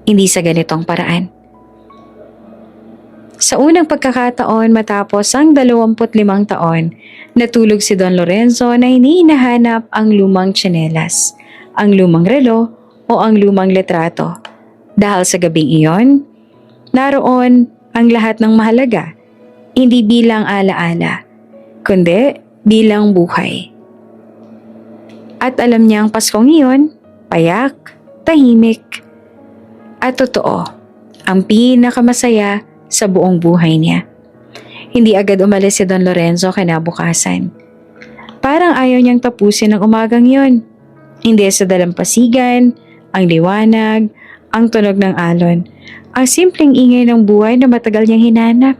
"Hindi sa ganitong paraan." Sa unang pagkakataon matapos ang 25 taon, natulog si Don Lorenzo na hinahanap ang lumang tsinelas, ang lumang relo o ang lumang litrato. Dahil sa gabing iyon, naroon ang lahat ng mahalaga, hindi bilang alaala, kundi bilang buhay. At alam niya ang Paskong iyon, payak, tahimik, at totoo, ang pinakamasaya sa buong buhay niya. Hindi agad umalis si Don Lorenzo kinabukasan. Parang ayaw niyang tapusin ang umagang yon. Hindi sa dalampasigan, ang liwanag, ang tunog ng alon, ang simpleng ingay ng buhay na matagal niyang hinanap.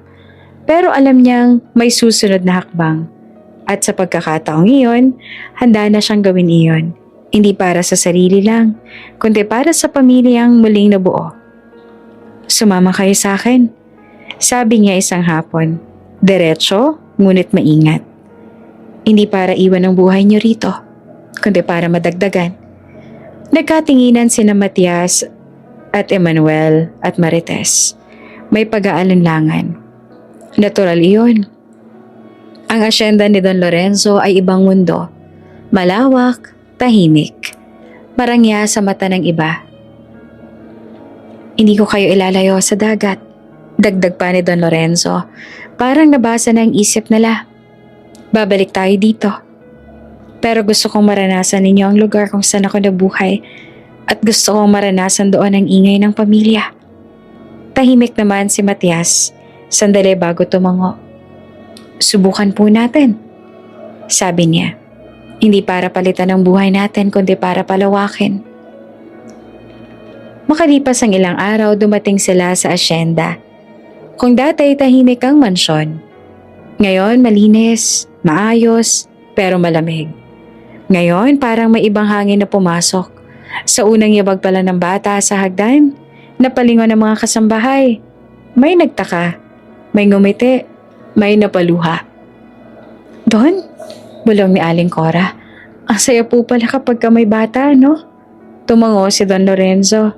Pero alam niyang may susunod na hakbang. At sa pagkakataong iyon, handa na siyang gawin iyon. Hindi para sa sarili lang, kundi para sa pamilyang muling nabuo. Sumama kayo sa akin, sabi niya isang hapon. Diretso, ngunit maingat. Hindi para iwan ang buhay niyo rito, kundi para madagdagan. Nagkatinginan sina Matias at Emmanuel at Marites. May pag-aalinlangan. Natural iyon. Ang asyenda ni Don Lorenzo ay ibang mundo. Malawak, tahimik. Marangya sa mata ng iba. Hindi ko kayo ilalayo sa dagat. Dagdag pa ni Don Lorenzo. Parang nabasa na ang isip nila. Babalik tayo dito. Pero gusto kong maranasan ninyo ang lugar kung saan ako nabuhay. At gusto kong maranasan doon ang ingay ng pamilya. Tahimik naman si Matias. Sandali bago tumango. Subukan po natin. Sabi niya. Hindi para palitan ang buhay natin kundi para palawakin. Makalipas ang ilang araw, dumating sila sa asyenda. Kung dati tahimik ang mansyon, ngayon malinis, maayos, pero malamig. Ngayon parang may ibang hangin na pumasok. Sa unang yabag pala ng bata sa hagdan, napalingon ng mga kasambahay. May nagtaka, may ngumiti, may napaluha. Don? Bulong ni Aling Cora. Ang saya po pala kapag may bata, no? Tumango si Don Lorenzo.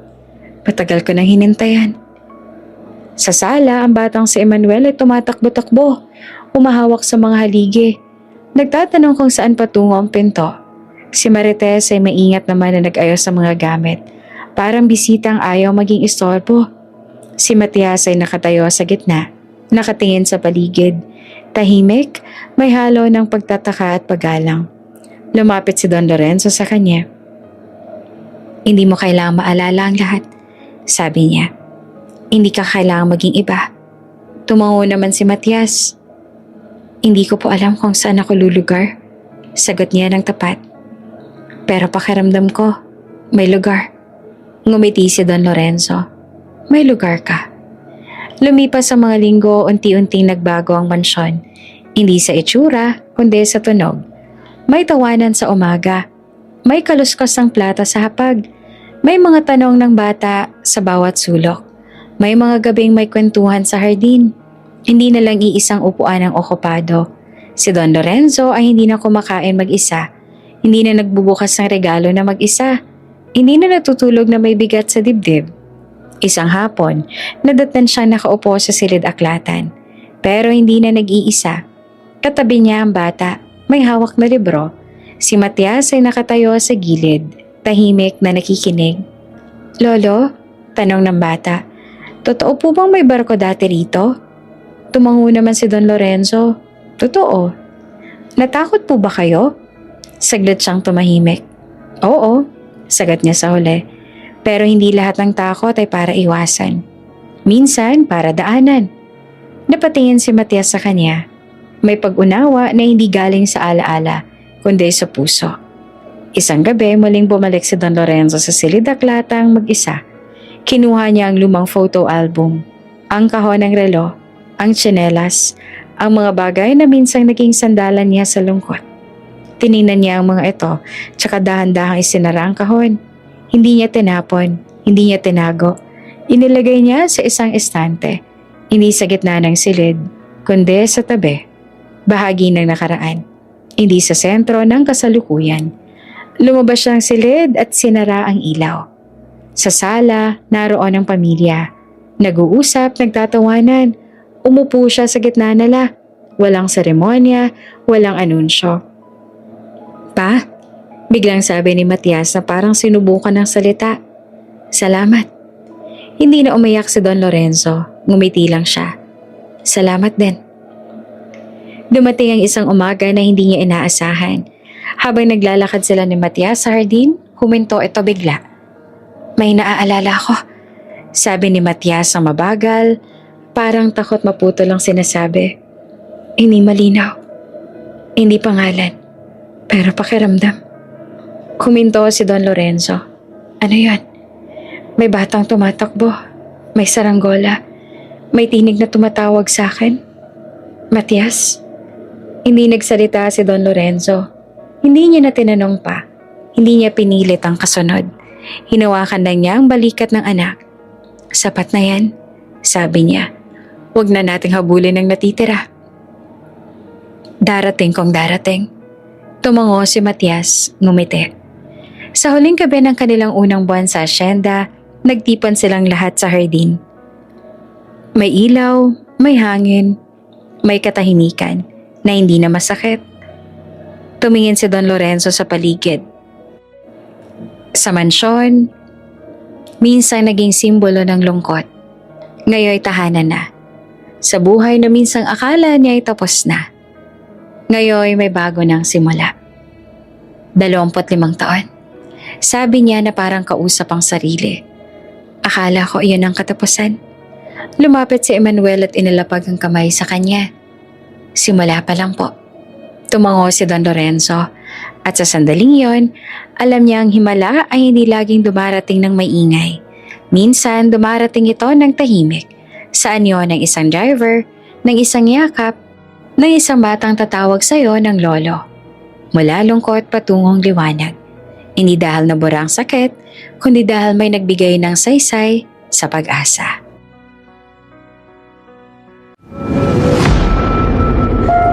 Matagal ko nang hinintayan. Sa sala, ang batang si Emmanuel ay tumatakbo-takbo, umahawak sa mga haligi. Nagtatanong kung saan patungo ang pinto. Si Marites ay maingat naman na nag-ayos sa mga gamit. Parang bisitang ayaw maging istorbo. Si Matias ay nakatayo sa gitna, nakatingin sa paligid. Tahimik, may halo ng pagtataka at paggalang. Lumapit si Don Lorenzo sa kanya. Hindi mo kailangang maalala ang lahat, sabi niya. Hindi ka kailangang maging iba. Tumango naman si Matias. Hindi ko po alam kung saan ako lulugar. Sagot niya ng tapat. Pero pakiramdam ko, may lugar. Ngumiti si Don Lorenzo. May lugar ka. Lumipas ang mga linggo, unti-unting nagbago ang mansyon. Hindi sa itsura, kundi sa tunog. May tawanan sa umaga. May kaluskos ng plata sa hapag. May mga tanong ng bata sa bawat sulok. May mga gabing may kwentuhan sa hardin. Hindi na lang iisang upuan ang okupado. Si Don Lorenzo ay hindi na kumakain mag-isa. Hindi na nagbubukas ng regalo na mag-isa. Hindi na natutulog na may bigat sa dibdib. Isang hapon, nadatnan siyang nakaupo sa silid-aklatan. Pero hindi na nag-iisa. Katabi niya ang bata, may hawak na libro. Si Matias ay nakatayo sa gilid, tahimik na nakikinig. Lolo? Tanong ng bata. Totoo po bang may barko dati rito? Tumango naman si Don Lorenzo. Totoo. Natakot po ba kayo? Saglit siyang tumahimik. Oo, sagot niya sa huli. Pero hindi lahat ng takot ay para iwasan. Minsan para daanan. Napatingin si Matias sa kanya. May pag-unawa na hindi galing sa alaala, kundi sa puso. Isang gabi muling bumalik si Don Lorenzo sa silid-aklatang mag-isa. Kinuha niya ang lumang photo album, ang kahon ng relo, ang tsinelas, ang mga bagay na minsang naging sandalan niya sa lungkot. Tiningnan niya ang mga ito, tsaka dahan-dahang isinara ang kahon. Hindi niya tinapon, hindi niya tinago. Inilagay niya sa isang estante, hindi sa gitna ng silid, kundi sa tabi. Bahagi ng nakaraan, hindi sa sentro ng kasalukuyan. Lumabas siyang silid at sinara ang ilaw. Sa sala, naroon ang pamilya. Nag-uusap, nagtatawanan. Umupo siya sa gitna nila. Walang seremonya, walang anunsyo. Pa, biglang sabi ni Matias na parang sinubukan ng salita. Salamat. Hindi na umiyak si Don Lorenzo, ngumiti lang siya. Salamat din. Dumating ang isang umaga na hindi niya inaasahan. Habang naglalakad sila ni Matias sa hardin, huminto ito bigla. May naaalala ko, sabi ni Matias ang mabagal, parang takot maputo lang sinasabi. Hindi malinaw. Hindi pangalan. Pero pakiramdam. Kuminto si Don Lorenzo. Ano yan? May batang tumatakbo. May saranggola. May tinig na tumatawag sa akin. Matias? Hindi nagsalita si Don Lorenzo. Hindi niya na tinanong pa. Hindi niya pinilit ang kasunod. Hinawakan lang niya ang balikat ng anak. Sapat na yan, sabi niya. Huwag na nating habulin ang natitira. Darating kung darating. Tumango si Matias, ngumiti. Sa huling gabi ng kanilang unang buwan sa asyenda, nagtipon silang lahat sa hardin. May ilaw, may hangin, may katahimikan na hindi na masakit. Tumingin si Don Lorenzo sa paligid. Sa mansyon, minsan naging simbolo ng lungkot. Ngayoy tahanan na. Sa buhay na minsang akala niya ay tapos na. Ngayoy may bago ng simula. 25 taon. Sabi niya na parang kausap ang sarili. Akala ko iyon ang katapusan. Lumapit si Emmanuel at inilapag ang kamay sa kanya. Simula pa lang po. Tumango si Don Lorenzo at sa sandaling yon, alam niya ang himala ay hindi laging dumarating ng maingay. Minsan dumarating ito ng tahimik. Saan yon ng isang driver, ng isang yakap, ng isang batang tatawag sa iyo ng lolo. Mula lungkot patungong liwanag. Hindi dahil nabura ang sakit, kundi dahil may nagbigay ng saysay sa pag-asa.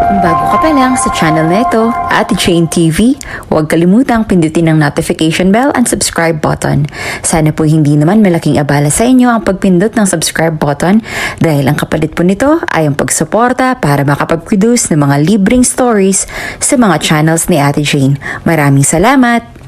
Kung bago ka pa lang sa channel na ito, Ate Jane TV, huwag kalimutang pindutin ang notification bell and subscribe button. Sana po hindi naman malaking abala sa inyo ang pagpindot ng subscribe button dahil ang kapalit po nito ay ang pagsuporta para makapag-produce ng mga libreng stories sa mga channels ni Ate Jane. Maraming salamat!